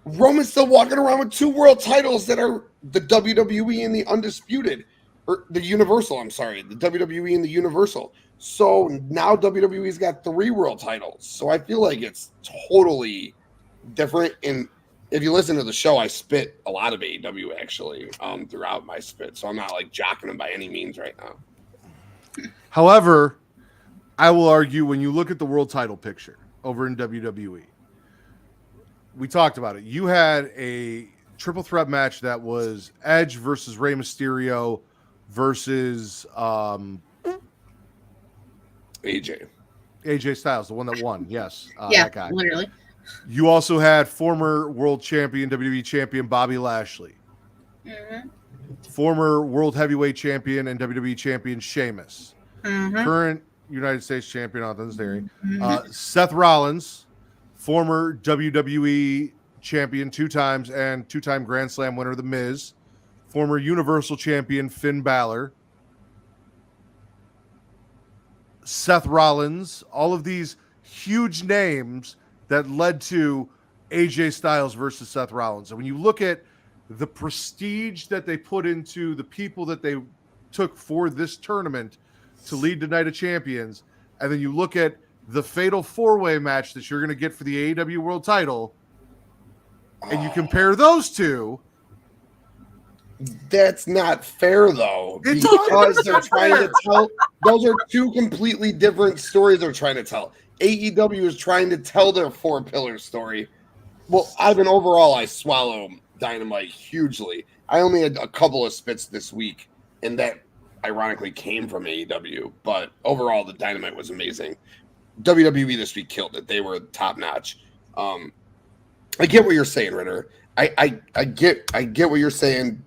S2: Roman's still walking around with 2 world titles that are the WWE and the Undisputed. Or the Universal, I'm sorry, the WWE and the Universal. So now WWE's got 3 world titles. So I feel like it's totally different. And if you listen to the show, I spit a lot of AEW actually throughout my spit. So I'm not like jocking them by any means right now.
S1: However, I will argue when you look at the world title picture over in WWE, we talked about it. You had a triple threat match that was Edge versus Rey Mysterio versus
S2: AJ.
S1: AJ Styles, the one that won. Yes,
S3: Yeah,
S1: that guy.
S3: literally.
S1: You also had former world champion, WWE champion Bobby Lashley,
S3: Mm-hmm.
S1: former world heavyweight champion and WWE champion Sheamus,
S3: Mm-hmm.
S1: current United States champion on this theory,
S3: Mm-hmm.
S1: Seth Rollins, former WWE champion 2 times and 2-time Grand Slam winner The Miz, former Universal champion Finn Balor, Seth Rollins, all of these huge names that led to AJ Styles versus Seth Rollins. And when you look at the prestige that they put into the people that they took for this tournament to lead the Night of Champions, and then you look at the fatal 4-way match that you're going to get for the AEW World title, and you compare those two.
S2: That's not fair, though,
S1: It's
S2: because they're
S1: 100%
S2: trying
S1: fair.
S2: to tell. Those are two completely different stories they're trying to tell. AEW is trying to tell their 4-pillar story. Well, overall, I swallow Dynamite hugely. I only had a couple of spits this week, and that ironically came from AEW. But overall, the Dynamite was amazing. WWE this week killed it. They were top notch. I get what you're saying, Ritter. I get what you're saying.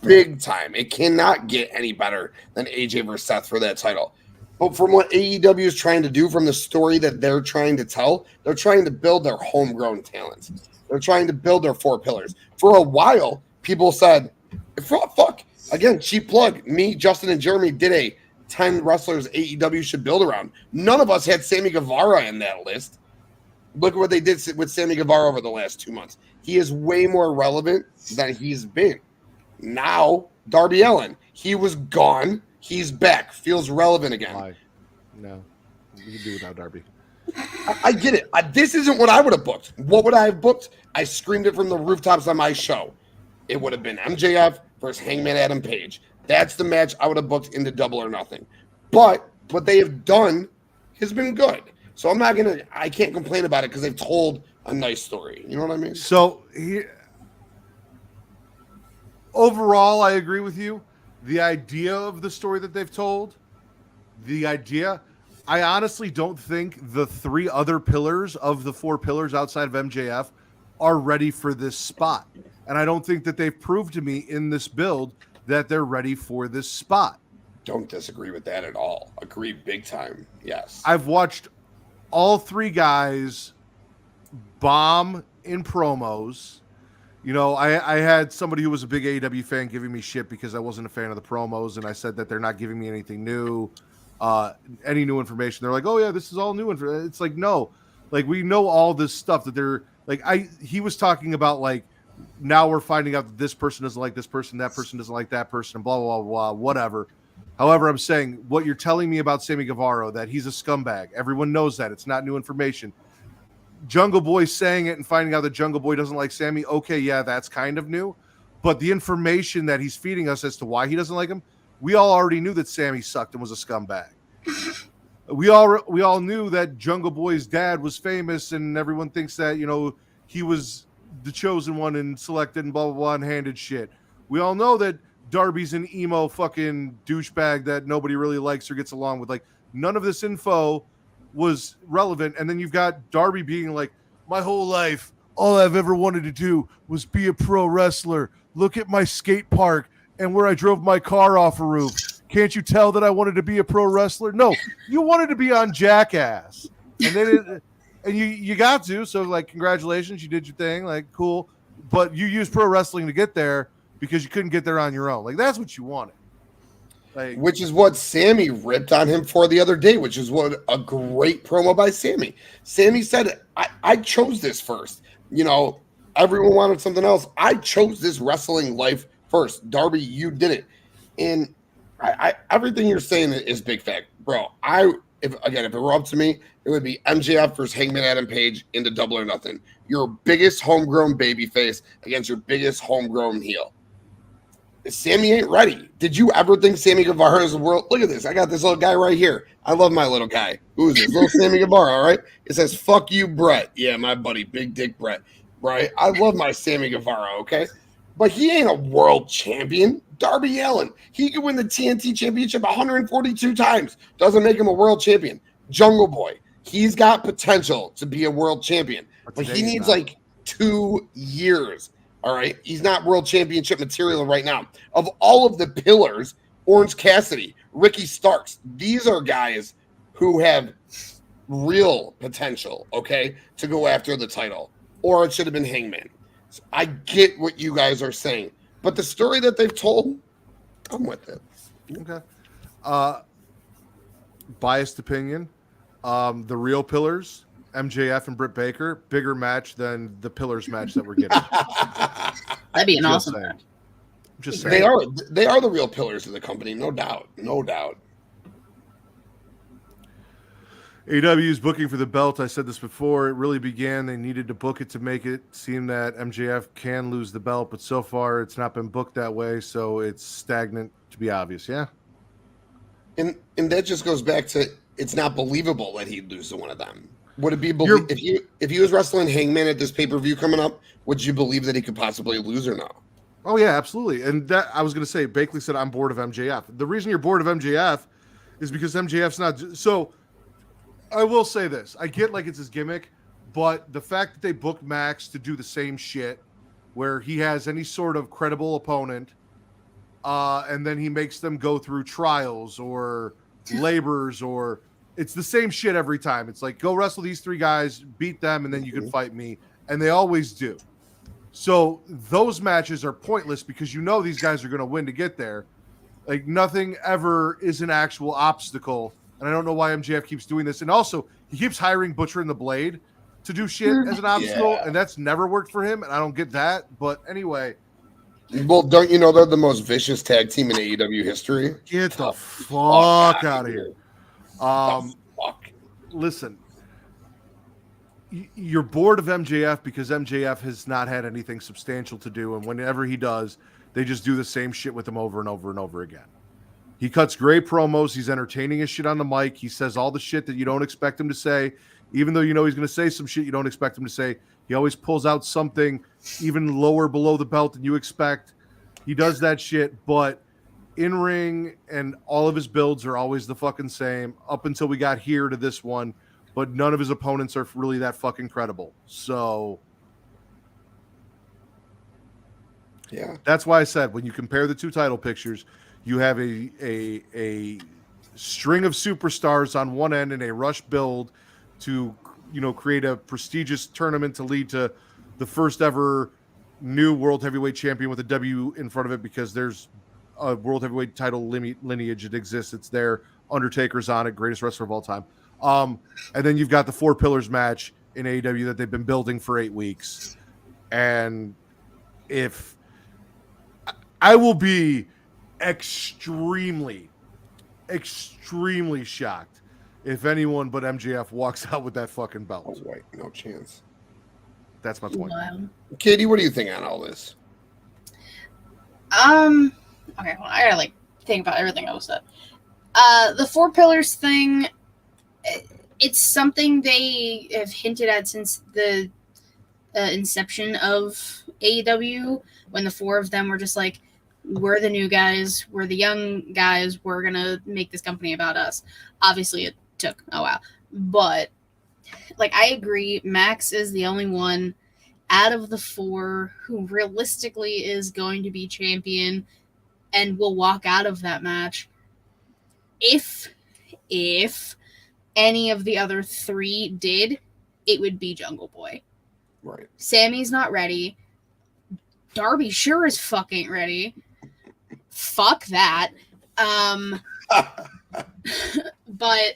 S2: Big time. It cannot get any better than AJ versus Seth for that title. But from what AEW is trying to do, from the story that they're trying to tell, they're trying to build their homegrown talents. They're trying to build their 4 pillars. For a while, people said, fuck. Again, cheap plug. Me, Justin, and Jeremy did a 10 wrestlers AEW should build around. None of us had Sammy Guevara in that list. Look at what they did with Sammy Guevara over the last 2 months. He is way more relevant than he's been. Now, Darby Allin, he was gone. He's back. Feels relevant again.
S1: Why? No, we can do without Darby.
S2: I get it. This isn't what I would have booked. What would I have booked? I screamed it from the rooftops on my show. It would have been MJF versus Hangman Adam Page. That's the match I would have booked into Double or Nothing. But what they have done has been good. So I can't complain about it because they've told a nice story. You know what I mean?
S1: So overall, I agree with you. The idea of the story that they've told, I honestly don't think the 3 other pillars of the 4 pillars outside of MJF are ready for this spot. And I don't think that they've proved to me in this build that they're ready for this spot.
S2: Don't disagree with that at all. Agree big time. Yes.
S1: I've watched all 3 guys bomb in promos. You know, I had somebody who was a big AEW fan giving me shit because I wasn't a fan of the promos, and I said that they're not giving me anything new, any new information. They're like, oh yeah, this is all new information. It's like, no, like we know all this stuff that they're like. He was talking about like, now we're finding out that this person doesn't like this person, that person doesn't like that person, and blah blah blah blah, whatever. However, I'm saying what you're telling me about Sammy Guevara, that he's a scumbag. Everyone knows that. It's not new information. Jungle Boy saying it and finding out that Jungle Boy doesn't like Sammy, okay, yeah, that's kind of new. But the information that he's feeding us as to why he doesn't like him, we all already knew that Sammy sucked and was a scumbag. We all knew that Jungle Boy's dad was famous, and everyone thinks that, you know, he was the chosen one and selected and blah, blah, blah, and handed shit. We all know that Darby's an emo fucking douchebag that nobody really likes or gets along with. Like, none of this info was relevant. And then you've got Darby being like, my whole life, all I've ever wanted to do was be a pro wrestler. Look at my skate park and where I drove my car off a roof. Can't you tell that I wanted to be a pro wrestler? No, you wanted to be on Jackass. And then you got to. So, like, congratulations, you did your thing. Like, cool. But you used pro wrestling to get there because you couldn't get there on your own. Like, that's what you wanted. Like,
S2: which is what Sammy ripped on him for the other day, which is what a great promo by Sammy. Sammy said, I chose this first. You know, everyone wanted something else. I chose this wrestling life first. Darby, you did it. And I everything you're saying is big fact. Bro, if it were up to me, it would be MJF versus Hangman Adam Page into Double or Nothing. Your biggest homegrown babyface against your biggest homegrown heel. Sammy ain't ready. Did you ever think Sammy Guevara is the world? Look at this. I got this little guy right here. I love my little guy. Who is this? Little Sammy Guevara, all right? It says, fuck you, Brett. Yeah, my buddy, Big Dick Brett. Right? I love my Sammy Guevara, okay? But he ain't a world champion. Darby Allin. He could win the TNT championship 142 times. Doesn't make him a world champion. Jungle Boy. He's got potential to be a world champion, but he needs like 2 years. All right. He's not world championship material right now. Of all of the pillars, Orange Cassidy, Ricky Starks, these are guys who have real potential, okay, to go after the title. Or it should have been Hangman. So I get what you guys are saying, but the story that they've told, I'm with it.
S1: Okay. Biased opinion. The real pillars, MJF and Britt Baker, bigger match than the pillars match that we're getting.
S3: That'd be an
S1: Just
S3: awesome
S1: saying.
S3: match.
S1: Just saying.
S2: They are the real pillars of the company, no doubt. No doubt.
S1: AEW's booking for the belt. I said this before. It really began. They needed to book it to make it seem that MJF can lose the belt, but so far it's not been booked that way, so it's stagnant, to be obvious. Yeah.
S2: And that just goes back to it's not believable that he'd lose to one of them. Would it be if he was wrestling Hangman at this pay-per-view coming up, would you believe that he could possibly lose or no?
S1: Oh yeah, absolutely. And that I was going to say, Bakley said I'm bored of MJF. The reason you're bored of MJF is because MJF's not. So I will say this: I get like it's his gimmick, but the fact that they booked Max to do the same shit, where he has any sort of credible opponent, and then he makes them go through trials or labors, or it's the same shit every time. It's like, go wrestle these 3 guys, beat them, and then you can fight me. And they always do. So those matches are pointless because you know these guys are going to win to get there. Like nothing ever is an actual obstacle. And I don't know why MJF keeps doing this. And also, he keeps hiring Butcher and the Blade to do shit as an obstacle. And that's never worked for him. And I don't get that. But anyway.
S2: Well, don't you know they're the most vicious tag team in AEW history?
S1: Get the fuck out of here. Listen, you're bored of MJF because MJF has not had anything substantial to do, and whenever he does, they just do the same shit with him over and over and over again. He cuts great promos. He's entertaining as shit on the mic. He says all the shit that you don't expect him to say, even though you know he's going to say some shit you don't expect him to say. He always pulls out something even lower below the belt than you expect. He does that shit, but in ring and all of his builds are always the fucking same up until we got here to this one, but none of his opponents are really that fucking credible. So
S2: yeah,
S1: that's why I said when you compare the 2 title pictures, you have a string of superstars on one end and a rush build to, you know, create a prestigious tournament to lead to the first ever new world heavyweight champion with a W in front of it, because there's a world heavyweight title lineage. It exists. It's there. Undertaker's on it. Greatest wrestler of all time. And then you've got the 4 pillars match in AEW that they've been building for 8 weeks. And if I will be extremely shocked if anyone but MJF walks out with that fucking belt.
S2: Oh, wait, no chance.
S1: That's my point.
S3: Wow.
S2: Katie, what do you think on all this?
S3: Okay, well, I gotta think about everything I was said. The 4 pillars thing, it's something they have hinted at since the inception of AEW, when the 4 of them were just like, we're the new guys, we're the young guys, we're gonna make this company about us. Obviously, it took a while, but I agree, Max is the only one out of the 4 who realistically is going to be champion and will walk out of that match. If any of the other 3 did, it would be Jungle Boy.
S2: Right.
S3: Sammy's not ready. Darby sure as fuck ain't ready. Fuck that. But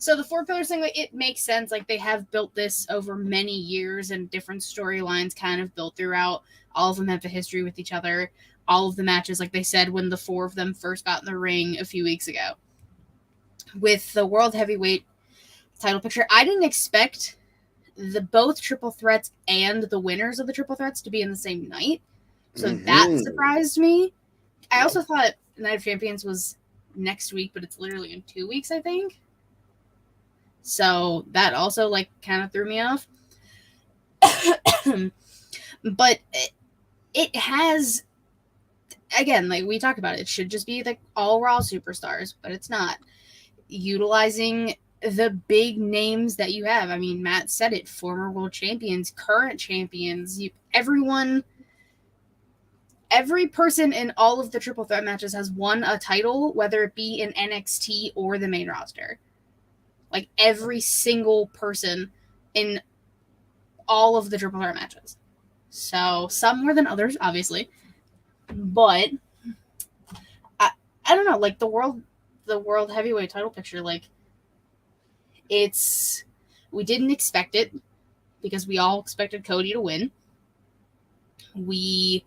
S3: so the 4 pillars thing, it makes sense. They have built this over many years, and different storylines kind of built throughout. All of them have a history with each other. All of the matches, like they said, when the 4 of them first got in the ring a few weeks ago. With the World Heavyweight title picture, I didn't expect both triple threats and the winners of the triple threats to be in the same night. So that surprised me. I also thought Night of Champions was next week, but it's literally in 2 weeks, I think. So that also kind of threw me off. But it has, again, we talked about it should just be all Raw superstars, but it's not. Utilizing the big names that you have. I mean, Matt said it, former world champions, current champions, every person in all of the triple threat matches has won a title, whether it be in NXT or the main roster. Like every single person in all of the triple threat matches. So some more than others, obviously. But I don't know, like the world heavyweight title picture, like we didn't expect it because we all expected Cody to win. We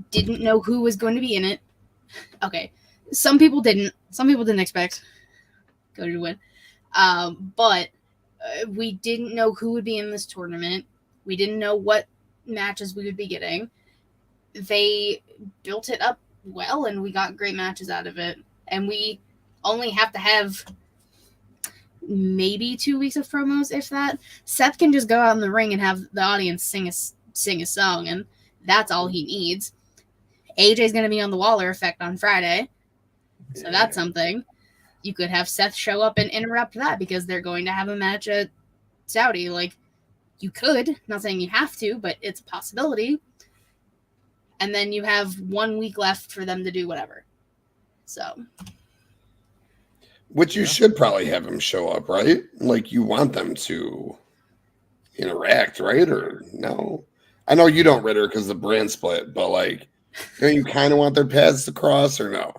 S3: didn't know who was going to be in it. Okay, some people didn't expect Cody to win, but we didn't know who would be in this tournament. We didn't know what matches we would be getting. They built it up well, and we got great matches out of it. And we only have to have maybe 2 weeks of promos, if that. Seth can just go out in the ring and have the audience sing a song, and that's all he needs. AJ's going to be on the Waller effect on Friday, so that's something. You could have Seth show up and interrupt that because they're going to have a match at Saudi. Like, you could. Not saying you have to, but it's a possibility. And then you have 1 week left for them to do whatever. So...
S2: Which you should probably have them show up, right? Like you want them to interact, right? Or no? I know you don't, Ritter, because the brand split, but like, don't you kind of want their paths to cross or no?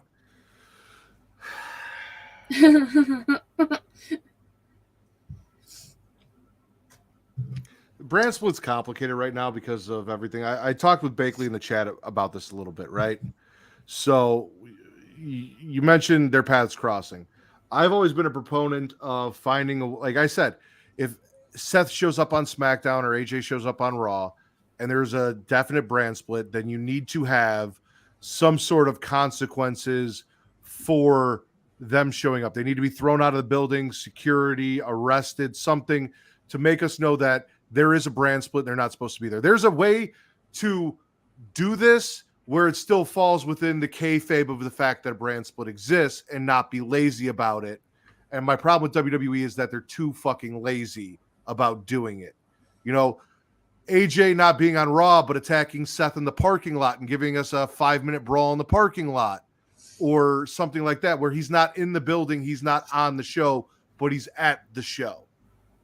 S1: Brand split's complicated right now because of everything. I talked with Bakley in the chat about this a little bit, right? So you mentioned their paths crossing. I've always been a proponent of finding, like I said, if Seth shows up on SmackDown or AJ shows up on Raw and there's a definite brand split, then you need to have some sort of consequences for them showing up. They need to be thrown out of the building, security, arrested, something to make us know that there is a brand split and they're not supposed to be there. There's a way to do this where it still falls within the kayfabe of the fact that a brand split exists and not be lazy about it. And my problem with WWE is that they're too fucking lazy about doing it. You know, AJ not being on Raw, but attacking Seth in the parking lot and giving us a 5-minute brawl in the parking lot or something like that, where he's not in the building, he's not on the show, but he's at the show.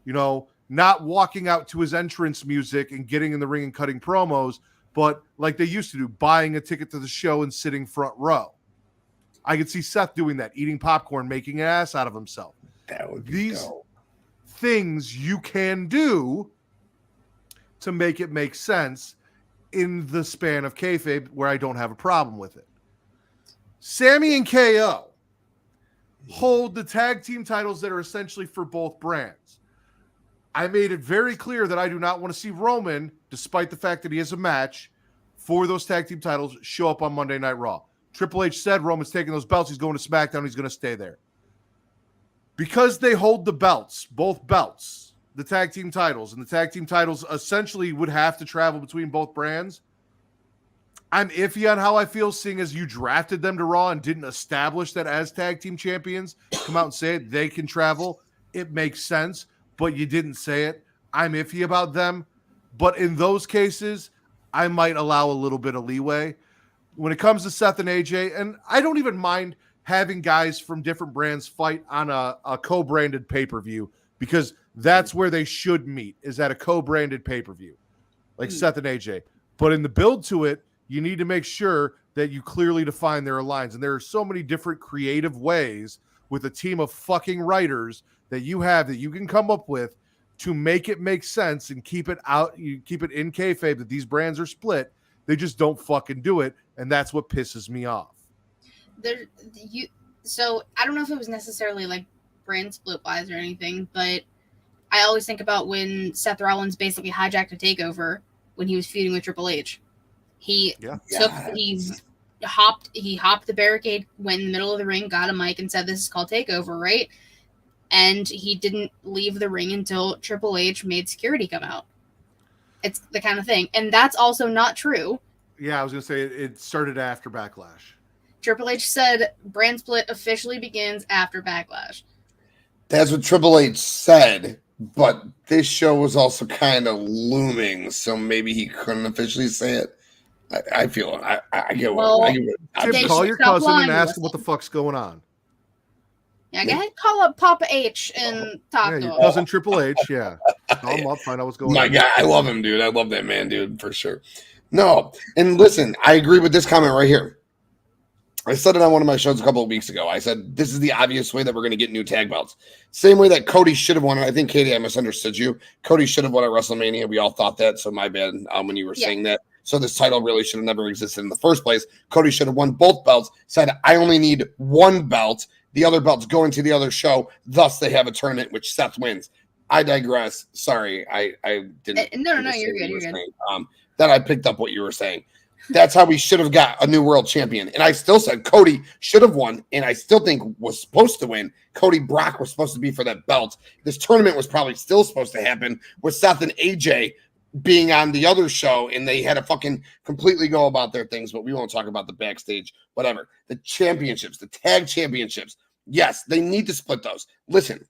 S1: You know, not walking out to his entrance music and getting in the ring and cutting promos, but like they used to do, buying a ticket to the show and sitting front row. I could see Seth doing that, eating popcorn, making an ass out of himself.
S2: That would be
S1: these
S2: dope.
S1: Things you can do to make it make sense in the span of kayfabe where I don't have a problem with it. Sammy and KO hold the tag team titles that are essentially for both brands. I made it very clear that I do not want to see Roman, despite the fact that he has a match for those tag team titles, show up on Monday Night Raw. Triple H said Roman's taking those belts. He's going to SmackDown. He's going to stay there. Because they hold the belts, both belts, the tag team titles, and the tag team titles essentially would have to travel between both brands. I'm iffy on how I feel, seeing as you drafted them to Raw and didn't establish that as tag team champions. Come out and say it. They can travel. It makes sense. But you didn't say it. I'm iffy about them. But in those cases, I might allow a little bit of leeway. When it comes to Seth and AJ, and I don't even mind having guys from different brands fight on a co-branded pay-per-view, because that's where they should meet, is at a co-branded pay-per-view, like Seth and AJ. But in the build to it, you need to make sure that you clearly define their lines. And there are so many different creative ways with a team of fucking writers that you have that you can come up with to make it make sense and keep it out. You keep it in kayfabe that these brands are split. They just don't fucking do it. And that's what pisses me off.
S3: So I don't know if it was necessarily like brand split wise or anything, but I always think about when Seth Rollins basically hijacked a takeover when he was feuding with Triple H. He hopped the barricade, went in the middle of the ring, got a mic and said, "This is called takeover," right? And he didn't leave the ring until Triple H made security come out. It's the kind of thing. And that's also not true.
S1: Yeah, I was going to say it started after Backlash.
S3: Triple H said brand split officially begins after Backlash.
S2: That's what Triple H said, but this show was also kind of looming, so maybe he couldn't officially say it. I feel I get
S3: Well,
S2: what I get what
S1: Tim,
S3: They
S1: call
S3: should
S1: your
S3: stop
S1: cousin and
S3: lying to
S1: ask
S3: us
S1: him what the
S3: then.
S1: fuck's going on.
S3: Yeah, go ahead, call up Papa H and talk
S1: Yeah,
S3: to
S1: your
S3: him.
S1: cousin Triple H. Yeah, call him up, find out what's going
S2: My
S1: on.
S2: God, I love him, dude. I love that man, dude, for sure. No, and listen, I agree with this comment right here. I said it on one of my shows a couple of weeks ago. I said, this is the obvious way that we're going to get new tag belts. Same way that Cody should have won it. I think, Katie, I misunderstood you. Cody should have won at WrestleMania. We all thought that, so my bad when you were saying that. So this title really should have never existed in the first place. Cody should have won both belts, said, I only need one belt. The other belts go into the other show. Thus, they have a tournament, which Seth wins. I digress. Sorry, I didn't.
S3: No, you're
S2: understand
S3: good.
S2: what you
S3: You're
S2: were
S3: good.
S2: saying. That I picked up what you were saying. That's how we should have got a new world champion. And I still said Cody should have won, and I still think was supposed to win. Cody Brock was supposed to be for that belt. This tournament was probably still supposed to happen with Seth and AJ being on the other show, and they had to fucking completely go about their things, but we won't talk about the backstage, whatever. The championships, the tag championships. Yes, they need to split those. Listen,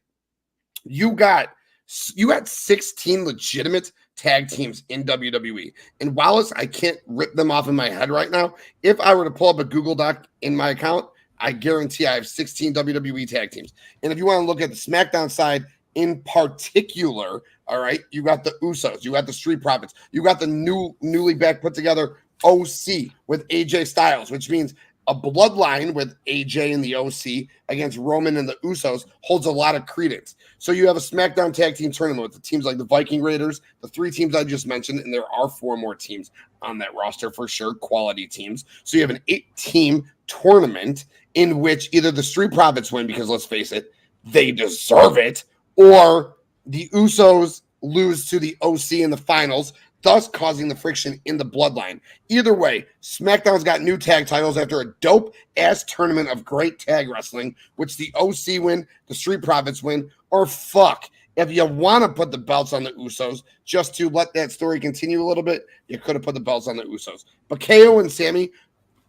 S2: you got 16 legitimate tag teams in WWE. And while I can't rip them off in my head right now, if I were to pull up a Google Doc in my account, I guarantee I have 16 WWE tag teams. And if you want to look at the SmackDown side in particular, all right, you got the Usos, you got the Street Profits, you got the newly back put together OC with AJ Styles, which means a bloodline with AJ and the OC against Roman and the Usos holds a lot of credence. So you have a SmackDown tag team tournament with the teams like the Viking Raiders, the 3 teams I just mentioned, and there are 4 more teams on that roster for sure, quality teams. So you have an 8-team tournament in which either the Street Profits win, because let's face it, they deserve it, or the Usos lose to the OC in the finals, thus causing the friction in the bloodline. Either way, SmackDown's got new tag titles after a dope-ass tournament of great tag wrestling, which the OC win, the Street Profits win, or fuck, if you want to put the belts on the Usos just to let that story continue a little bit, you could have put the belts on the Usos. But KO and Sammy,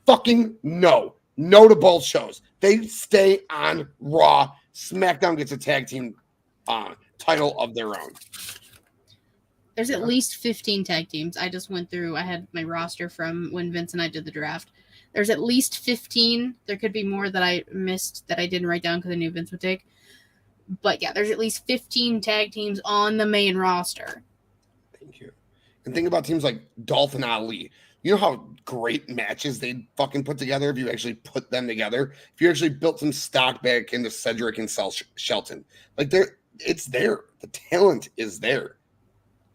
S2: fucking no. No to both shows. They stay on Raw. SmackDown gets a tag team title of their own.
S3: There's at least 15 tag teams. I just went through. I had my roster from when Vince and I did the draft. There's at least 15. There could be more that I missed that I didn't write down because I knew Vince would take. But yeah, there's at least 15 tag teams on the main roster.
S2: Thank you. And think about teams like Dolph and Ali. You know how great matches they'd fucking put together if you actually put them together? If you actually built some stock back into Cedric and Shelton. Like, it's there. The talent is there.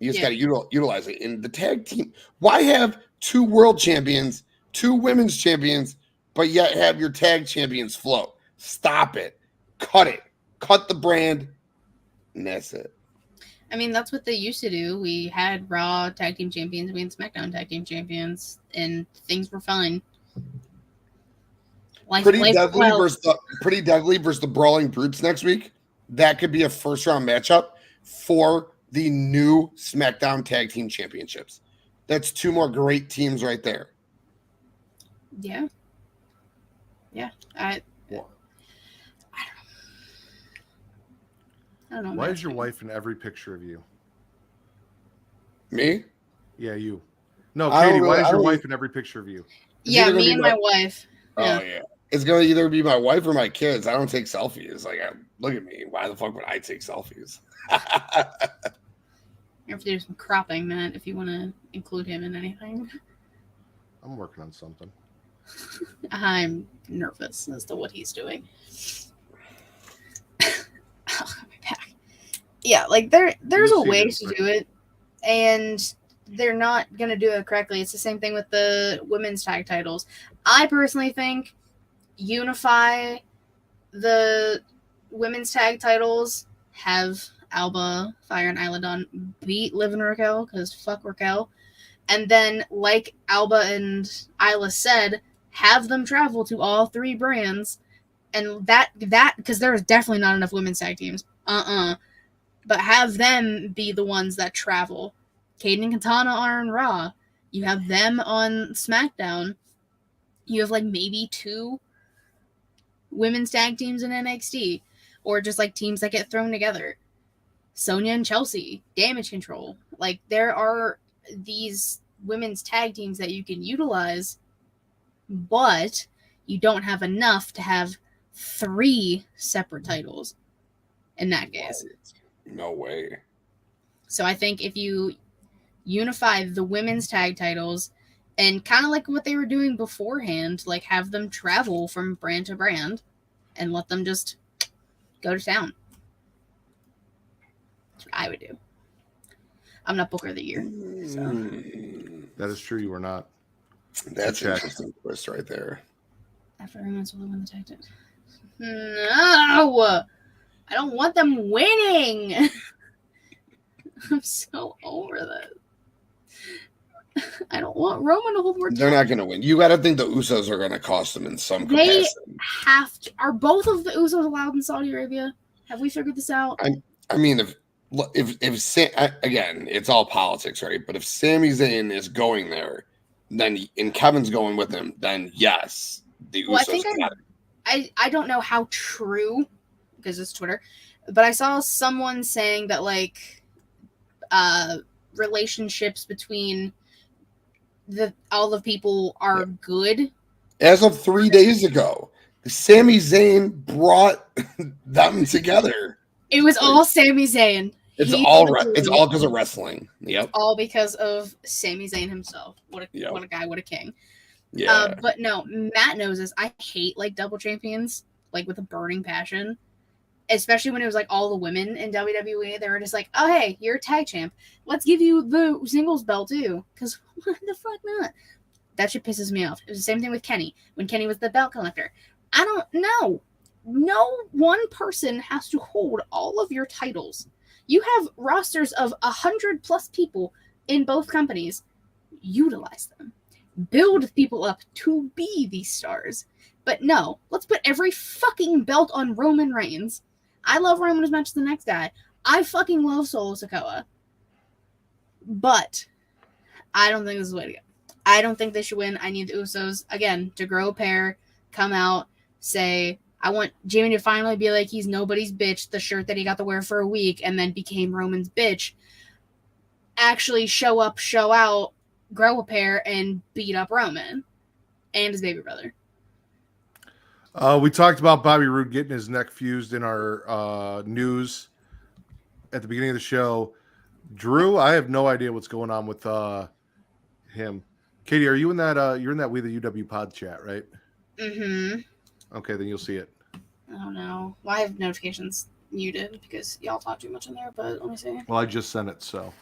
S2: You just got to utilize it. In the tag team, why have 2 world champions, 2 women's champions, but yet have your tag champions float? Stop it. Cut it. Cut the brand. And that's it.
S3: I mean, that's what they used to do. We had Raw tag team champions, we had SmackDown tag team champions, and things were fine.
S2: Pretty Deadly versus the Brawling Brutes next week. That could be a first round matchup for the new SmackDown Tag Team Championships. That's 2 more great teams right there.
S3: Yeah. Yeah. I don't know.
S1: Why is your wife in every picture of you?
S2: Me?
S1: Yeah, you. No, Katie, why is your wife in every picture of you?
S3: Yeah, me and my wife.
S2: Oh, yeah. It's going to either be my wife or my kids. I don't take selfies. Like, look at me. Why the fuck would I take selfies?
S3: You have to do some cropping, Matt, if you want to include him in anything.
S1: I'm working on something.
S3: I'm nervous as to what he's doing. Yeah, like there's a way to do it, and they're not gonna do it correctly. It's the same thing with the women's tag titles. I personally think unify the women's tag titles, have Alba, Fire, and Isla Dawn beat Liv and Raquel, because fuck Raquel, and then, like Alba and Isla said, have them travel to all 3 brands, and that because there's definitely not enough women's tag teams. But have them be the ones that travel. Kaden and Katana are on Raw. You have them on SmackDown. You have like maybe 2 women's tag teams in NXT. or just like teams that get thrown together. Sonya and Chelsea, Damage Control. Like, there are these women's tag teams that you can utilize, but you don't have enough to have 3 separate titles in that case.
S2: No way.
S3: So I think if you unify the women's tag titles and kind of like what they were doing beforehand, like have them travel from brand to brand and let them just go to town. That's what I would do. I'm not Booker of the Year. So.
S1: That is true. You are not.
S2: That's an
S1: Check.
S2: interesting twist right there.
S3: After women's will win the tag titles. No! I don't want them winning! I'm so over this. I don't want Roman to hold more
S2: They're not going to win. You got to think the Usos are going to cost them in some
S3: They
S2: capacity.
S3: have to. Are both of the Usos allowed in Saudi Arabia? Have we figured this out?
S2: I mean, again, it's all politics, right? But if Sami Zayn is going there, then and Kevin's going with him, then yes, the
S3: Well,
S2: Usos got it.
S3: I don't know how true, because it's Twitter, but I saw someone saying that like relationships between all the people are good.
S2: As of 3 days ago, Sami Zayn brought them together.
S3: It was all Sami Zayn.
S2: It's
S3: He
S2: all
S3: literally-
S2: it's all because of wrestling. Yep.
S3: all because of Sami Zayn himself. What a
S2: Yep.
S3: what a guy, what a king.
S2: Yeah.
S3: But no, Matt knows this. I hate like double champions, like with a burning passion. Especially when it was like all the women in WWE, they were just like, "Oh hey, you're a tag champ. Let's give you the singles belt too." Because what the fuck not? That shit pisses me off. It was the same thing with Kenny when Kenny was the belt collector. I don't know. No one person has to hold all of your titles. You have rosters of 100+ people in both companies. Utilize them. Build people up to be these stars. But no, let's put every fucking belt on Roman Reigns. I love Roman as much as the next guy. I fucking love Solo Sikoa. But I don't think this is the way to go. I don't think they should win. I need the Usos, again, to grow a pair, come out, say, I want Jimmy to finally be like he's nobody's bitch, the shirt that he got to wear for a week and then became Roman's bitch. Actually show up, show out, grow a pair, and beat up Roman and his baby brother.
S1: We talked about Bobby Roode getting his neck fused in our news at the beginning of the show. Drew, I have no idea what's going on with him. Katie, are you in that? You're in that We the UW pod chat, right?
S3: Mm-hmm.
S1: Okay, then you'll see it.
S3: Oh no. Well, I have notifications muted because y'all talk too much in there, but let me see.
S1: Well, I just sent it, so.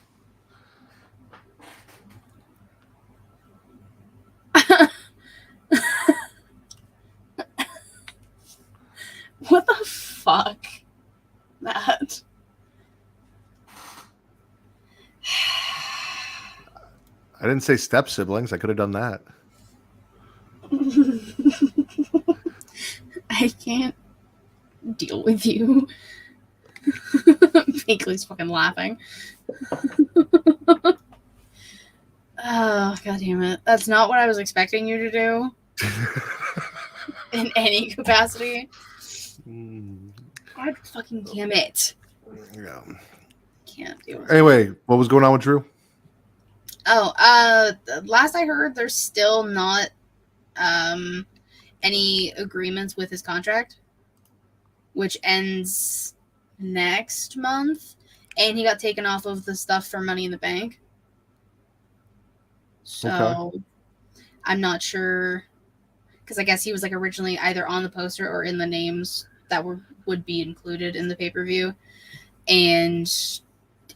S3: What the fuck? Matt.
S1: I didn't say step siblings. I could have done that.
S3: I can't deal with you. Pinkley's fucking laughing. Oh, god damn it. That's not what I was expecting you to do in any capacity. God fucking damn it.
S1: Yeah.
S3: Can't deal with it.
S1: Anyway, what was going on with Drew?
S3: Oh, last I heard, there's still not any agreements with his contract, which ends next month, and he got taken off of the stuff for Money in the Bank. So I'm not sure, because I guess he was like originally either on the poster or in the names that would be included in the pay-per-view, and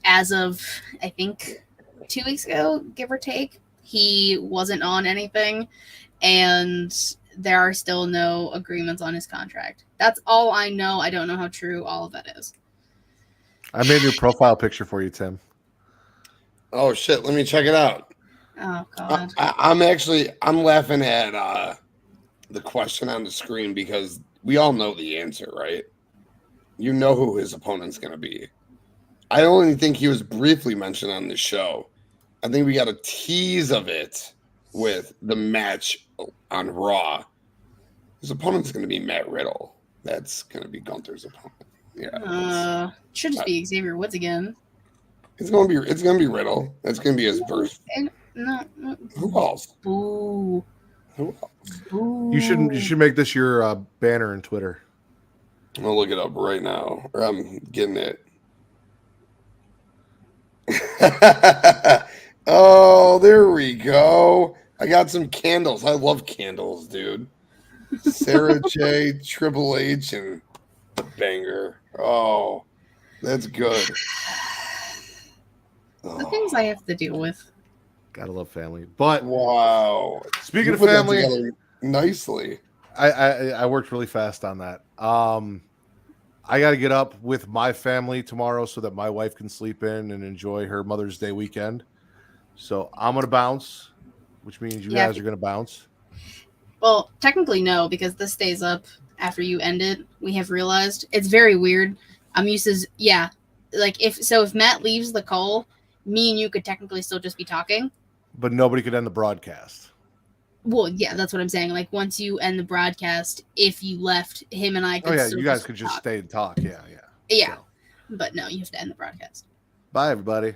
S3: as of I think 2 weeks ago, give or take, he wasn't on anything, and there are still no agreements on his contract. That's all I know. I don't know how true all of that is.
S1: I made a new profile picture for you, Tim.
S2: Oh shit! Let me check it out.
S3: Oh god.
S2: I'm laughing at the question on the screen because we all know the answer, right? You know who his opponent's going to be. I only think he was briefly mentioned on the show. I think we got a tease of it with the match on Raw. His opponent's going to be Matt Riddle. That's going to be Gunther's opponent. Yeah,
S3: Should just be Xavier Woods again.
S2: it's gonna be Riddle. That's gonna be his verse.
S3: No.
S2: Who else?
S3: Boo.
S2: Who else?
S3: Boo.
S1: You should make this your banner in Twitter.
S2: I'll look it up right now. Or I'm getting it. Oh, there we go. I got some candles. I love candles, dude. Sarah J, Triple H, and Banger. Oh, that's good.
S3: The things I have to deal with.
S1: Gotta love family. But
S2: Wow.
S1: speaking
S2: You
S1: of
S2: put that
S1: family,
S2: together nicely.
S1: I worked really fast on that. I got to get up with my family tomorrow so that my wife can sleep in and enjoy her Mother's Day weekend. So I'm gonna bounce, which means you guys are gonna bounce.
S3: Well, technically no, because this stays up after you end it. We have realized it's very weird. I'm used to like if Matt leaves the call, me and you could technically still just be talking.
S1: But nobody could end the broadcast.
S3: Well, yeah, that's what I'm saying. Like once you end the broadcast, if you left, him and I could.
S1: Oh yeah, you guys could just stay and talk. Yeah.
S3: Yeah, but no, you have to end the broadcast.
S1: Bye, everybody.